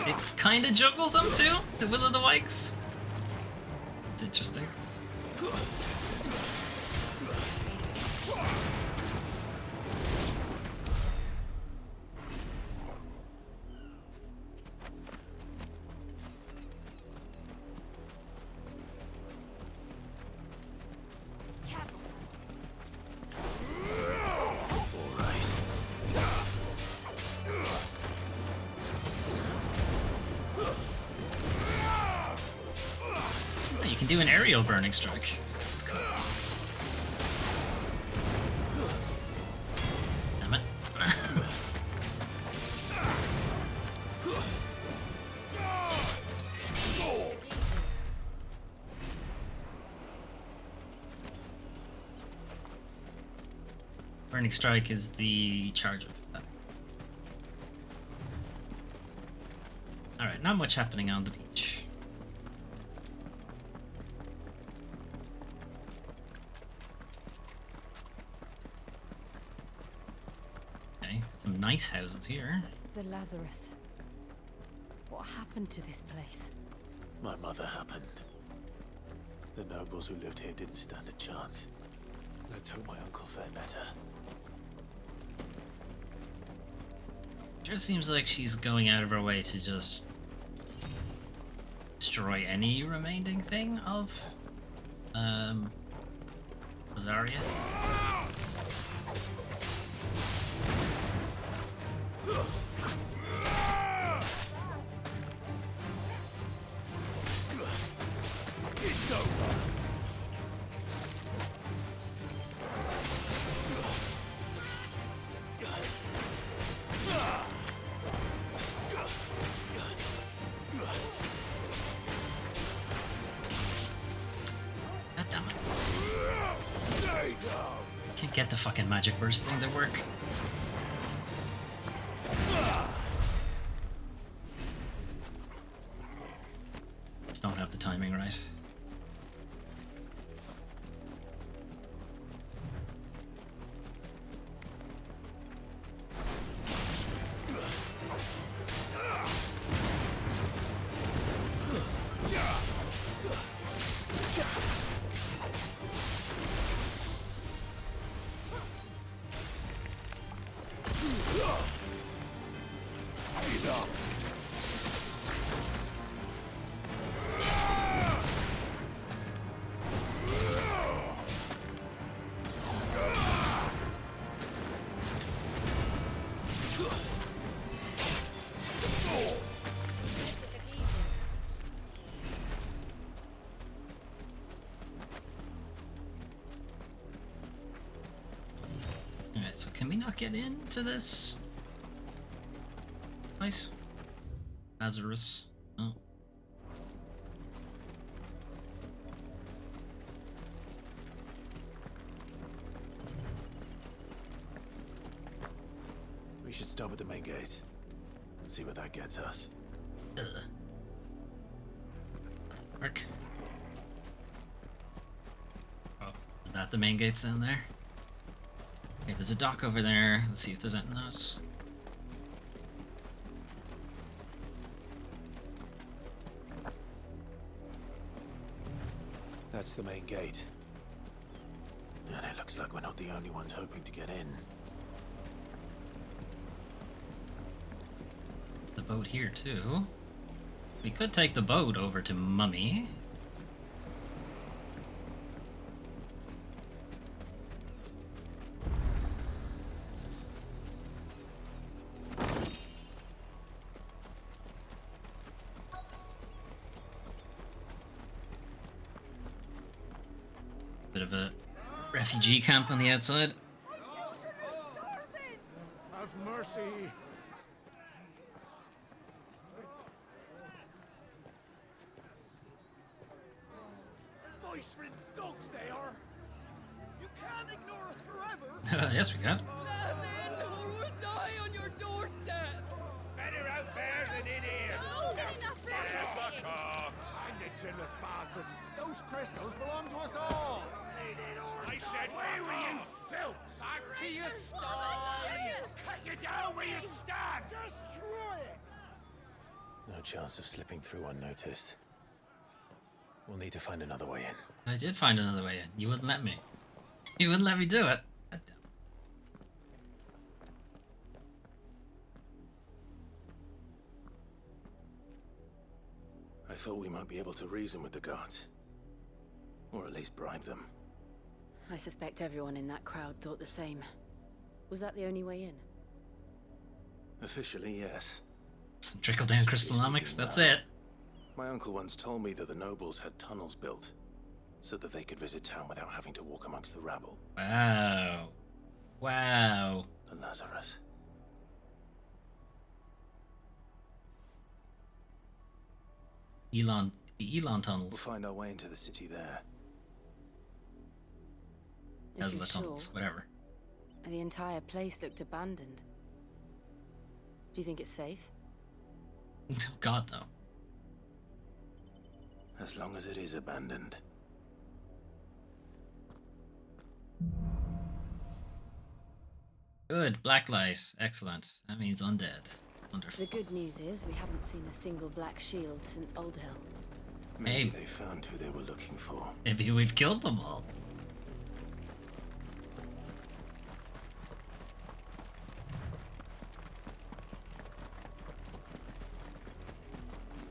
It kind of juggles them too, the Will of the Wikes. It's interesting. You can do an aerial burning strike. That's cool. Damn it. Burning Strike is the charge of that. Alright, not much happening on the beach. Okay, some nice houses here. The Lazarus. What happened to this place? My mother happened. The nobles who lived here didn't stand a chance. Let's hope my uncle fared better. Just seems like she's going out of her way to just destroy any remaining thing of Rosaria. It's over. God damn it. Can't get the fucking magic burst thing to work. Just don't have the timing right. Alright, so can we not get into this place? Lazarus. Oh. We should stop at the main gate and see where that gets us. Work. Oh, is that the main gates down there? Okay, there's a dock over there. Let's see if there's anything else. That's the main gate. And it looks like we're not the only ones hoping to get in. The boat here too. We could take the boat over to Mummy. Bit of a refugee camp on the outside. Have mercy. Voice friends, dogs they are. You can't ignore us forever. Yes, we can. Let us in, or we'll die on your doorstep. Better out there than in here. No, they're enough Fuck off. And the generous bastards. Those crystals belong to us all. I said, where were you, filth? Back to your sties. Cut you down where you stand. Destroy it. No chance of slipping through unnoticed. We'll need to find another way in. I did find another way in. You wouldn't let me. You wouldn't let me do it. God damn. I thought we might be able to reason with the guards. Or at least bribe them. I suspect everyone in that crowd thought the same. Was that the only way in? Officially, yes. Some trickle-down crystallomics, that's it. My uncle once told me that the nobles had tunnels built, so that they could visit town without having to walk amongst the rabble. Wow. Wow. The Lazarus. The Elon tunnels. We'll find our way into the city there. If Tesla you're tunnels, sure. whatever. The entire place looked abandoned. Do you think it's safe? God, no. As long as it is abandoned. Good, black light. Excellent. That means undead. Wonderful. The good news is we haven't seen a single black shield since Old Hill. Maybe they found who they were looking for. Maybe we've killed them all.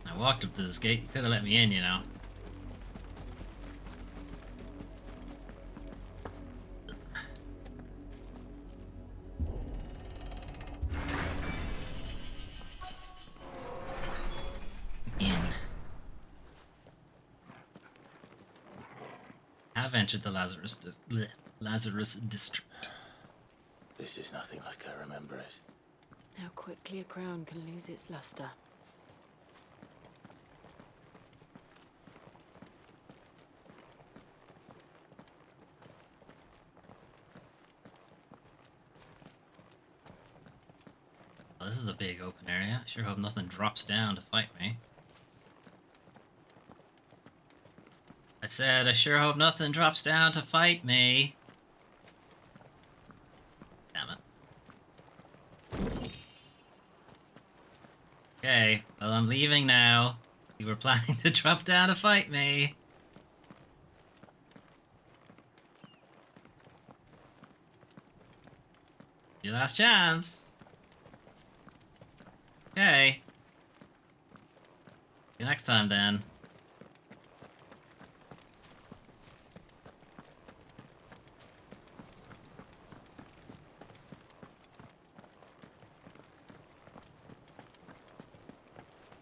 I walked up to this gate. You could have let me in, you know. Have entered the Lazarus district. This is nothing like I remember it. How quickly a crown can lose its luster. Well, this is a big open area. Sure hope nothing drops down to fight me. I said, I sure hope nothing drops down to fight me. Damn it. Okay, well, I'm leaving now. You were planning to drop down to fight me. Your last chance. Okay. See you next time, then.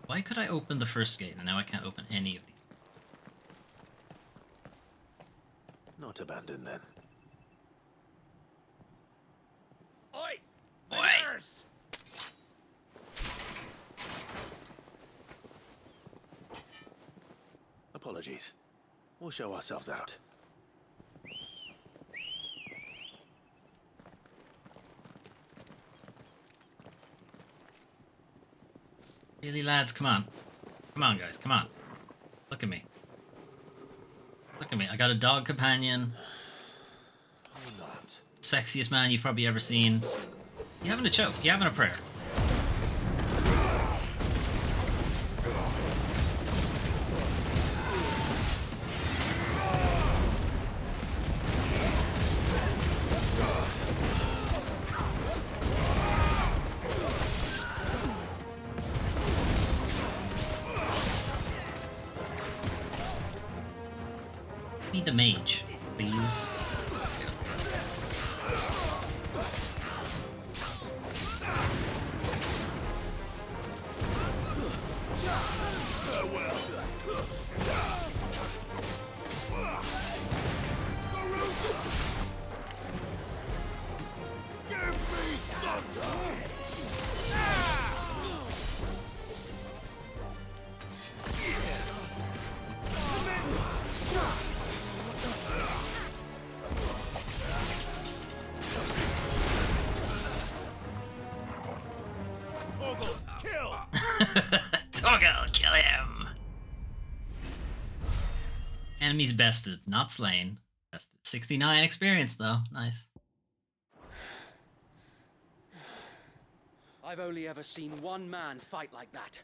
Why could I open the first gate and now I can't open any of these? Not abandoned then. Oi! Oi! Visitors! Apologies. We'll show ourselves out. Really, lads? Come on. Come on, guys. Come on. Look at me. Look at me. I got a dog companion. Sexiest man you've probably ever seen. You having a choke? You having a prayer? Be the mage, please. Torgal, kill him! Enemies bested, not slain. Bested. 69 experience though, nice. I've only ever seen one man fight like that.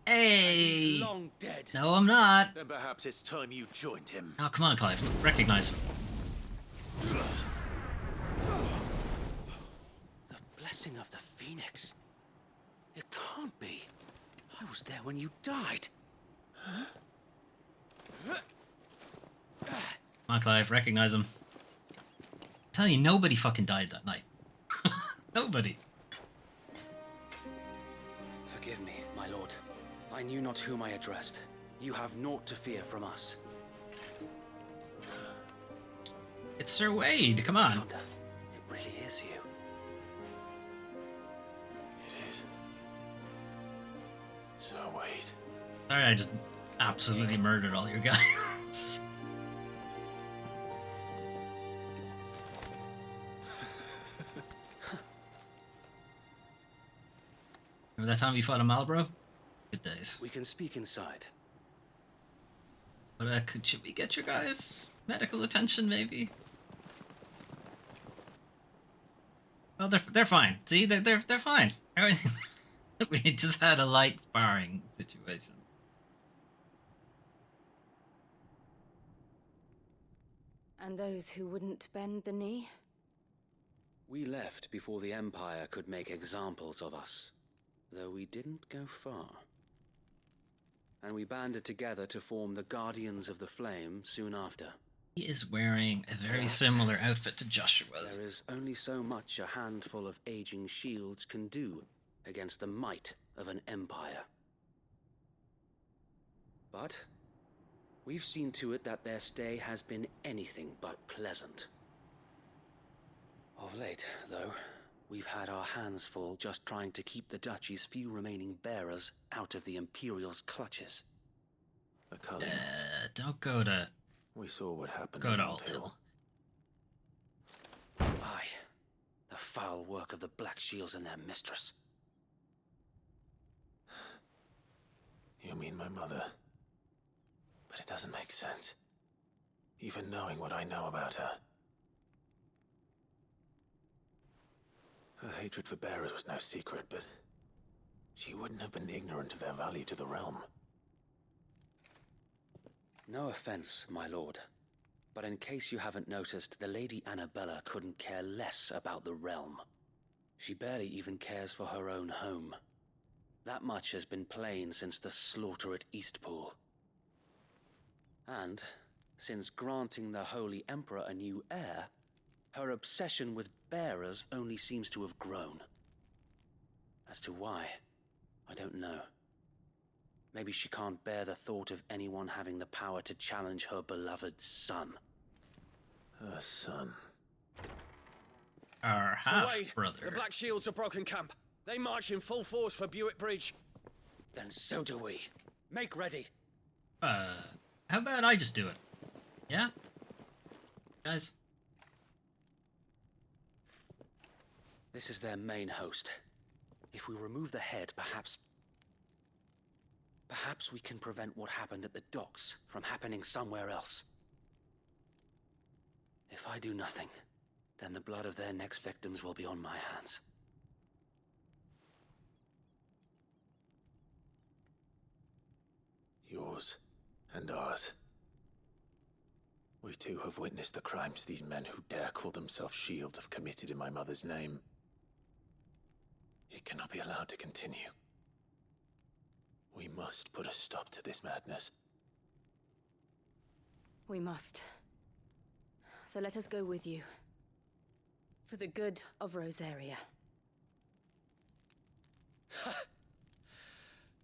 Hey! He's long dead. No, I'm not. Then perhaps it's time you joined him. Oh, come on, Clive. Recognize him. The blessing of the Phoenix. It can't be. I was there when you died. Come on, Clive. Recognize him. I'm telling you, nobody fucking died that night. Nobody. Forgive me, my lord. I knew not whom I addressed. You have naught to fear from us. It's Sir Wade. Come on. It really is you. It is. So wait. Sorry, I just absolutely murdered all your guys. Remember that time we fought a Marlboro? Good days. We can speak inside. But should we get your guys medical attention, maybe? Oh, they're fine. See, they're fine. Everything. We just had a light sparring situation. And those who wouldn't bend the knee? We left before the Empire could make examples of us, though we didn't go far. And we banded together to form the Guardians of the Flame soon after. He is wearing a very similar outfit to Joshua's. There is only so much a handful of aging shields can do against the might of an empire. But we've seen to it that their stay has been anything but pleasant. Of late, though, we've had our hands full just trying to keep the Duchy's few remaining bearers out of the Imperial's clutches. The Cullings. Don't go to... We saw what happened Go in to Old Alt Hill. Aye, the foul work of the Black Shields and their mistress. You mean my mother? But it doesn't make sense. Even knowing what I know about her. Her hatred for bearers was no secret, but she wouldn't have been ignorant of their value to the realm. No offense, my lord, but in case you haven't noticed, the Lady Annabella couldn't care less about the realm. She barely even cares for her own home. That much has been plain since the slaughter at Eastpool. And, since granting the Holy Emperor a new heir, her obsession with bearers only seems to have grown. As to why, I don't know. Maybe she can't bear the thought of anyone having the power to challenge her beloved son. Her son. Our Sir Wade, half-brother. the Black Shields are broken camp. They march in full force for Buick Bridge. Then so do we. Make ready. How about I just do it? Yeah? Guys? This is their main host. If we remove the head, perhaps we can prevent what happened at the docks from happening somewhere else. If I do nothing, then the blood of their next victims will be on my hands. Yours and ours. We too have witnessed the crimes these men who dare call themselves shields have committed in my mother's name. It cannot be allowed to continue. We must put a stop to this madness. We must. So let us go with you. For the good of Rosaria.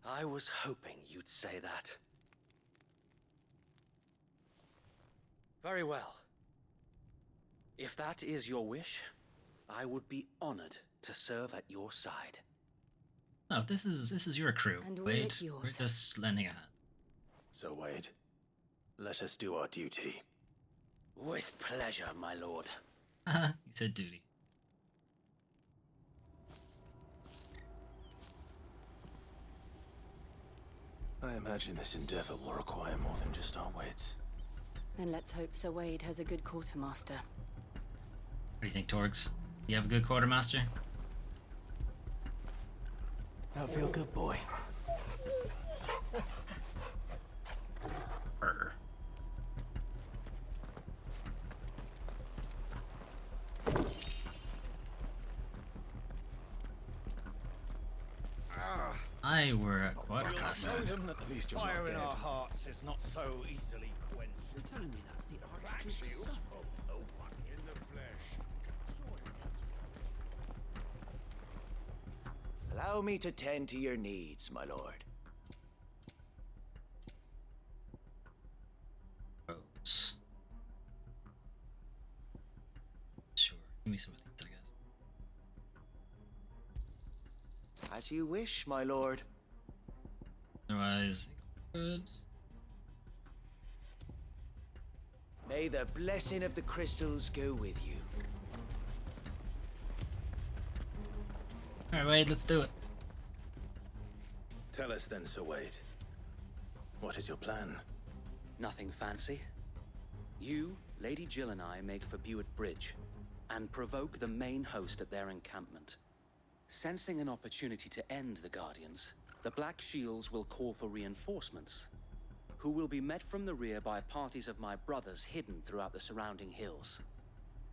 I was hoping you'd say that. Very well. If that is your wish, I would be honored to serve at your side. No, this is your crew. And we're Wade, at yours. we're just lending a hand. So, Wade, let us do our duty. With pleasure, my lord. He said duty. I imagine this endeavor will require more than just our wits. Then let's hope Sir Wade has a good quartermaster. What do you think, Torgs? You have a good quartermaster? I feel good, boy. Brr. I were a quartermaster. At least you're Fire not in dead. our hearts is not so easily quenched. You're telling me that's the Black Archduke's Shields? son? Oh, one in the flesh. Allow me to tend to your needs, my lord. Rose. Sure. Give me some of these, I guess. As you wish, my lord. Otherwise, good. May the blessing of the crystals go with you. Alright, Wade, let's do it. Tell us then, Sir Wade. What is your plan? Nothing fancy. You, Lady Jill and I make for Buett Bridge and provoke the main host at their encampment. Sensing an opportunity to end the Guardians, the Black Shields will call for reinforcements, who will be met from the rear by parties of my brothers hidden throughout the surrounding hills.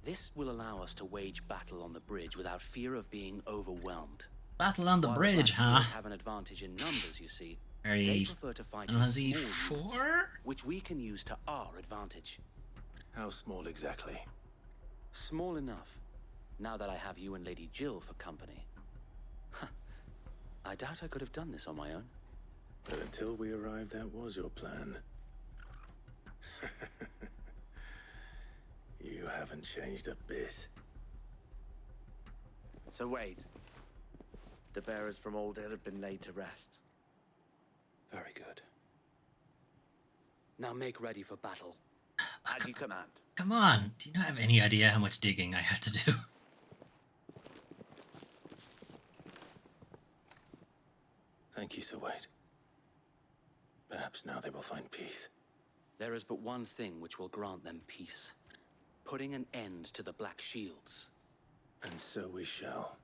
This will allow us to wage battle on the bridge without fear of being overwhelmed. Battle on the While bridge, the Black huh? Shields have an advantage in numbers, you see. Very They prefer to fight in Fuzzy small units, 4? which we can use to our advantage. How small exactly? Small enough, now that I have you and Lady Jill for company. I doubt I could have done this on my own. But until we arrived, that was your plan. You haven't changed a bit. So Wade, the bearers from Old Hill have been laid to rest. Very good. Now make ready for battle. As you command. Come on, do you not have any idea how much digging I had to do? Thank you, Sir Wade. Perhaps now they will find peace. There is but one thing which will grant them peace. Putting an end to the Black Shields. And so we shall.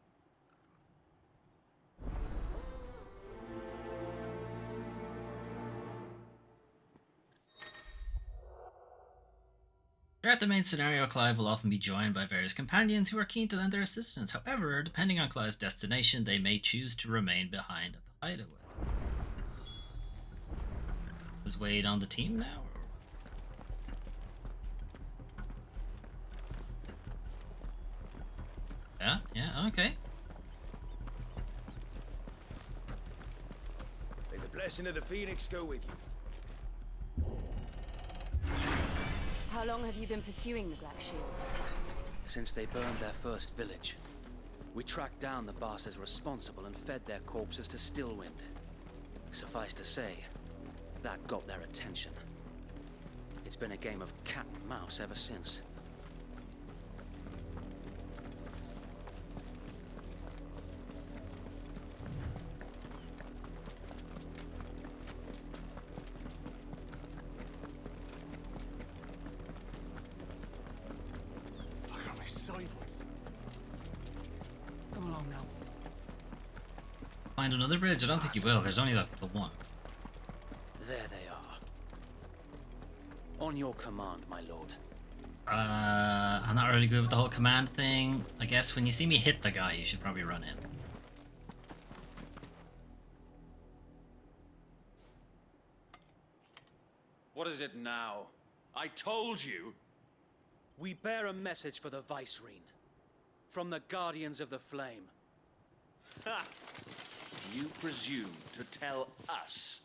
Throughout the main scenario, Clive will often be joined by various companions who are keen to lend their assistance. However, depending on Clive's destination, they may choose to remain behind at the hideaway. Was Wade on the team now? Yeah, okay. May the blessing of the Phoenix go with you. How long have you been pursuing the Black Shields? Since they burned their first village. We tracked down the bastards responsible and fed their corpses to Stillwind. Suffice to say, that got their attention. It's been a game of cat and mouse ever since. Come along now. Find another bridge? I don't think you will. There's only the one. There they are. On your command, my lord. I'm not really good with the whole command thing. I guess when you see me hit the guy, you should probably run in. What is it now? I told you! We bear a message for the Vicereine. From the Guardians of the Flame. Ha! You presume to tell us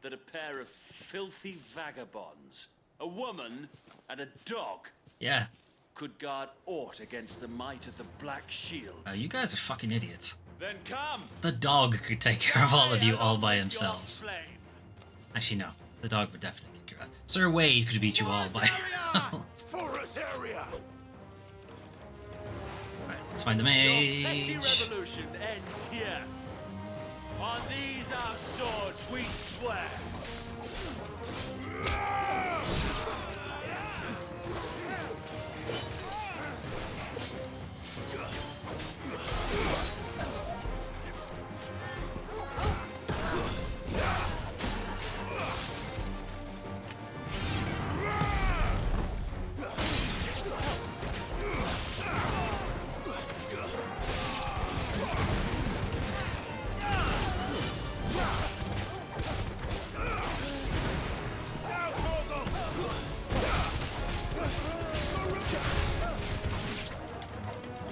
that a pair of filthy vagabonds, a woman and a dog, Yeah. could guard aught against the might of the Black Shields? Oh, you guys are fucking idiots. Then come! The dog could take care of all of you all by themselves. Flame. Actually, no. The dog would definitely kick your ass. Sir Wade could beat you all by... Forest area! Alright, let's find the Your petty mage. revolution ends here. On these our swords we swear.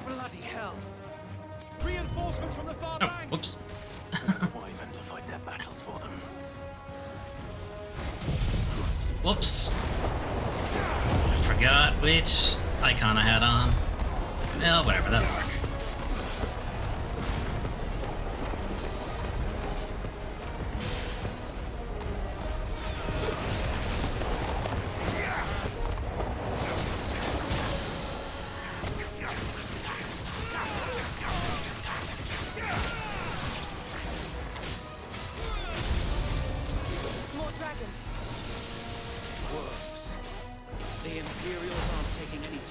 Bloody hell! Reinforcements from the far Oh, bank! whoops. Wyvern to fight their battles for them. Whoops. Forgot which icon I had on. Well, whatever, that'll work.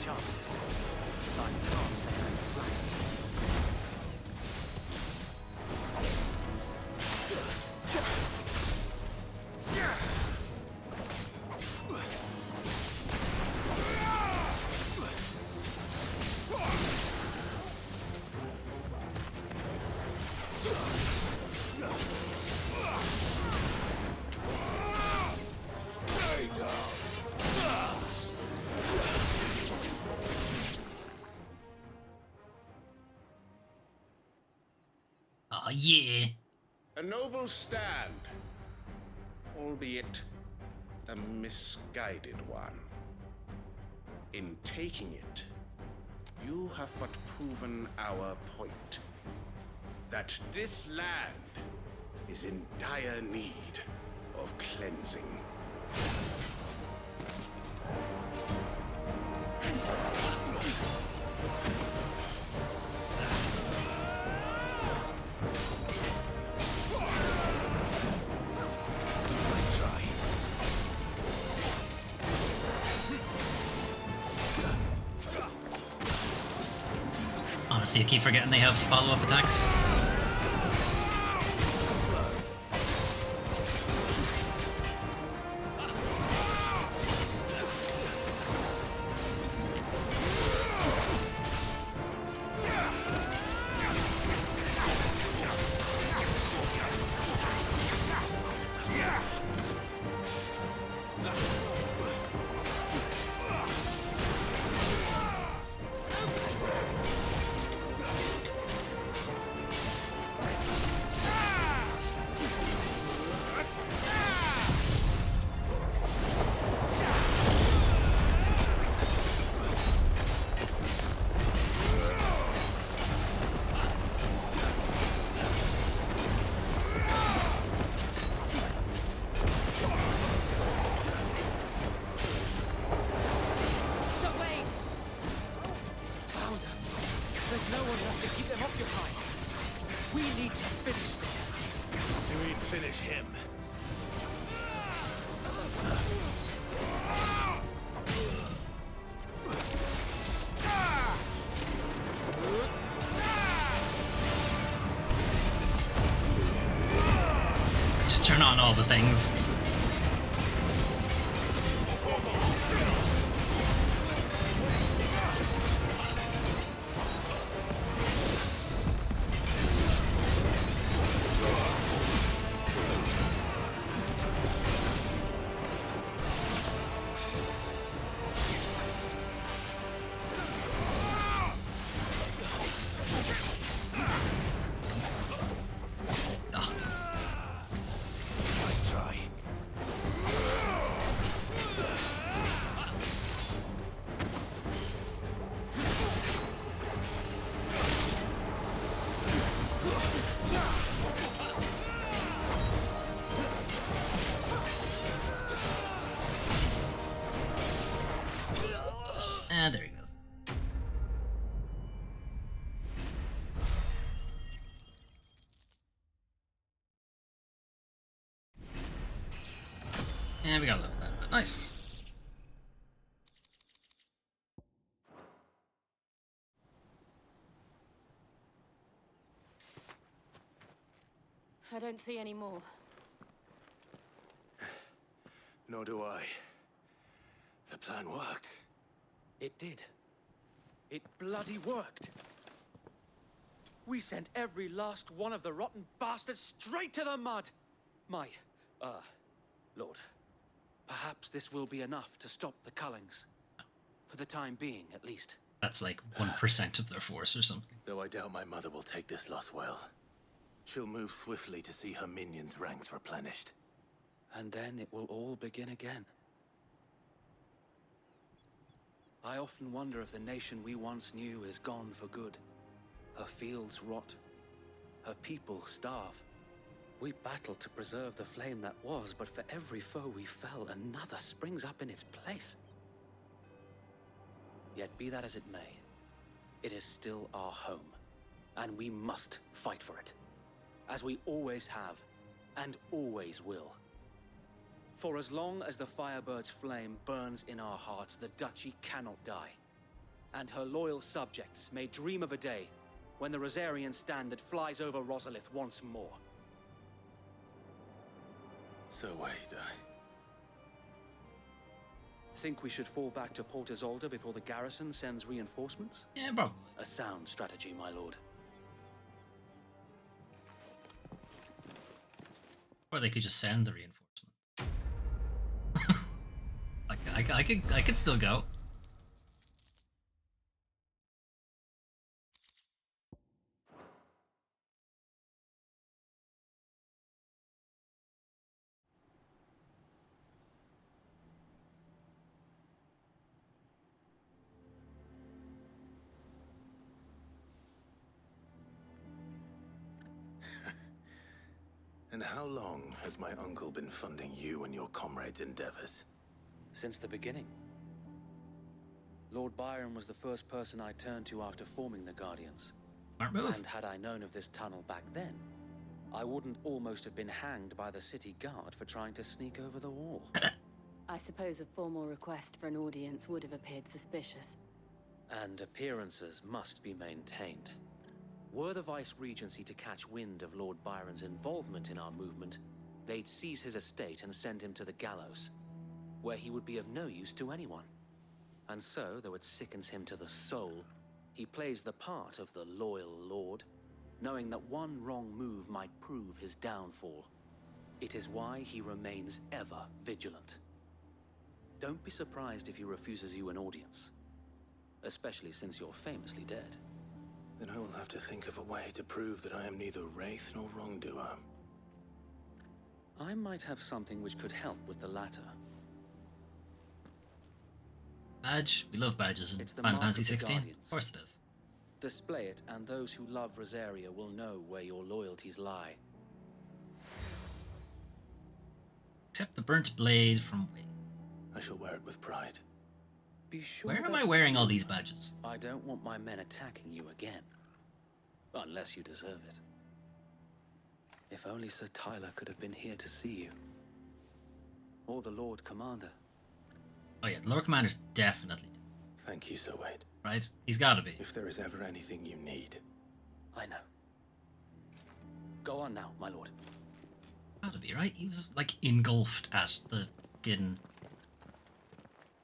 chances. I can't say I'm flattered. Oh, yeah. A noble stand, albeit a misguided one. In taking it, you have but proven our point. That this land is in dire need of cleansing. Honestly, I keep forgetting they have follow-up attacks. Turn on all the things. There he goes. And we got level that. Nice. I don't see any more. Nor do I. The plan worked. It did. It bloody worked. We sent every last one of the rotten bastards straight to the mud. Lord, perhaps this will be enough to stop the Cullings. For the time being, at least. That's like 1% of their force or something. Though I doubt my mother will take this loss well. She'll move swiftly to see her minions' ranks replenished. And then it will all begin again. I often wonder if the nation we once knew is gone for good. Her fields rot. Her people starve. We battled to preserve the flame that was, but for every foe we fell, another springs up in its place. Yet be that as it may, it is still our home, and we must fight for it, as we always have, and always will. For as long as the Firebird's flame burns in our hearts, the Duchy cannot die. and her loyal subjects may dream of a day when the Rosarian standard flies over Rosalith once more. So wait, Think we should fall back to Port Isolde before the garrison sends reinforcements? Yeah, probably. A sound strategy, my lord. Or they could just send the reinforcement. I could still go. And how long has my uncle been funding you and your comrades' endeavors? Since the beginning. Lord Byron was the first person I turned to after forming the Guardians. Smart move. And had I known of this tunnel back then, I wouldn't almost have been hanged by the city guard for trying to sneak over the wall. I suppose a formal request for an audience would have appeared suspicious. And appearances must be maintained. Were the Vice-Regency to catch wind of Lord Byron's involvement in our movement, they'd seize his estate and send him to the gallows, where he would be of no use to anyone. And so, though it sickens him to the soul, he plays the part of the loyal lord, knowing that one wrong move might prove his downfall. It is why he remains ever vigilant. Don't be surprised if he refuses you an audience, especially since you're famously dead. Then I will have to think of a way to prove that I am neither wraith nor wrongdoer. I might have something which could help with the latter. Badge? We love badges in It's the Final mark Fantasy of the 16. Guardians. Of course it is. Display it, and those who love Rosaria will know where your loyalties lie. Except the burnt blade from Wing. I shall wear it with pride. Be sure Where am that I wearing all these badges? I don't want my men attacking you again. Unless you deserve it. If only Sir Tyler could have been here to see you. Or the Lord Commander. Oh yeah, the Lord Commander's definitely dead. Thank you, Sir Wade. Right? He's gotta be. If there is ever anything you need. I know. Go on now, my lord. Gotta be, right? He was like engulfed at the fucking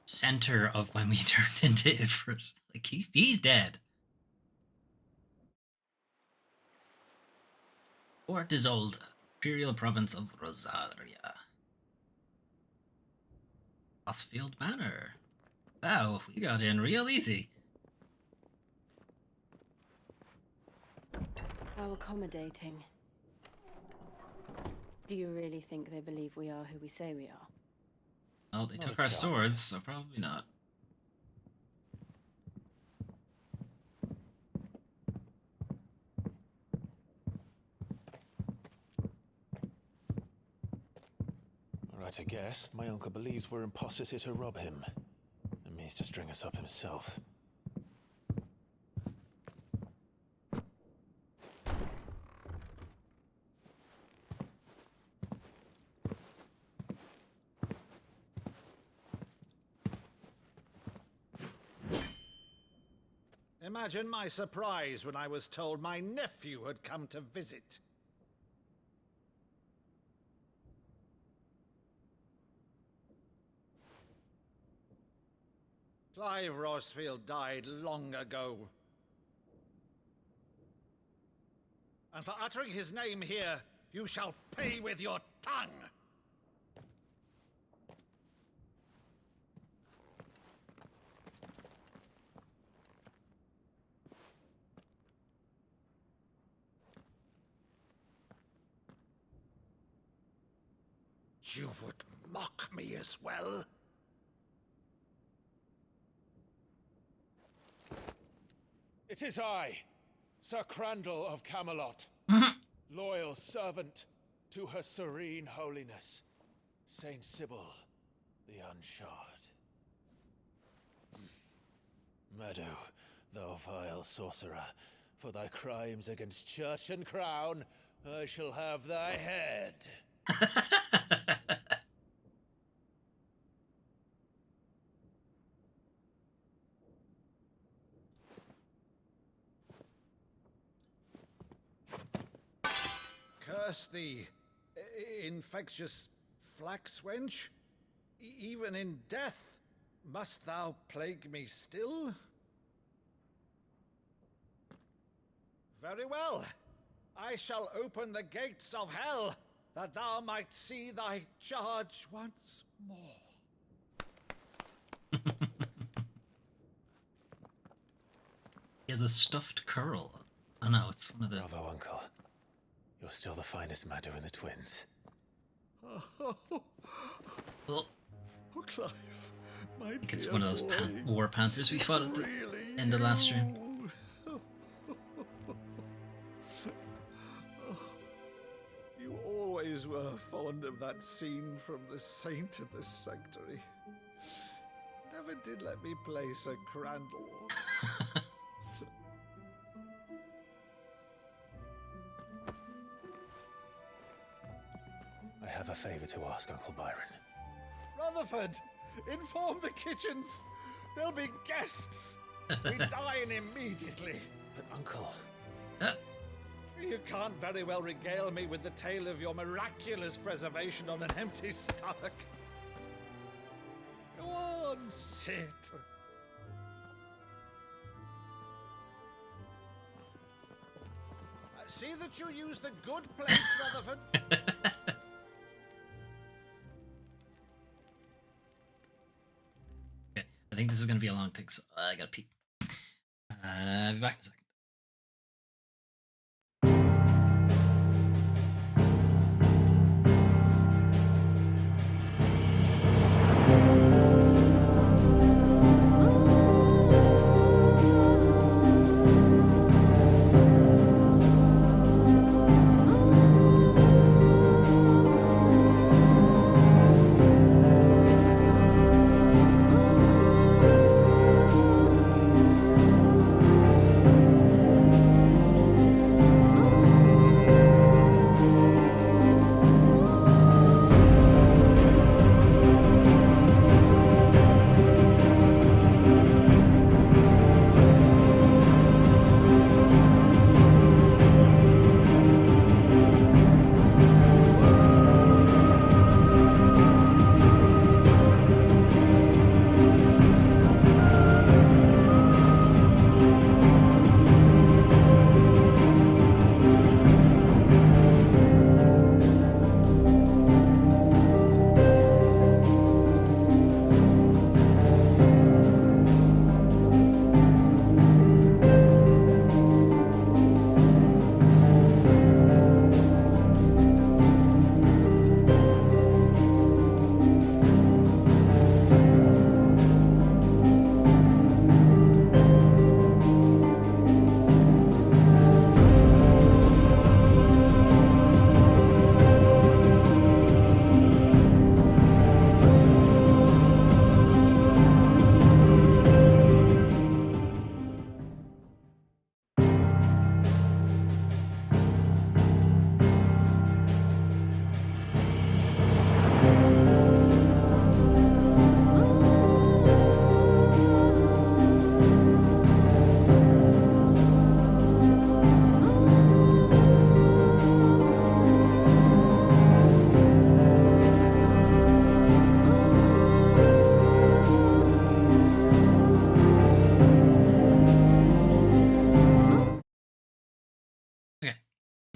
center of when we turned into Ifrit. Like he's dead. Port Isolde, Imperial Province of Rosaria. Bossfield Manor. Wow, we got in real easy. How accommodating. Do you really think they believe we are who we say we are? Oh, they Not took a our chance. swords, so probably not. Right, I guess. My uncle believes we're imposters here to rob him. And means to string us up himself. Imagine my surprise when I was told my nephew had come to visit. Clive Rosfield died long ago. And for uttering his name here, you shall pay with your tongue! You would mock me as well? It is I, Sir Crandall of Camelot, loyal servant to Her Serene Holiness, Saint Sybil the Unshod. Meadow, thou vile sorcerer, for thy crimes against church and crown, I shall have thy head. curse thee, infectious flax wench? Even in death, must thou plague me still? Very well. I shall open the gates of hell, that thou might see thy charge once more. He has a stuffed curl. Oh no, it's one of the... Bravo, Uncle. You're still the finest Madu in the twins. Well, Clive, my I think it's one of those war panthers we fought at the end of last stream. You always were fond of that scene from The Saint in the Sanctuary. Never did let me play Sir Crandall. I have a favor to ask, Uncle Byron. Rutherford, inform the kitchens. There'll be guests. We dine immediately. But, Uncle... You can't very well regale me with the tale of your miraculous preservation on an empty stomach. Go on, sit. See that you use the good place, Rutherford. Okay, I think this is going to be a long thing, so I gotta pee. I'll be back in a second.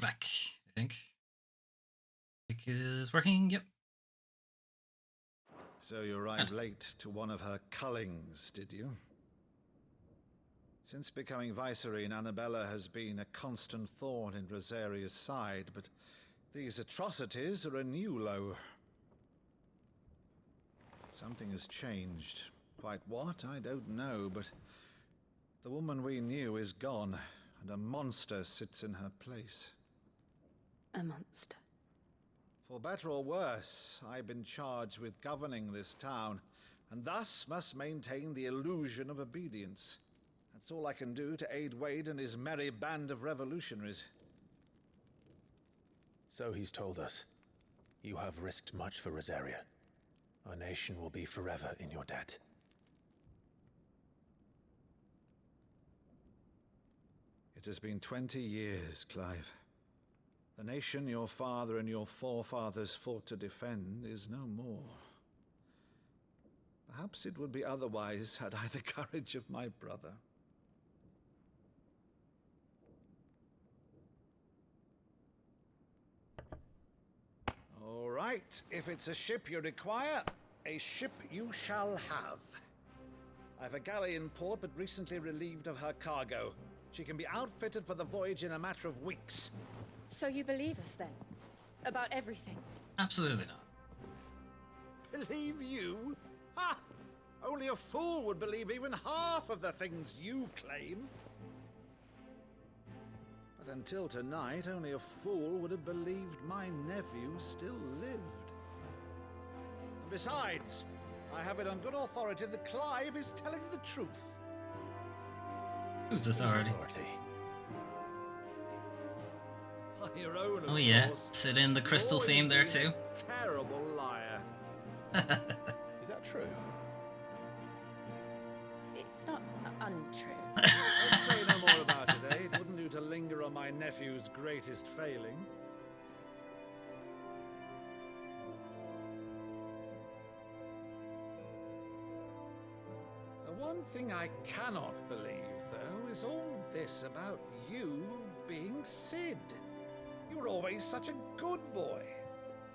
Back, I think. Mic is working, yep. So you arrived late to one of her cullings, did you? Since becoming Vicereine, Annabella has been a constant thorn in Rosaria's side, but these atrocities are a new low. Something has changed. Quite what, I don't know, but the woman we knew is gone, and a monster sits in her place. A monster. For better or worse, I've been charged with governing this town, and thus must maintain the illusion of obedience. That's all I can do to aid Wade and his merry band of revolutionaries. So he's told us. You have risked much for Rosaria. Our nation will be forever in your debt. It has been 20 years, Clive. The nation your father and your forefathers fought to defend is no more. Perhaps it would be otherwise had I the courage of my brother. All right, if it's a ship you require, a ship you shall have. I've a galley in port, but recently relieved of her cargo. She can be outfitted for the voyage in a matter of weeks. So you believe us then? About everything? Absolutely not. Believe you? Ha! Only a fool would believe even half of the things you claim. But until tonight, only a fool would have believed my nephew still lived. And besides, I have it on good authority that Clive is telling the truth. Whose authority? By your own, Oh of yeah, course. sit in the You've crystal always theme there been too. a terrible liar. Is that true? It's not untrue. Let's say no more about it, eh? It wouldn't do to linger on my nephew's greatest failing. The one thing I cannot believe, though, is all this about you being Sid. You were always such a good boy,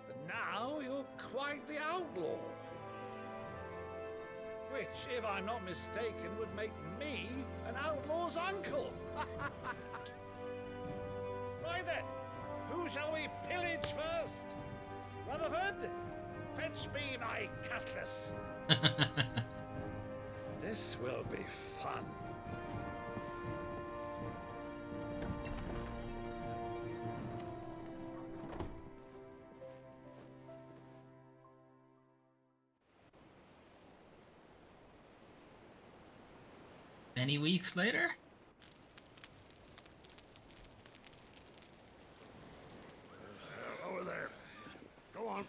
but now you're quite the outlaw. Which, if I'm not mistaken, would make me an outlaw's uncle. Right then, who shall we pillage first? Rutherford, fetch me my cutlass. This will be fun. Many weeks later? Over there. Go on. Come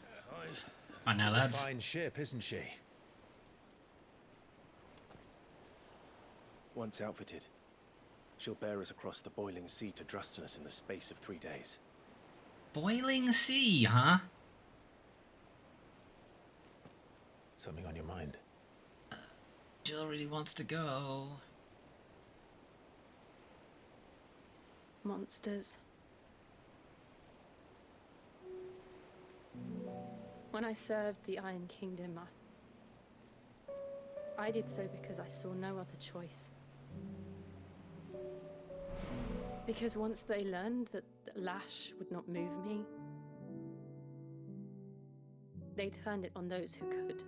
on now, She's lads. a fine ship, isn't she? Once outfitted, she'll bear us across the boiling sea to Drustinus in the space of 3 days. Boiling sea, huh? Something on your mind? Jill really wants to go. Monsters. When I served the Iron Kingdom, I did so because I saw no other choice. Because once they learned that the lash would not move me, they turned it on those who could.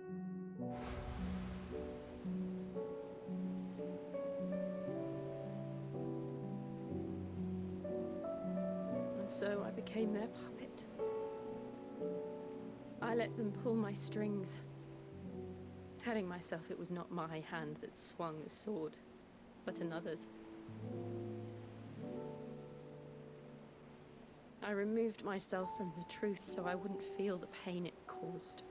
And so I became their puppet. I let them pull my strings, telling myself it was not my hand that swung a sword, but another's. I removed myself from the truth so I wouldn't feel the pain it caused.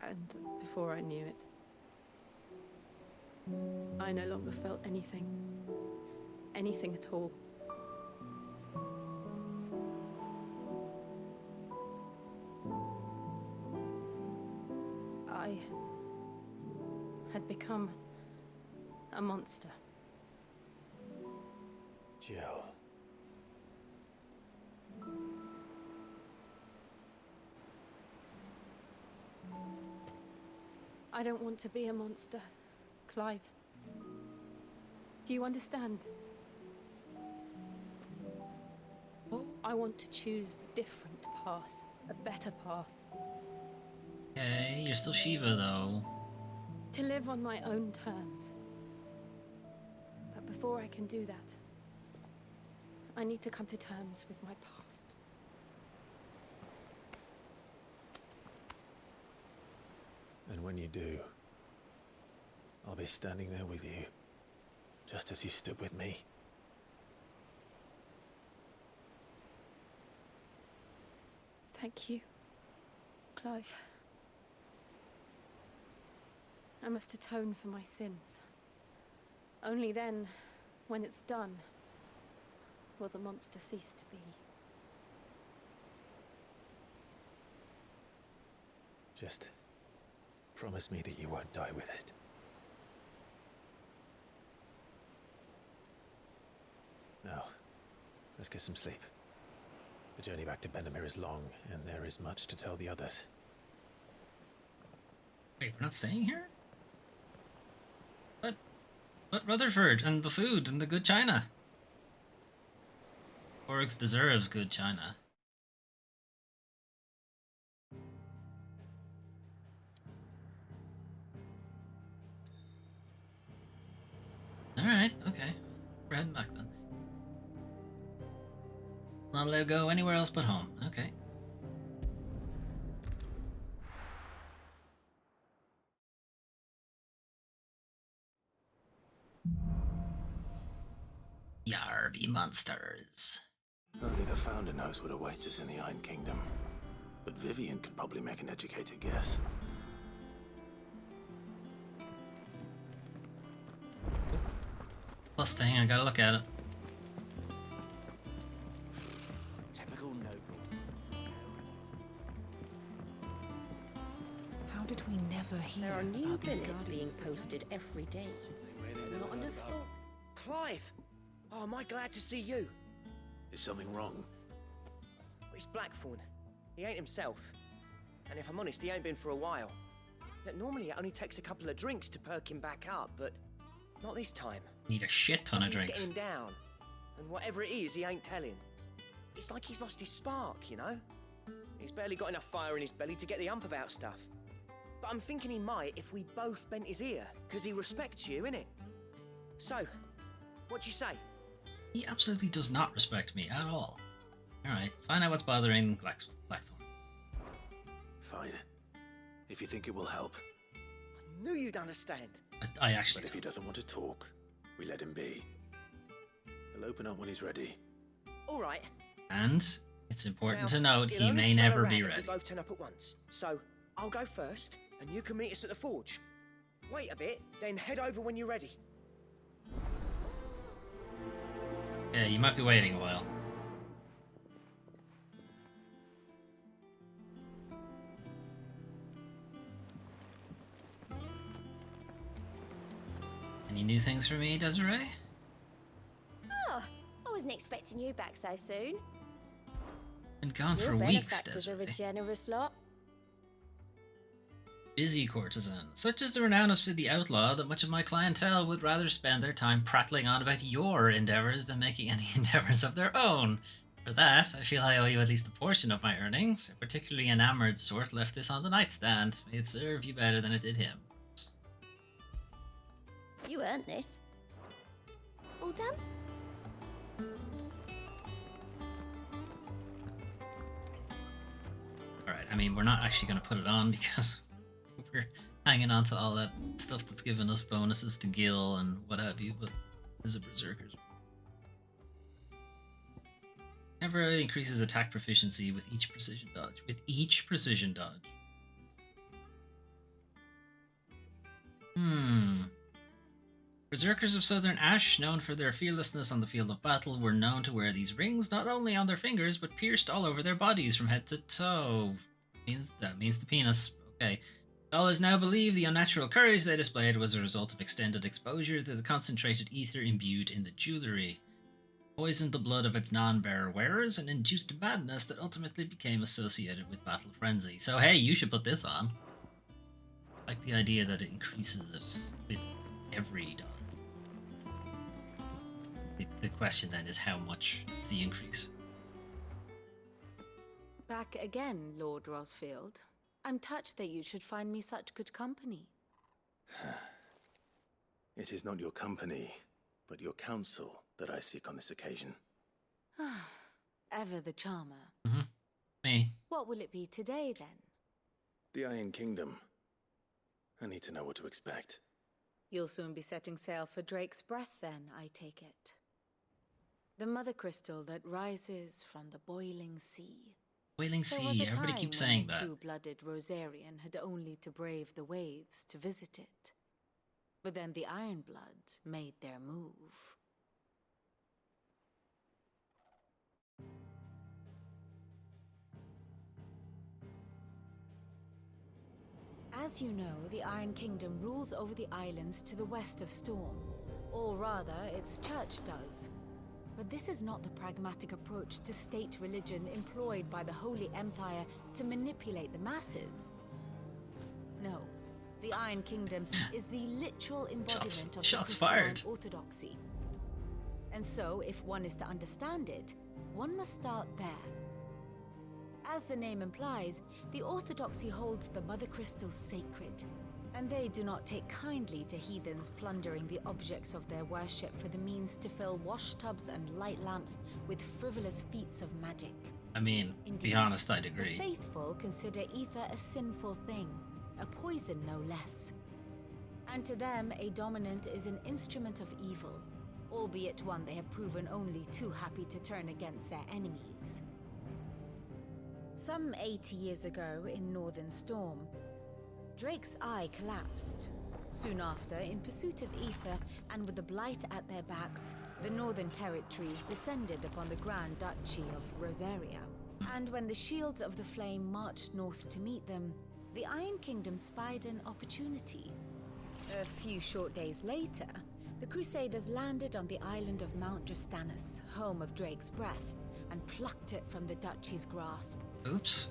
And before I knew it, I no longer felt anything. Anything at all. I had become a monster. Jill. I don't want to be a monster, Clive. Do you understand? I want to choose a different path, a better path. Okay, you're still Shiva though. To live on my own terms. But before I can do that, I need to come to terms with my past. And when you do, I'll be standing there with you, just as you stood with me. Thank you, Clive. I must atone for my sins. Only then When it's done, will the monster cease to be? Just promise me that you won't die with it. Now, let's get some sleep. The journey back to Benamir is long, and there is much to tell the others. Wait, we're not staying here? But Rutherford, and the food, and the good china. Oryx deserves good china. Alright, okay. We're heading back then. Not allowed to go anywhere else but home. Okay. Yarby monsters. Only the Founder knows what awaits us in the Iron Kingdom. But Vivian could probably make an educated guess. Plus thing, I gotta look at it. Typical nobles. How did we never hear There are new about these billets being guardians? posted every day. Not enough salt. Clive! Oh, am I glad to see you? Is something wrong? It's Blackthorn. He ain't himself. And if I'm honest, he ain't been for a while. Yet normally it only takes a couple of drinks to perk him back up, but not this time. Need a shit ton of Something's drinks. getting him down. And whatever it is, he ain't telling. It's like he's lost his spark, you know? He's barely got enough fire in his belly to get the ump about stuff. But I'm thinking he might if we both bent his ear, because he respects you, innit? So, what do you say? He absolutely does not respect me at all. Alright, find out what's bothering Blackthorn. Fine. If you think it will help. I knew you'd understand. I actually But if he doesn't want to talk, we let him be. He'll open up when he's ready. All right. And it's important Now, to note it'll he only may smell never a be rat if ready. we both turn up at once. So, I'll go first, and you can meet us at the forge. Wait a bit, then head over when you're ready. Yeah, you might be waiting a while. Any new things for me, Desiree? Oh, I wasn't expecting you back so soon. Been gone Your for weeks, benefactors are a Desiree. generous lot. Busy courtesan. Such is the renown of Sid the Outlaw that much of my clientele would rather spend their time prattling on about your endeavours than making any endeavours of their own. For that, I feel I owe you at least a portion of my earnings. A particularly enamoured sort left this on the nightstand. May it serve you better than it did him. You earned this. All done? Alright, I mean, we're not actually going to put it on because we're hanging on to all that stuff that's given us bonuses to Gil and what have you, but this is a Berserker's. Temporarily increases attack proficiency with each precision dodge. With each precision dodge. Berserkers of Southern Ash, known for their fearlessness on the field of battle, were known to wear these rings not only on their fingers, but pierced all over their bodies from head to toe. That means the penis. Okay. Scholars now believe the unnatural courage they displayed was a result of extended exposure to the concentrated ether imbued in the jewellery. Poisoned the blood of its non-bearer wearers and induced madness that ultimately became associated with battle frenzy. So hey, you should put this on. I like the idea that it increases it with every dodge. The question then is how much is the increase? Back again, Lord Rosfield. I'm touched that you should find me such good company. It is not your company, but your counsel that I seek on this occasion. Ever the charmer. Me. What will it be today, then? The Iron Kingdom. I need to know what to expect. You'll soon be setting sail for Drake's Breath, then, I take it. The mother crystal that rises from the boiling sea. Boiling There was sea, a everybody time keeps when saying a that. true-blooded Rosarian had only to brave the waves to visit it. But then the Ironblood made their move. As you know, the Iron Kingdom rules over the islands to the west of Storm. Or rather, its church does. But this is not the pragmatic approach to state religion employed by the Holy Empire to manipulate the masses. No, the Iron Kingdom is the literal embodiment of shots the Christian fired. orthodoxy. And so, if one is to understand it, one must start there. As the name implies, the orthodoxy holds the Mother Crystals sacred, and they do not take kindly to heathens plundering the objects of their worship for the means to fill washtubs and light lamps with frivolous feats of magic. I mean, to be honest, I'd agree. The faithful consider ether a sinful thing, a poison no less. And to them, a dominant is an instrument of evil, albeit one they have proven only too happy to turn against their enemies. Some 80 years ago in Northern Storm, Drake's eye collapsed. Soon after, in pursuit of ether and with the blight at their backs, the Northern Territories descended upon the Grand Duchy of Rosaria. And when the Shields of the Flame marched north to meet them, the Iron Kingdom spied an opportunity. A few short days later, the Crusaders landed on the island of Mount Drastanus, home of Drake's breath, and plucked it from the duchy's grasp. Oops.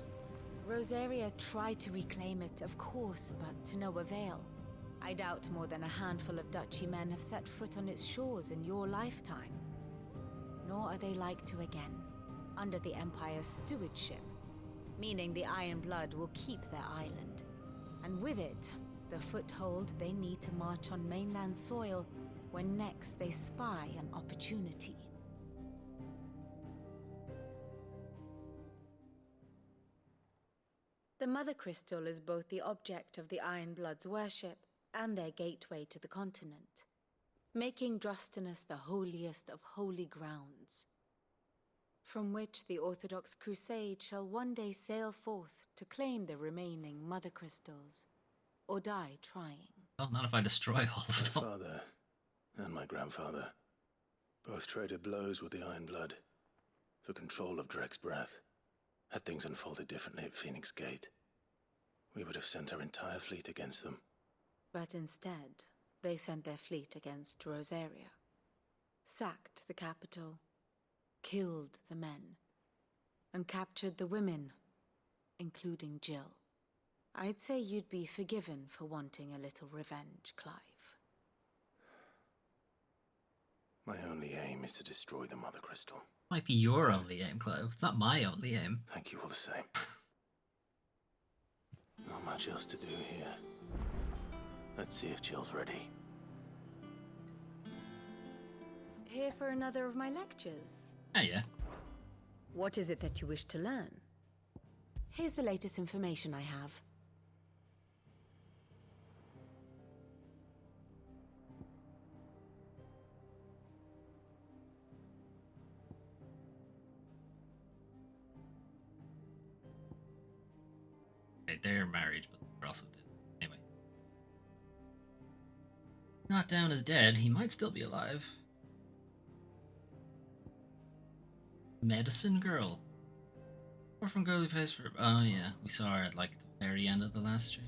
Rosaria tried to reclaim it, of course, but to no avail. I doubt more than a handful of duchy men have set foot on its shores in your lifetime. Nor are they like to again, under the Empire's stewardship, meaning the Iron Blood will keep their island. And with it, the foothold they need to march on mainland soil when next they spy an opportunity. The Mother Crystal is both the object of the Iron Blood's worship and their gateway to the continent, making Drastanus the holiest of holy grounds, from which the Orthodox Crusade shall one day sail forth to claim the remaining Mother Crystals, or die trying. Well, not if I destroy all of them. My father and my grandfather both traded blows with the Iron Blood for control of Drake's breath. Had things unfolded differently at Phoenix Gate, we would have sent our entire fleet against them. But instead, they sent their fleet against Rosaria, sacked the capital, killed the men, and captured the women, including Jill. I'd say you'd be forgiven for wanting a little revenge, Clive. My only aim is to destroy the Mother Crystal. Might be your only aim, Clive. It's not my only aim. Thank you all the same. Not much else to do here. Let's see if Jill's ready. Here for another of my lectures? Oh, yeah. What is it that you wish to learn? Here's the latest information I have. Okay, they're married, but they're also dead. Anyway. Not down as dead, he might still be alive. Medicine Girl. Or from Girly Place for... Oh yeah, we saw her at like the very end of the last stream.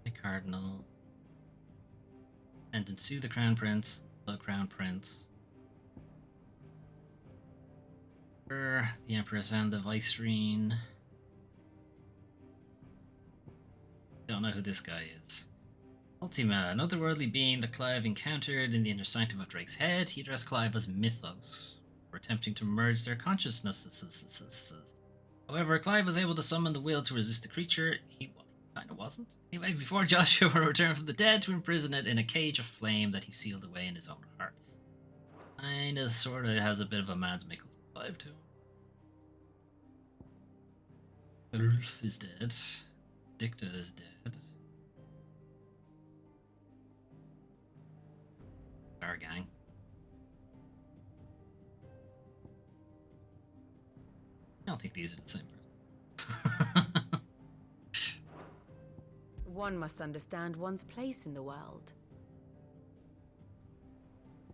The Cardinal. And to sue the Crown Prince. The Crown Prince. The Empress and the Vicereine. Don't know who this guy is. Ultima, an otherworldly being that Clive encountered in the inner sanctum of Drake's head. He addressed Clive as Mythos, for attempting to merge their consciousnesses. However, Clive was able to summon the will to resist the creature. He kind of wasn't. Anyway, before Joshua returned from the dead to imprison it in a cage of flame that he sealed away in his own heart. Kinda, sorta has a bit of a Mads Mikkelsen vibe to him. Ulf is dead. Dicta is dead. Our gang. I don't think these are the same person. One must understand one's place in the world.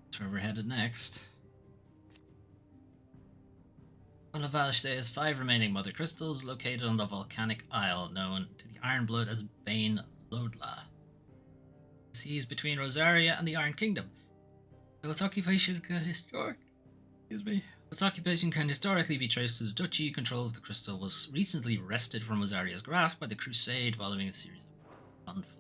That's where we're headed next. One of Valishta's 5 remaining mother crystals located on the volcanic isle known to the Ironblood as Bane Lodla. Seas between Rosaria and the Iron Kingdom. Though its occupation can historically be traced to the duchy, control of the crystal was recently wrested from Rosaria's grasp by the Crusade following a series of conflicts.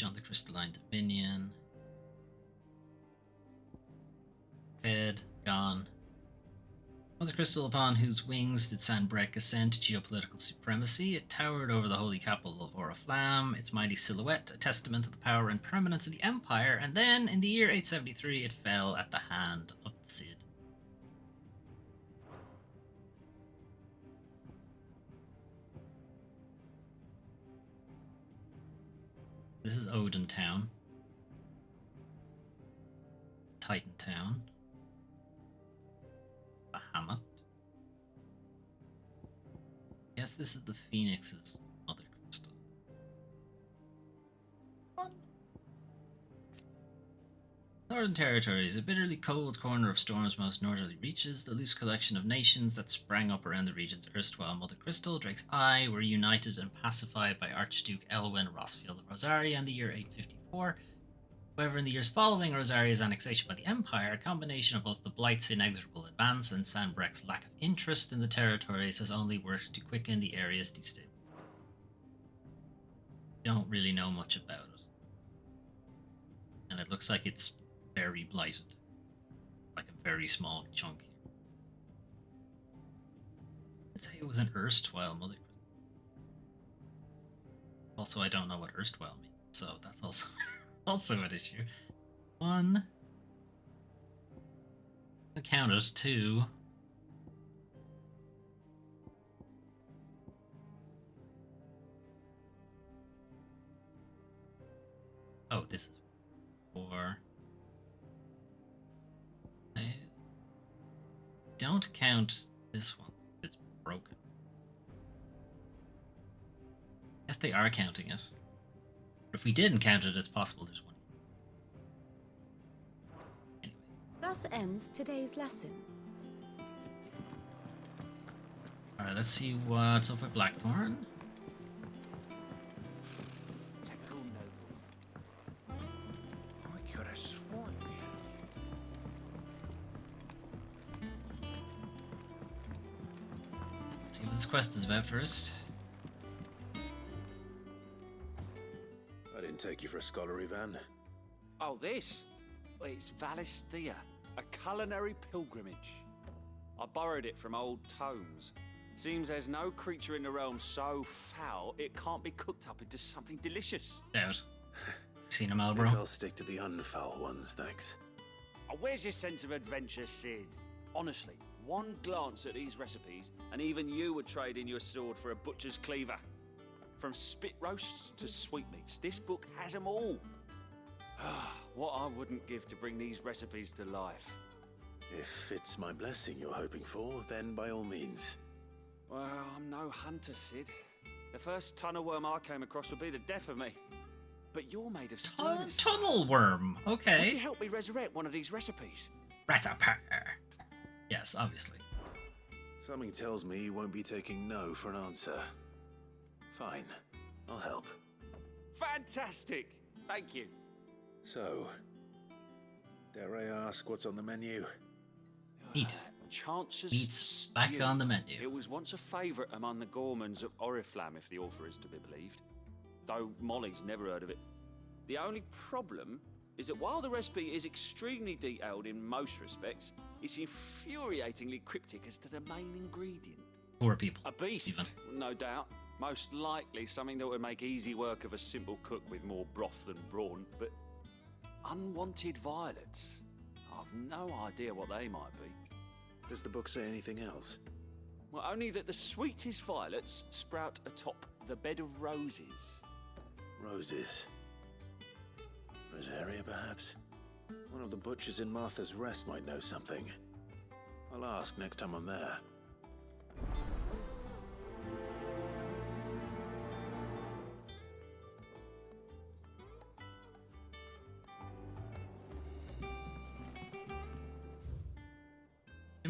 On the crystalline dominion. Dead, gone. Mother crystal upon whose wings did Sanbreque ascend to geopolitical supremacy, it towered over the holy capital of Oriflamme, its mighty silhouette a testament to the power and permanence of the empire, and then, in the year 873, it fell at the hand of the Cid. This is Odin Town. Titan Town. Bahamut. Yes, this is the Phoenix's mother crystal. Northern Territories, a bitterly cold corner of Storm's most northerly reaches, the loose collection of nations that sprang up around the region's erstwhile mother crystal, Drake's Eye, were united and pacified by Archduke Elwin Rosfield of Rosaria in the year 854. However, in the years following Rosaria's annexation by the Empire, a combination of both the Blight's inexorable advance and Sanbreque's lack of interest in the territories has only worked to quicken the area's destabilization. Don't really know much about it. And it looks like it's very blighted. Like a very small chunk here. I'd say it was an erstwhile mother. Also, I don't know what erstwhile means, so that's also also an issue. 1. I counted 2. Oh, this is 4. I don't count this one. It's broken. Yes, they are counting it. But if we didn't count it, it's possible there's one. Anyway. Thus ends today's lesson. Alright, let's see what's up with Blackthorn. Typical nobles. I could have sworn we Let's see what this quest is about first. I didn't take you for a scholarly van. Oh, this? Well, it's Valisthea, a culinary pilgrimage. I borrowed it from old tomes. Seems there's no creature in the realm so foul it can't be cooked up into something delicious. Doubt. Seen them, I Malbro? think I'll stick to the unfoul ones, thanks. Oh, where's your sense of adventure, Sid? Honestly, one glance at these recipes, and even you would trade in your sword for a butcher's cleaver. From spit roasts to sweetmeats, this book has them all. What I wouldn't give to bring these recipes to life. If it's my blessing you're hoping for, then by all means. Well, I'm no hunter, Sid. The first tunnel worm I came across would be the death of me. But you're made of sternness. Tunnel worm, okay. Would you help me resurrect one of these recipes? Recipe. Yes, obviously. Something tells me you won't be taking no for an answer. Fine, I'll help. Fantastic! Thank you. So, dare I ask what's on the menu? Meat. Chance's Meat's stew. back on the menu. It was once a favourite among the gourmands of Oriflamme, if the author is to be believed. Though Molly's never heard of it. The only problem is that while the recipe is extremely detailed in most respects, it's infuriatingly cryptic as to the main ingredient. Poor people. A beast, even. no doubt. Most likely something that would make easy work of a simple cook with more broth than brawn, but unwanted violets. I've no idea what they might be. Does the book say anything else? Well, only that the sweetest violets sprout atop the bed of roses. Roses. Rosaria, perhaps? One of the butchers in Martha's Rest might know something. I'll ask next time I'm there.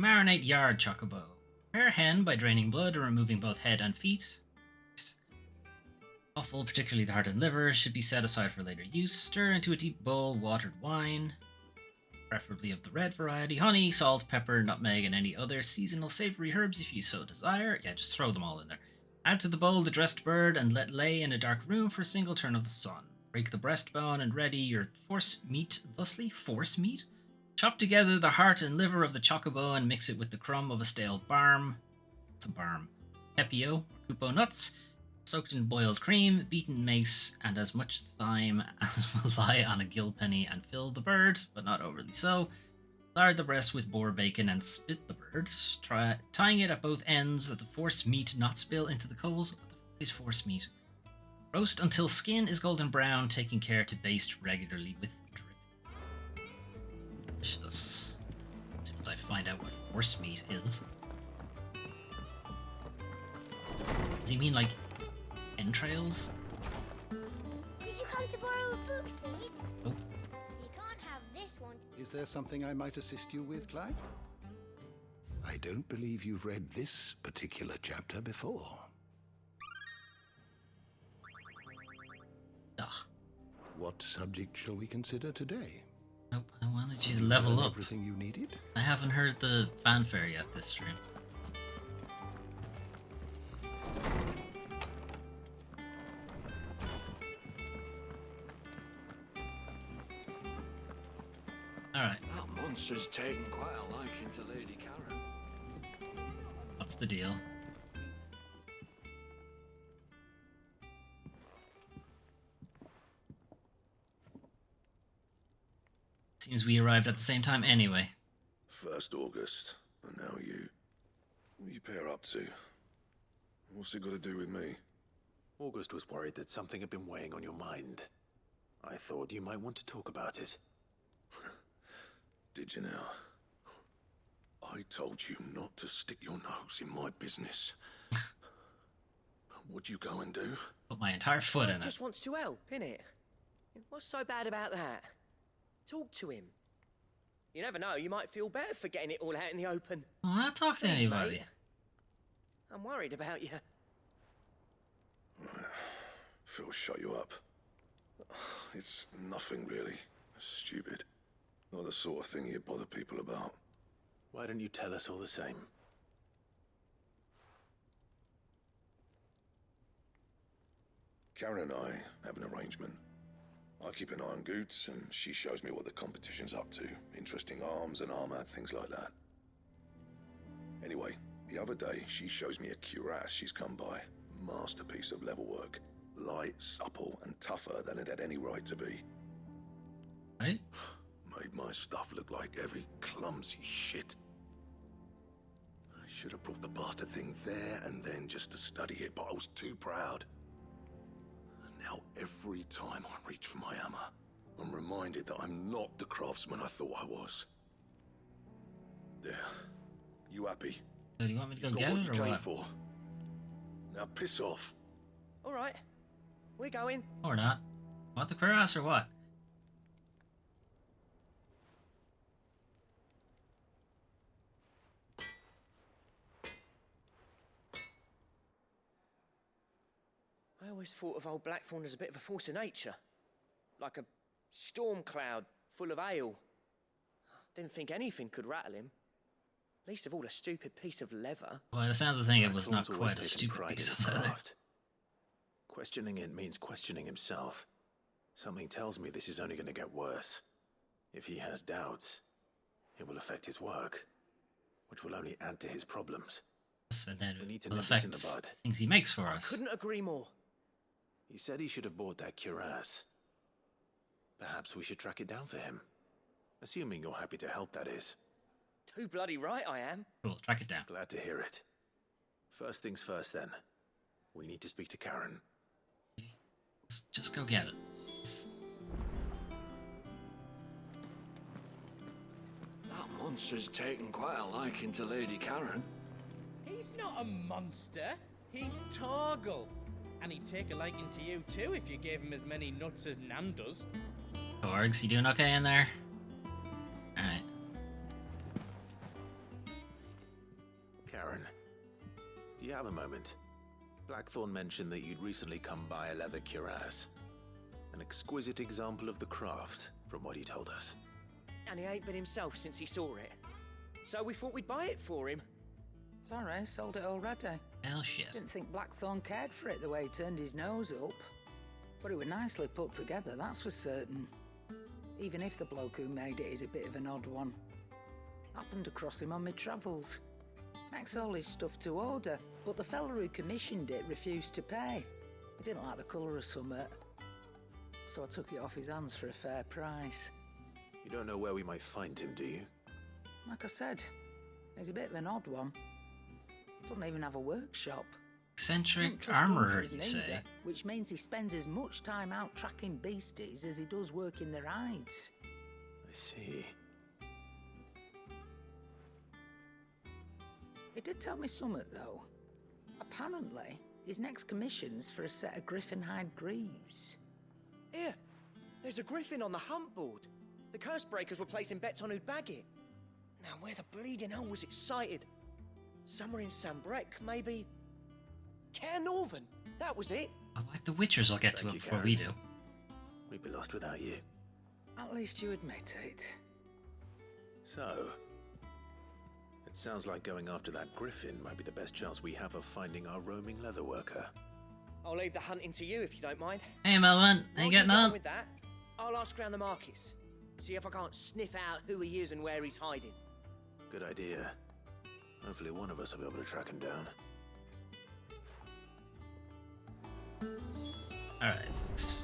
Marinate Yard Chocobo. Prepare hen by draining blood and removing both head and feet. Offal, particularly the heart and liver, should be set aside for later use. Stir into a deep bowl watered wine, preferably of the red variety. Honey, salt, pepper, nutmeg, and any other seasonal savory herbs if you so desire. Yeah, just throw them all in there. Add to the bowl the dressed bird and let lay in a dark room for a single turn of the sun. Break the breastbone and ready your force meat. Chop together the heart and liver of the chocobo and mix it with the crumb of a stale barm. What's a barm? Pepio, or kupo nuts, soaked in boiled cream, beaten mace, and as much thyme as will lie on a gill penny, and fill the bird, but not overly so. Lard the breast with boar bacon and spit the bird, tying it at both ends that the force meat not spill into the coals. What the fuck is force meat? Roast until skin is golden brown, taking care to baste regularly with drip. Delicious. As soon as I find out what force meat is. Does he mean like entrails? Did you come to borrow a book, Sid? Oh. You can't have this one. Is there something I might assist you with, Clive? I don't believe you've read this particular chapter before. Ugh. What subject shall we consider today? Nope, I wanted you to level up. Everything you needed? I haven't heard the fanfare yet this stream. Alright. That monster's taken quite a liking to Lady Karen. What's the deal? Seems we arrived at the same time anyway. First August, and now you. What you pair up to? What's it got to do with me? August was worried that something had been weighing on your mind. I thought you might want to talk about it. Did you now? I told you not to stick your nose in my business. What'd you go and do? Put my entire foot in it. Just wants to help, innit? What's so bad about that? Talk to him. You never know, you might feel better for getting it all out in the open. I don't want to talk to Please, anybody. mate. I'm worried about you. Phil shut you up. It's nothing really. Stupid. Not the sort of thing you bother people about. Why don't you tell us all the same? Karen and I have an arrangement. I keep an eye on Goots, and she shows me what the competition's up to. Interesting arms and armor, things like that. Anyway, the other day, she shows me a cuirass she's come by. Masterpiece of level work. Light, supple, and tougher than it had any right to be. Right? Made my stuff look like every clumsy shit. I should have brought the bastard thing there and then just to study it, but I was too proud. And now every time I reach for my hammer, I'm reminded that I'm not the craftsman I thought I was. There. You happy? So do you want me to go You got get what it you or came what? for. Now piss off. All right, we're going. Or not. Want the cuirass or what? I always thought of old Blackthorn as a bit of a force of nature. Like a storm cloud full of hail. Didn't think anything could rattle him. Least of all a stupid piece of leather. Well, it sounds the thing it was not Blackthorn's always quite a taken stupid pride in piece his of leather. craft. Questioning it means questioning himself. Something tells me this is only going to get worse. If he has doubts, it will affect his work, which will only add to his problems. And then We need to will nip this affect in the bud. things he makes for us. Couldn't agree more. He said he should have bought that cuirass. Perhaps we should track it down for him. Assuming you're happy to help, that is. Too bloody right I am. Cool, track it down. Glad to hear it. First things first, then. We need to speak to Karen. Just go get it. That monster's taken quite a liking to Lady Karen. He's not a monster. He's Torgal. And he'd take a liking to you too if you gave him as many nuts as Nan does. Orgs, you doing okay in there? Alright. Do you have a moment? Blackthorn mentioned that you'd recently come by a leather cuirass. An exquisite example of the craft, from what he told us. And he ain't been himself since he saw it. So we thought we'd buy it for him. Sorry, sold it already. Hell shit. Didn't think Blackthorn cared for it the way he turned his nose up. But it was nicely put together, that's for certain. Even if the bloke who made it is a bit of an odd one. Happened across him on my travels. Makes all his stuff to order, but the fella who commissioned it refused to pay. He didn't like the colour of summit. So I took it off his hands for a fair price. You don't know where we might find him, do you? Like I said, he's a bit of an odd one. Doesn't even have a workshop. Eccentric armourer, you say? Which means he spends as much time out tracking beasties as he does working their hides. I see. He did tell me something, though. Apparently, his next commission's for a set of griffin hide greaves. Here, there's a griffin on the hunt board. The curse breakers were placing bets on who'd bag it. Now, where the bleeding hell was it sighted? Somewhere in Sambrec, maybe? Care Northern, that was it. Oh, like the Witchers will get to it before we do. We'd be lost without you. At least you admit it. So, it sounds like going after that griffin might be the best chance we have of finding our roaming leatherworker. I'll leave the hunting to you if you don't mind. Hey Melvin, how you getting on? With that, I'll ask around the markets. See if I can't sniff out who he is and where he's hiding. Good idea. Hopefully one of us will be able to track him down. Alright.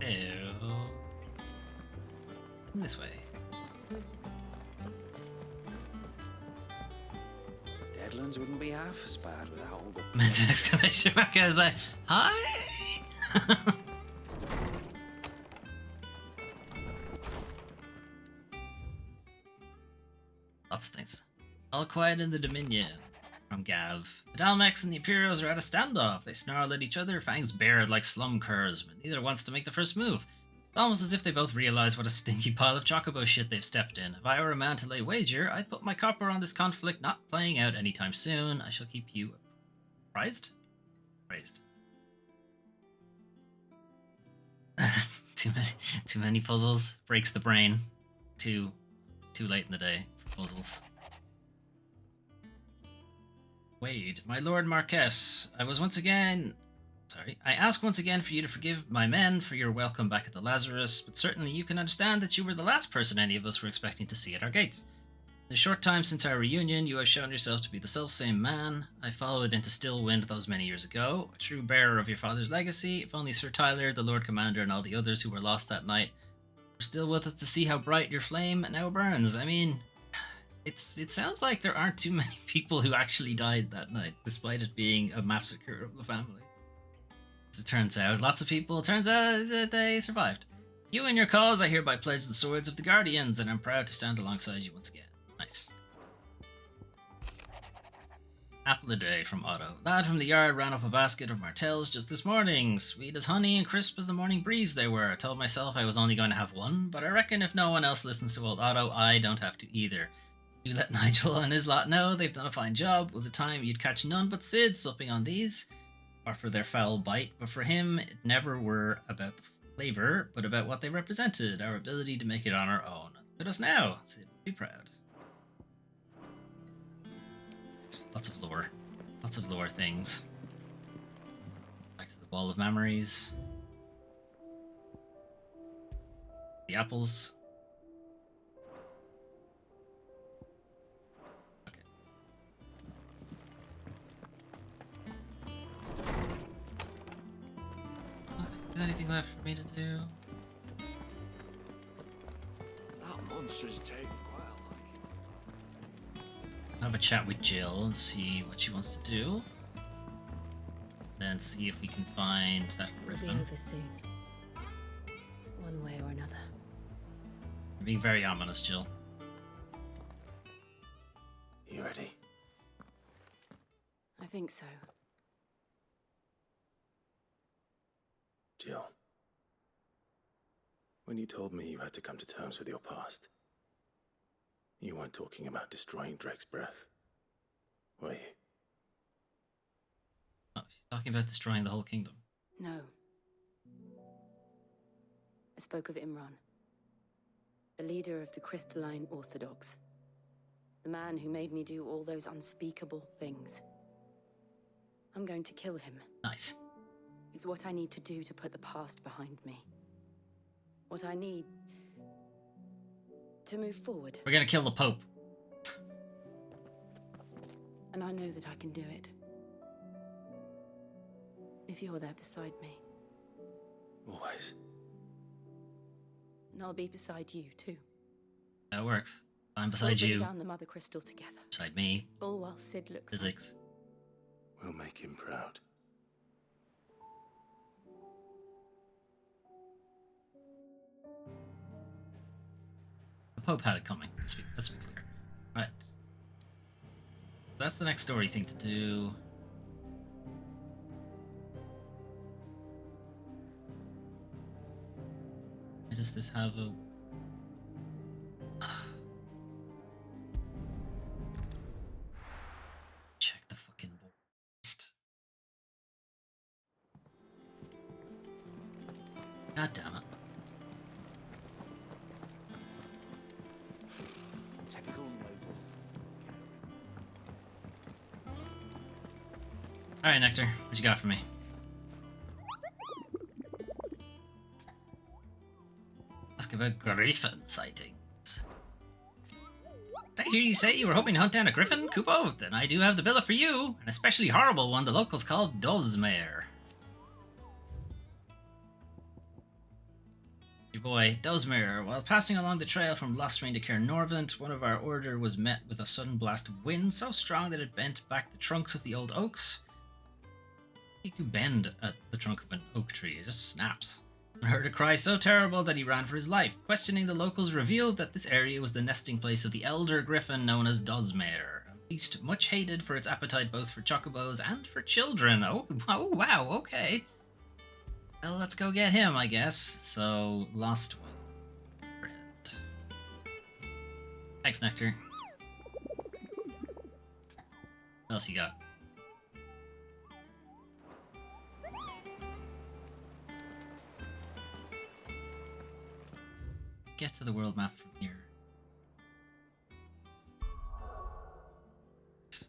Ew. Come this way. Deadlands wouldn't be half as bad without all the... Meant an exclamation mark. I was like, hi! Lots of things. All quiet in the Dominion. From Gav. The Dalmex and the Imperials are at a standoff. They snarl at each other, fangs bared like slum curs, but neither wants to make the first move. It's almost as if they both realize what a stinky pile of chocobo shit they've stepped in. If I were a man to lay wager, I'd put my copper on this conflict not playing out anytime soon. I shall keep you apprised? Praised. Too many puzzles. Breaks the brain. Too late in the day for puzzles. Wade, my Lord Marquess, I ask once again for you to forgive my men for your welcome back at the Lazarus, but certainly you can understand that you were the last person any of us were expecting to see at our gates. In the short time since our reunion, you have shown yourself to be the self-same man. I followed into Stillwind those many years ago, a true bearer of your father's legacy. If only Sir Tyler, the Lord Commander, and all the others who were lost that night were still with us to see how bright your flame now burns. I mean... It sounds like there aren't too many people who actually died that night, despite it being a massacre of the family. As it turns out, lots of people, they survived. You and your cause, I hereby pledge the swords of the Guardians, and I'm proud to stand alongside you once again. Nice. Apple a day from Otto. Lad from the yard ran up a basket of martels just this morning. Sweet as honey and crisp as the morning breeze they were. I told myself I was only going to have one, but I reckon if no one else listens to old Otto, I don't have to either. You let Nigel and his lot know they've done a fine job. Was it time you'd catch none but Sid supping on these? Or for their foul bite, but for him, it never were about the flavor, but about what they represented, our ability to make it on our own. Look at us now. Sid would be proud. Lots of lore. Lots of lore things. Back to the Wall of Memories. The apples. Is anything left for me to do? That monster's taken quite a liking. I'll have a chat with Jill and see what she wants to do. Then see if we can find that griffin. It'll be over soon. One way or another. You're being very ominous, Jill. You ready? I think so. Jill, when you told me you had to come to terms with your past, you weren't talking about destroying Drake's breath, were you? she's talking about destroying the whole kingdom. No. I spoke of Imran, the leader of the Crystalline Orthodox. The man who made me do all those unspeakable things. I'm going to kill him. Nice. It's what I need to do to put the past behind me. What I need to move forward. We're gonna kill the Pope. And I know that I can do it. If you're there beside me. Always. And I'll be beside you, too. That works. I'm We'll beside bring you. down the Mother Crystal together. Beside me. All while Sid looks Physics. We'll make him proud. The Pope had it coming. Let's be clear. Right. That's the next story thing to do. Why does this have a... Check the fucking board. God damn it. Typical nobles. Alright, Nectar. What you got for me? Ask about griffin sightings. Did I hear you say you were hoping to hunt down a griffin, Kupo? Then I do have the billet for you. An especially horrible one the locals call Dozmare. Your boy, Dozmare. While passing along the trail from Lostring to Cairn Norvent, one of our order was met with a sudden blast of wind so strong that it bent back the trunks of the old oaks. You could bend at the trunk of an oak tree, it just snaps. And heard a cry so terrible that he ran for his life. Questioning the locals revealed that this area was the nesting place of the elder griffin known as Dozmare, a beast much hated for its appetite both for chocobos and for children. Oh wow, okay. Well, let's go get him, I guess. So, Lost One. Friend. Thanks, Nectar. What else you got? Get to the world map from here.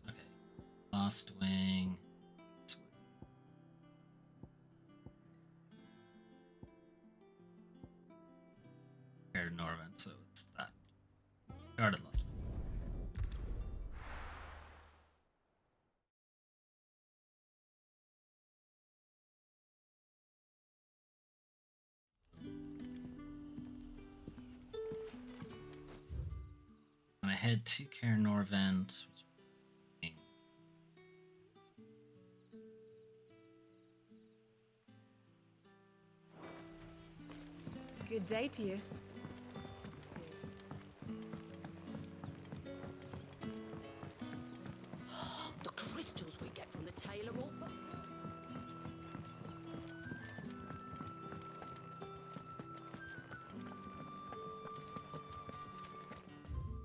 Okay. Lost Wing. Cairn Norvent, so it's that. Started Lost Wing. I'm gonna head to Cairn Norvent. Good day to you. The crystals we get from the tailor all but...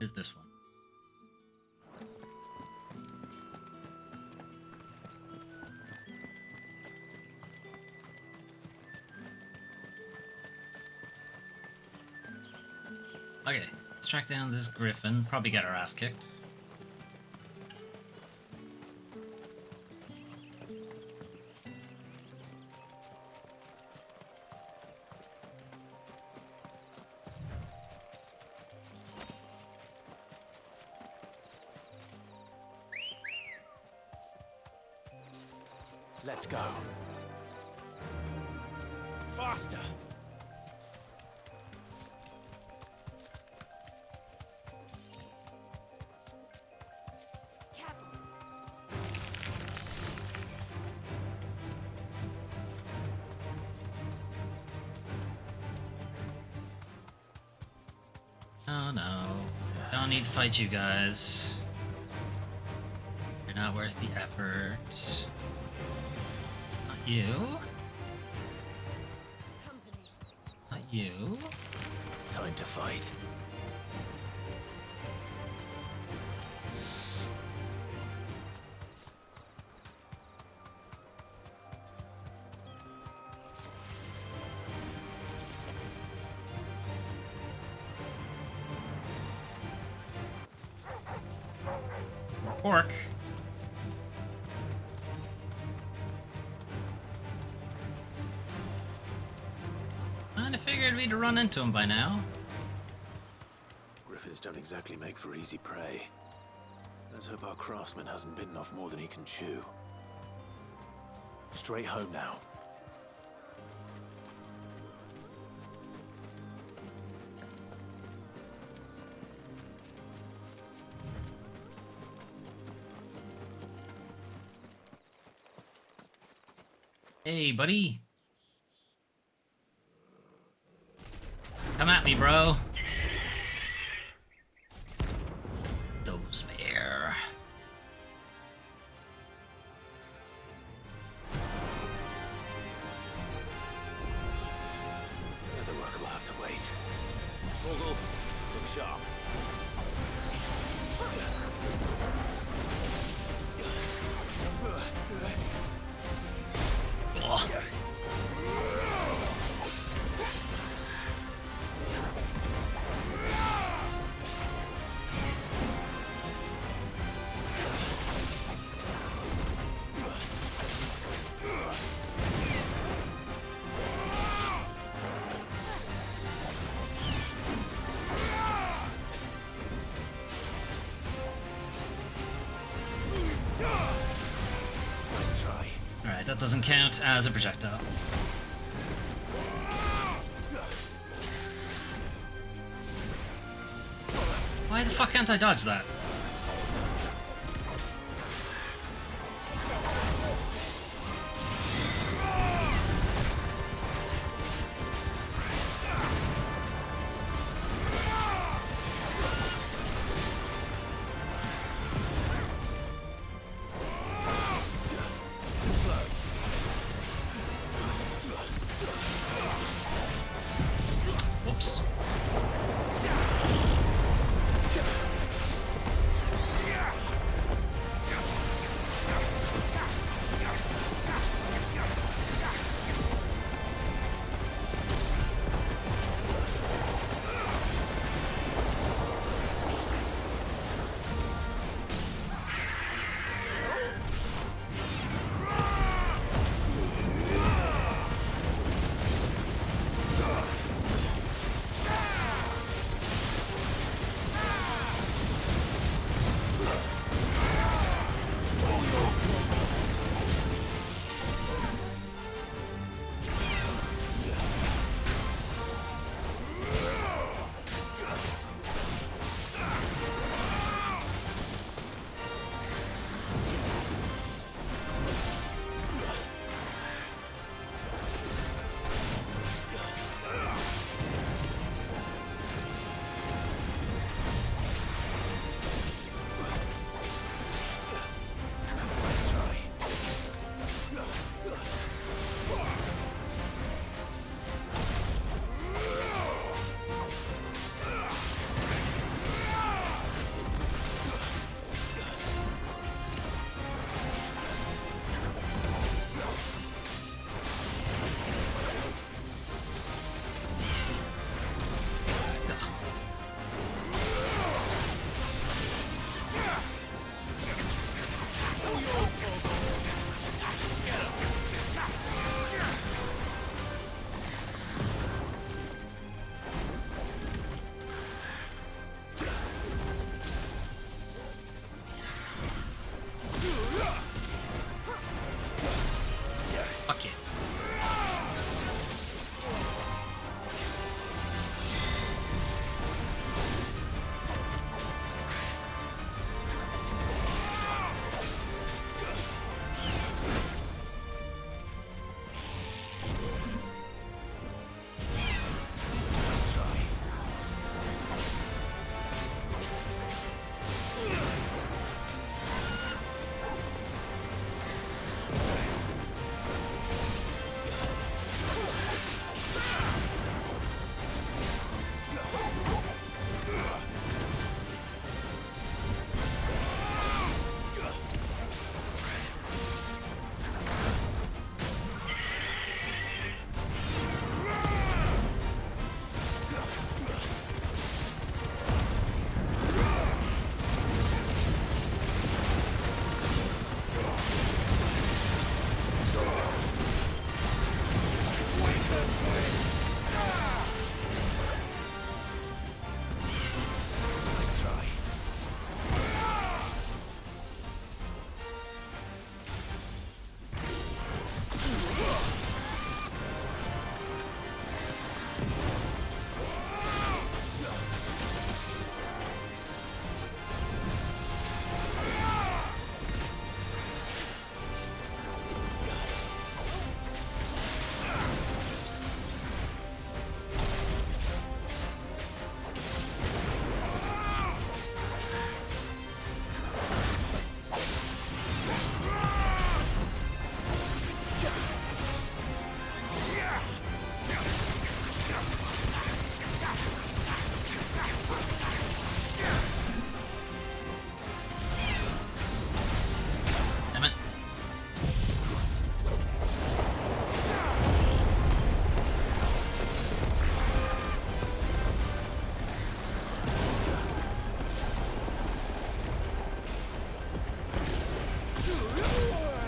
Is this one? Okay, let's track down this griffin. Probably get our ass kicked. Let's go. Faster! Oh no. Don't need to fight you guys. You're not worth the effort. It's not you. Not you. Time to fight. pork. Kinda figured we'd run into him by now. Griffins don't exactly make for easy prey. Let's hope our craftsman hasn't bitten off more than he can chew. Straight home now. Hey, buddy. Come at me, bro. Those mare. The work will have to wait. Vogel, look sharp. Oh. Nice try. Alright, that doesn't count as a projectile. Why the fuck can't I dodge that? Whoops.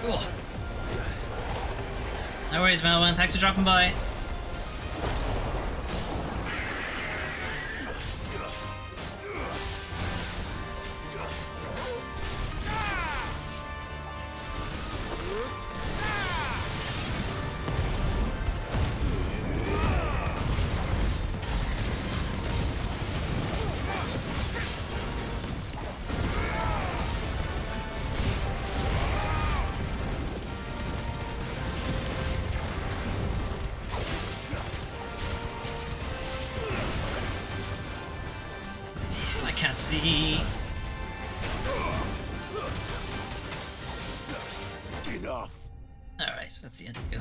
Cool. No worries, Melvin. Thanks for dropping by. Can't see. Enough. Alright, that's the end of you.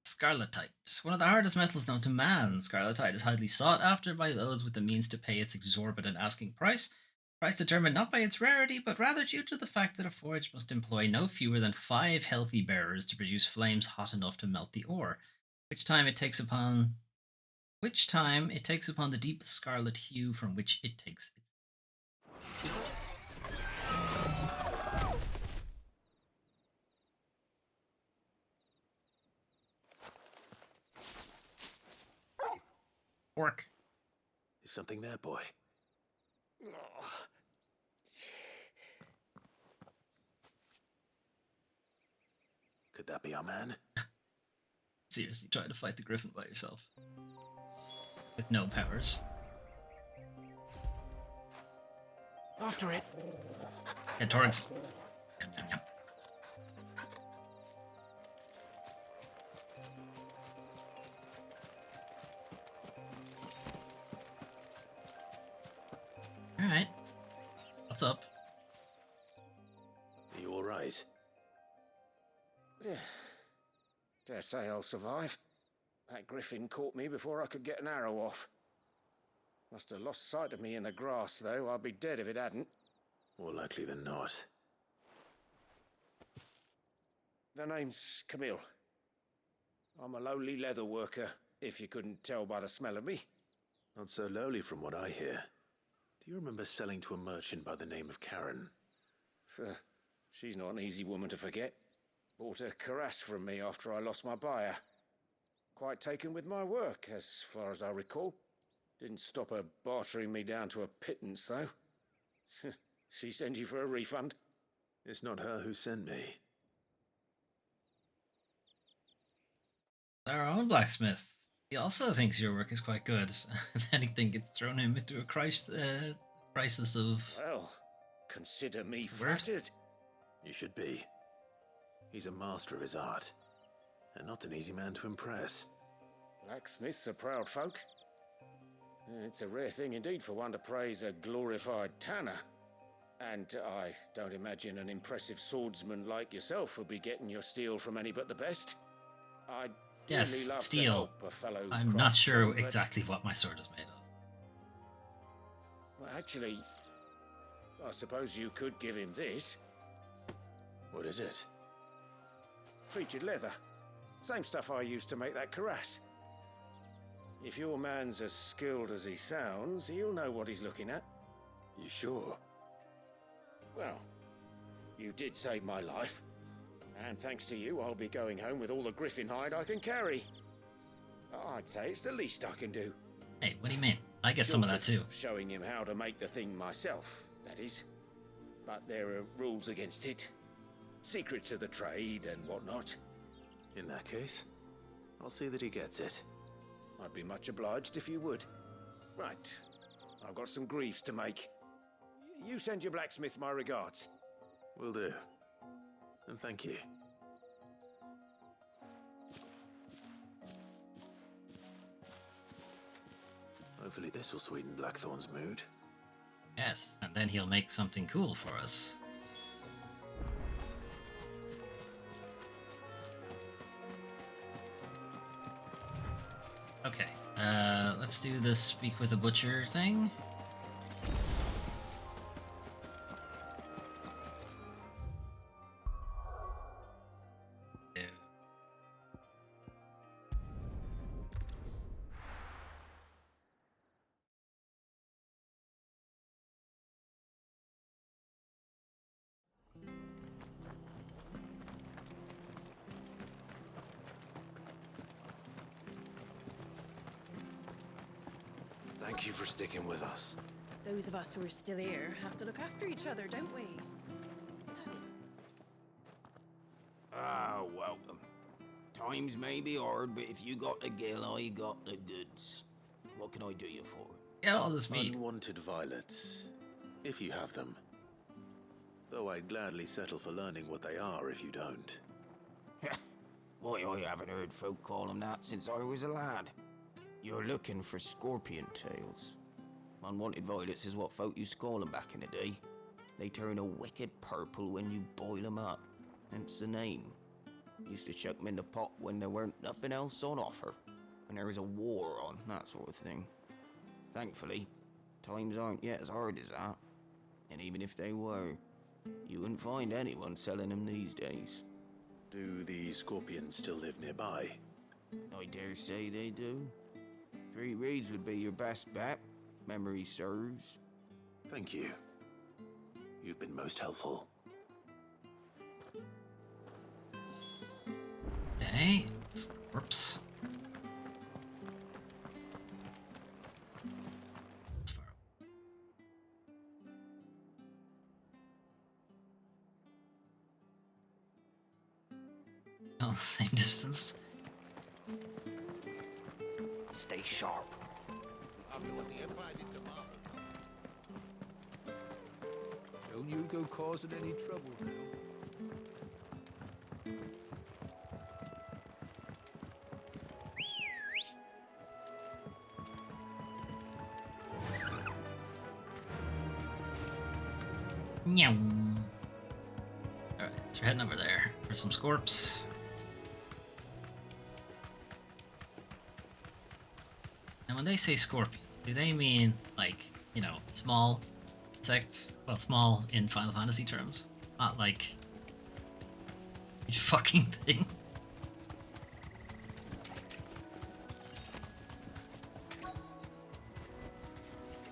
Scarletite. One of the hardest metals known to man, scarletite is highly sought after by those with the means to pay its exorbitant asking price. Price determined not by its rarity, but rather due to the fact that a forge must employ no fewer than 5 healthy bearers to produce flames hot enough to melt the ore, which time it takes upon the deep scarlet hue from which it takes its. Pork. Is something there, boy? Could that be our man? Seriously, try to fight the griffin by yourself. With no powers. After it. Head towards. Yum, yum, yum. Alright. What's up? Are you alright? Dare say I'll survive. That griffin caught me before I could get an arrow off. Must have lost sight of me in the grass, though. I'd be dead if it hadn't. More likely than not. The name's Camille. I'm a lowly leather worker, if you couldn't tell by the smell of me. Not so lowly from what I hear. Do you remember selling to a merchant by the name of Karen? She's not an easy woman to forget. Bought a cuirass from me after I lost my buyer. Quite taken with my work, as far as I recall. Didn't stop her bartering me down to a pittance, though. She sent you for a refund? It's not her who sent me. Our own blacksmith. He also thinks your work is quite good. If anything, it's thrown him into a crisis of... Well, consider me flattered. You should be. He's a master of his art, and not an easy man to impress. Blacksmiths are proud folk. It's a rare thing indeed for one to praise a glorified tanner. And I don't imagine an impressive swordsman like yourself would be getting your steel from any but the best. I'd Yes, love steel. to help a fellow I'm not sure craftsman, but- exactly what my sword is made of. Well, actually, I suppose you could give him this. What is it? Treated leather. Same stuff I used to make that cuirass. If your man's as skilled as he sounds, he'll know what he's looking at. You sure? Well, you did save my life. And thanks to you, I'll be going home with all the griffin hide I can carry. I'd say it's the least I can do. Hey, what do you mean? I get some of that too. Showing him how to make the thing myself, that is. But there are rules against it. Secrets of the trade and whatnot. In that case, I'll see that he gets it. I'd be much obliged if you would. Right. I've got some greaves to make. You send your blacksmith my regards. Will do. And thank you. Hopefully this will sweeten Blackthorn's mood. Yes, and then he'll make something cool for us. Okay, let's do the speak with a butcher thing. Yeah. Thank you for sticking with us. Those of us who are still here have to look after each other, don't we? So, Ah, welcome. Times may be hard, but if you got the gill, I got the goods. What can I do you for? Yeah, all this meat. Unwanted violets, if you have them. Though I'd gladly settle for learning what they are if you don't. Why, I haven't heard folk call them that since I was a lad. You're looking for scorpion tails. Unwanted violets is what folk used to call them back in the day. They turn a wicked purple when you boil them up. Hence the name. Used to chuck them in the pot when there weren't nothing else on offer. When there was a war on, that sort of thing. Thankfully, times aren't yet as hard as that. And even if they were, you wouldn't find anyone selling them these days. Do the scorpions still live nearby? I dare say they do. 3 reeds would be your best bet, if memory serves. Thank you. You've been most helpful. Okay. Whoops. Oh, same distance. Stay sharp. After what the Empire did to Martha. Don't you go causing any trouble now. Meow. Alright, so we're heading over there for some scorps. Now when they say scorpion, do they mean like, you know, small insects? Well, small in Final Fantasy terms. Not like huge fucking things.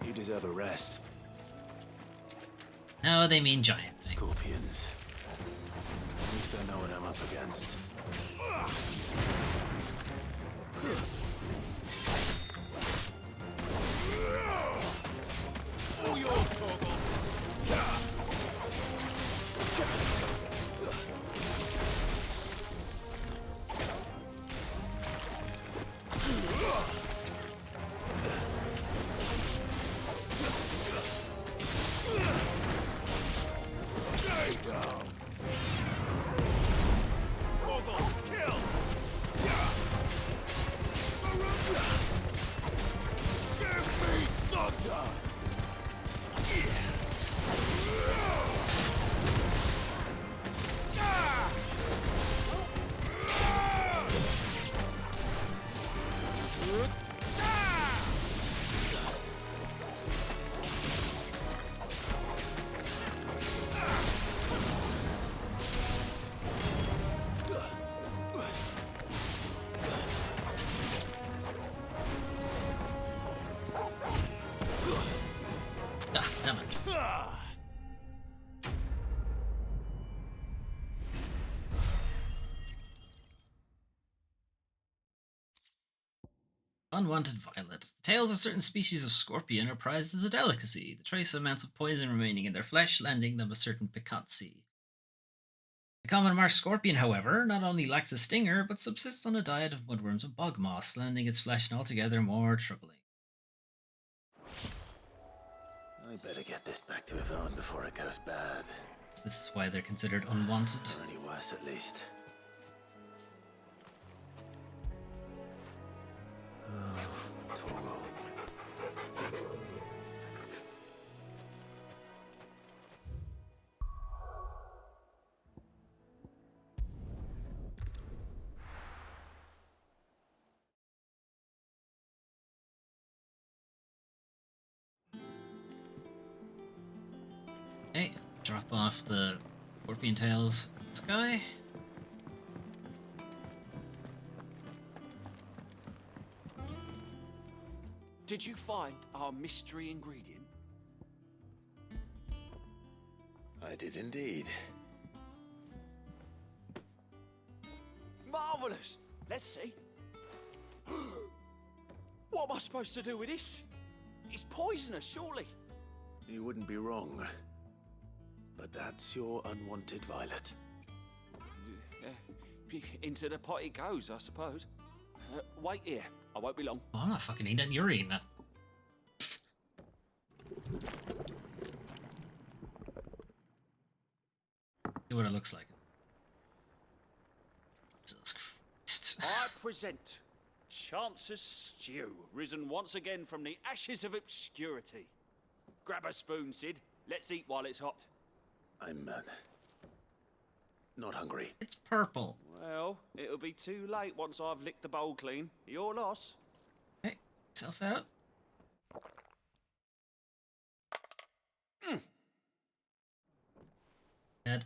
You deserve a rest. No, they mean giant things. Scorpions. At least I know what I'm up against. All yours, Torgal. Unwanted violets. The tails of certain species of scorpion are prized as a delicacy, the trace amounts of poison remaining in their flesh lending them a certain piquancy. The common marsh scorpion, however, not only lacks a stinger, but subsists on a diet of mudworms and bog moss, lending its flesh an altogether more troubling. I better get this back to Yvonne before it goes bad. This is why they're considered unwanted. Or any worse, at least. Oh, Torgal. Okay, drop off the scorpion tails. This guy. Did you find our mystery ingredient? I did indeed. Marvelous! Let's see. What am I supposed to do with this? It's poisonous, surely. You wouldn't be wrong. But that's your unwanted violet. Into the pot it goes, I suppose. Wait here. I won't be long. Oh, I'm not fucking eating that. You're eating it. See what it looks like. Jesus Christ. I present Chance's Stew, risen once again from the ashes of obscurity. Grab a spoon, Sid. Let's eat while it's hot. I'm not hungry. It's purple. Well, it'll be too late once I've licked the bowl clean. Your loss. Hey, self out. Dead.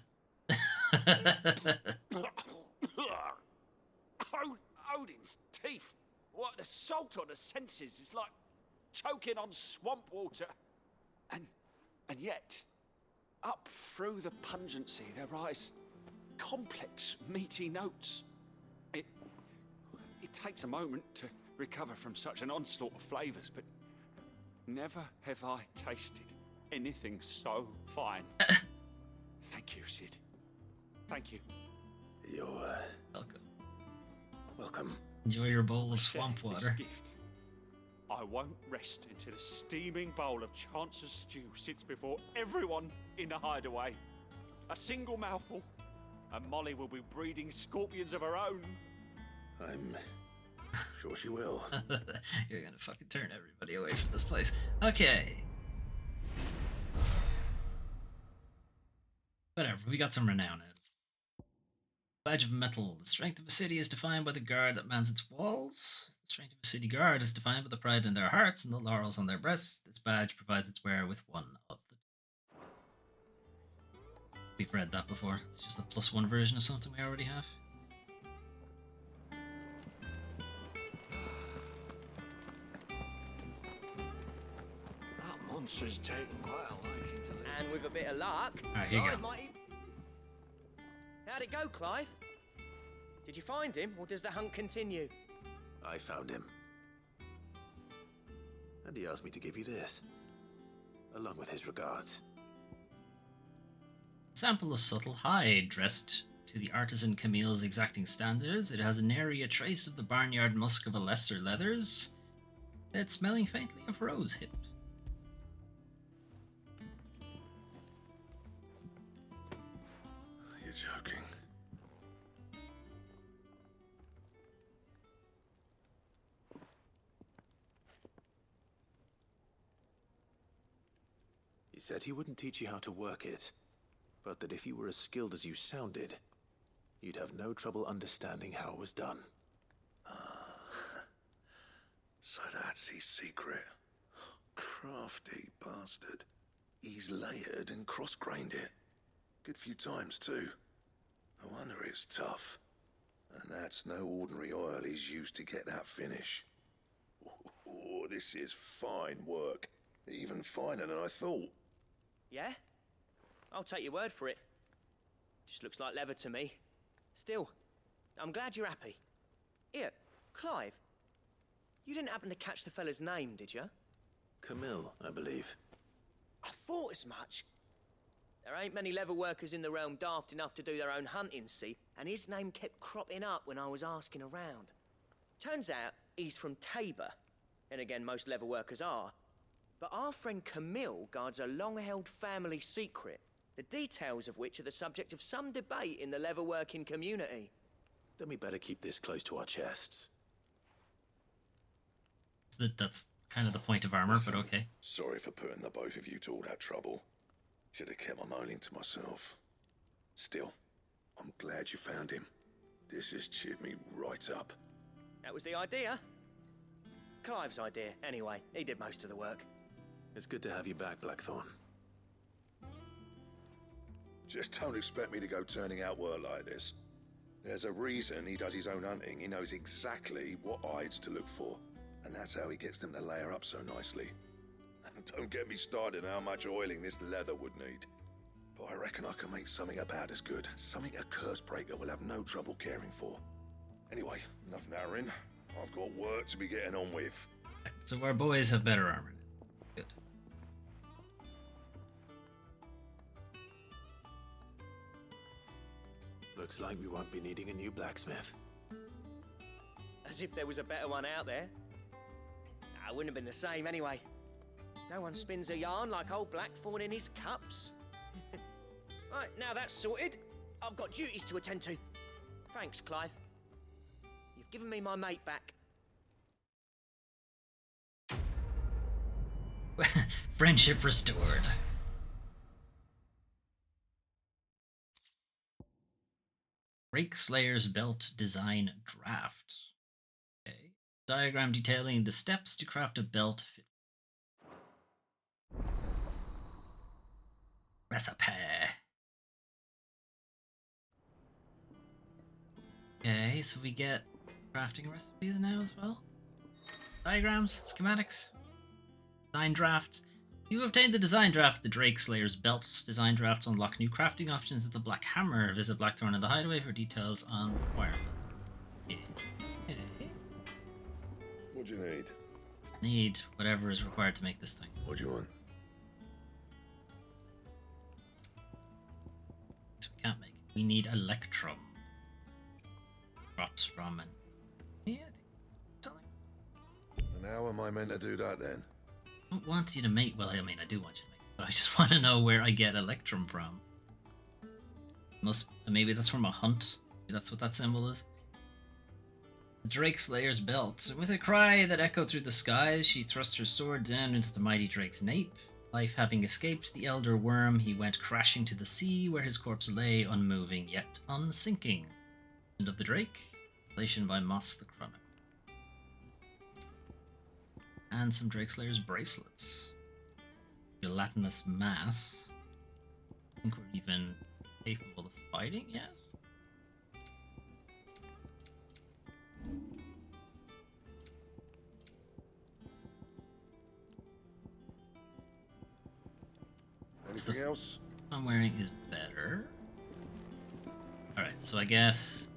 Odin's teeth. What the salt on the senses. It's like choking on swamp water. And yet, up through the pungency there rise complex, meaty notes. It takes a moment to recover from such an onslaught of flavours, but never have I tasted anything so fine. Thank you, Sid. Thank you. You're welcome. Welcome. Enjoy your bowl of swamp This water. gift. I won't rest until a steaming bowl of Chance's Stew sits before everyone in the hideaway. A single mouthful, and Molly will be breeding scorpions of her own. I'm sure she will. You're gonna fucking turn everybody away from this place. Okay. Whatever, we got some renown in. Badge of metal. The strength of a city is defined by the guard that mans its walls. The strength of a city guard is defined by the pride in their hearts and the laurels on their breasts. This badge provides its wearer with one of them. We've read that before. It's just a +1 version of something we already have. That monster's taken quite a liking to live. And with a bit of luck, Alright, here you Clive go. might... How'd it go, Clive? Did you find him, or does the hunt continue? I found him. And he asked me to give you this, along with his regards. Sample of subtle hide, dressed to the artisan Camille's exacting standards. It has nary a trace of the barnyard musk of a lesser leathers, yet smelling faintly of rose hip. You're joking. He said he wouldn't teach you how to work it, but that if you were as skilled as you sounded, you'd have no trouble understanding how it was done. So that's his secret. Crafty bastard. He's layered and cross-grained it. Good few times, too. No wonder it's tough. And that's no ordinary oil he's used to get that finish. Oh, this is fine work. Even finer than I thought. Yeah? I'll take your word for it. Just looks like leather to me. Still, I'm glad you're happy. Here, Clive. You didn't happen to catch the fella's name, did you? Camille, I believe. I thought as much. There ain't many leather workers in the realm daft enough to do their own hunting, see? And his name kept cropping up when I was asking around. Turns out he's from Tabor. And again, most leather workers are. But our friend Camille guards a long-held family secret, the details of which are the subject of some debate in the leather-working community. Then we better keep this close to our chests. That's kind of the point of armor, but okay. Sorry for putting the both of you to all that trouble. Should have kept my moaning to myself. Still, I'm glad you found him. This has cheered me right up. That was the idea. Clive's idea, anyway. He did most of the work. It's good to have you back, Blackthorn. Just don't expect me to go turning out work like this. There's a reason he does his own hunting. He knows exactly what hides to look for. And that's how he gets them to layer up so nicely. And don't get me started on how much oiling this leather would need. But I reckon I can make something about as good. Something a curse breaker will have no trouble caring for. Anyway, enough narrowing. I've got work to be getting on with. So our boys have better armor. Looks like we won't be needing a new blacksmith. As if there was a better one out there. Nah, it wouldn't have been the same anyway. No one spins a yarn like old Blackthorn in his cups. Right, now that's sorted. I've got duties to attend to. Thanks, Clive. You've given me my mate back. Friendship restored. Drake Slayer's Belt Design Draft. Okay. Diagram detailing the steps to craft a belt fit. Recipe. Okay, so we get crafting recipes now as well. Diagrams, schematics, design draft. You obtained the design draft of the Drake Slayer's Belt. Design drafts unlock new crafting options at the Black Hammer. Visit Blackthorn in the Hideaway for details on requirements. What do you need? Need whatever is required to make this thing. What do you want? So we can't make it. We need electrum. Drops from an... Yeah, I think something. And how am I meant to do that then? I don't want you to make... Well, I mean, I do want you to make it, but I just want to know where I get electrum from. Maybe that's from a hunt. Maybe that's what that symbol is. Drake Slayer's Belt. With a cry that echoed through the skies, she thrust her sword down into the mighty Drake's nape. Life having escaped the elder worm, he went crashing to the sea, where his corpse lay, unmoving yet unsinking. End of the Drake. Translation by Moss the Chronicle. And some Drake Slayer's bracelets. Gelatinous mass. I think we're even capable of fighting, yes? Anything else? I'm wearing is better. Alright, so I guess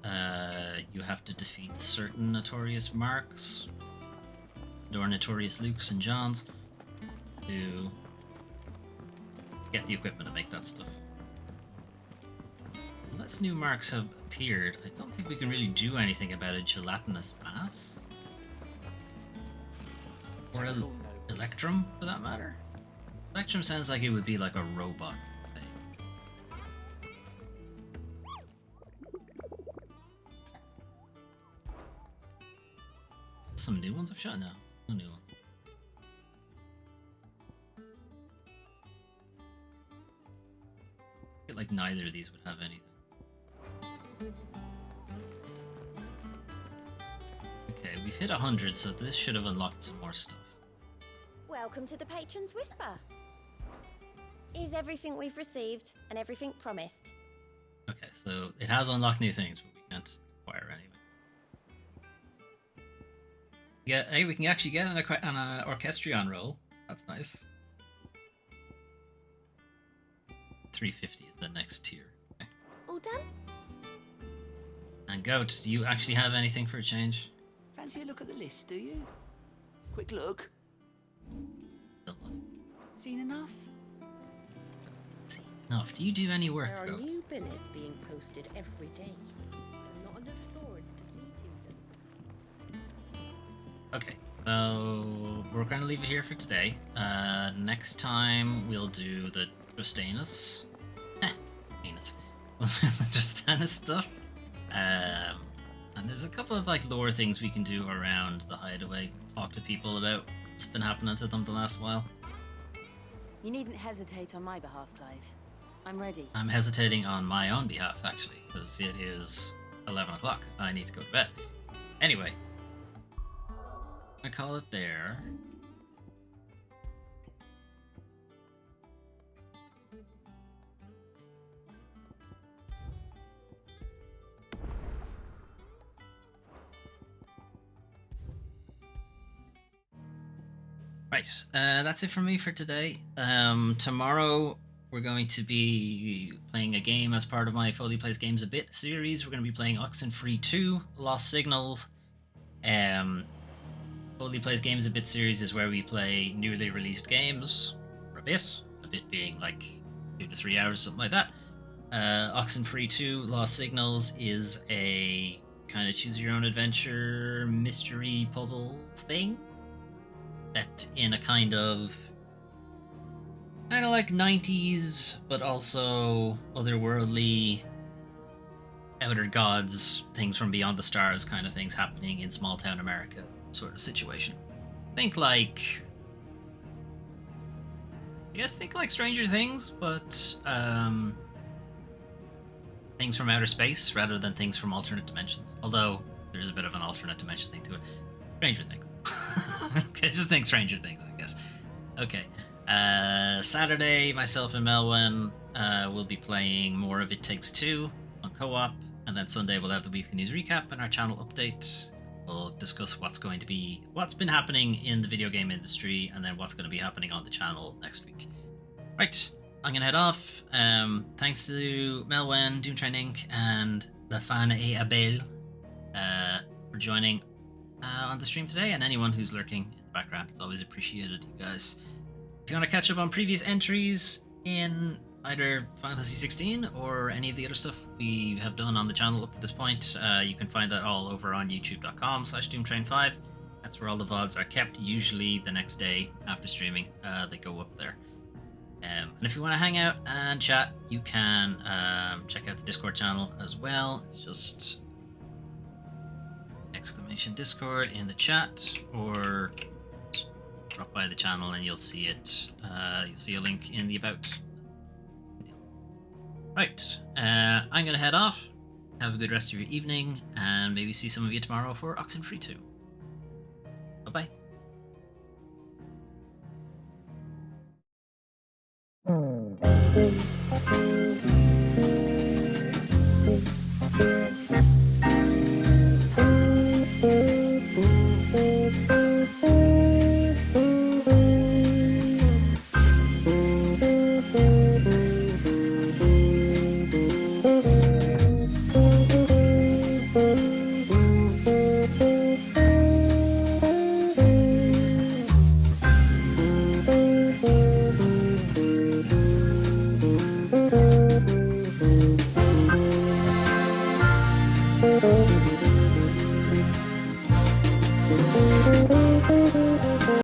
you have to defeat certain notorious marks, or notorious Lukes and Johns, to get the equipment to make that stuff. Unless new marks have appeared, I don't think we can really do anything about a gelatinous mass. Or electrum, for that matter. Electrum sounds like it would be like a robot thing. Some new ones I've shot? No, no new ones. I feel like neither of these would have anything. Okay, we've hit 100, so this should have unlocked some more stuff. Welcome to the Patron's Whisper. Is everything we've received and everything promised? Okay, so it has unlocked new things, but we can't acquire anything. Yeah, hey, we can actually get an orchestrion roll. That's nice. 350 is the next tier. Okay. All done? And Goat, do you actually have anything for a change? Fancy a look at the list, do you? Quick look. Seen enough? Enough. Do you do any work, There are Goat? new billets being posted every day. And not enough swords to see to them. Okay, so we're going to leave it here for today. Next time we'll do the Drustanus. We'll do the Drustanus stuff. And there's a couple of like lore things we can do around the Hideaway. Talk to people about what's been happening to them the last while. You needn't hesitate on my behalf, Clive. I'm ready. I'm hesitating on my own behalf, actually, because it is 11 o'clock. I need to go to bed. Anyway, I'm going to call it there. Right, that's it from me for today. Tomorrow we're going to be playing a game as part of my Foley Plays Games a Bit series. We're going to be playing Oxenfree 2, Lost Signals. Foley Plays Games a Bit series is where we play newly released games for a bit being like 2 to 3 hours, something like that. Oxenfree 2 Lost Signals is a kind of choose your own adventure mystery puzzle thing set in a kind of like 90s, but also otherworldly, outer gods, things from beyond the stars kind of things happening in small town America sort of situation. Think like Stranger Things, but things from outer space rather than things from alternate dimensions. Although there's a bit of an alternate dimension thing to it. Stranger Things. Just think Stranger Things, I guess. Okay. Saturday, myself and Melwyn will be playing more of It Takes Two on co-op, and then Sunday we'll have the weekly news recap and our channel update. We'll discuss what's been happening in the video game industry, and then what's going to be happening on the channel next week. Right, I'm going to head off. Thanks to Melwyn, Doomtrain Inc., and La Fana et Abel for joining on the stream today, and anyone who's lurking in the background. It's always appreciated, you guys. If you want to catch up on previous entries in either Final Fantasy 16 or any of the other stuff we have done on the channel up to this point, you can find that all over on youtube.com/Doomtrain5. That's where all the VODs are kept, usually the next day after streaming. They go up there. And if you want to hang out and chat, you can check out the Discord channel as well. It's just !Discord in the chat, or drop by the channel and you'll see it. You'll see a link in the about. Right, I'm gonna head off. Have a good rest of your evening, and maybe see some of you tomorrow for Oxenfree 2. Bye bye.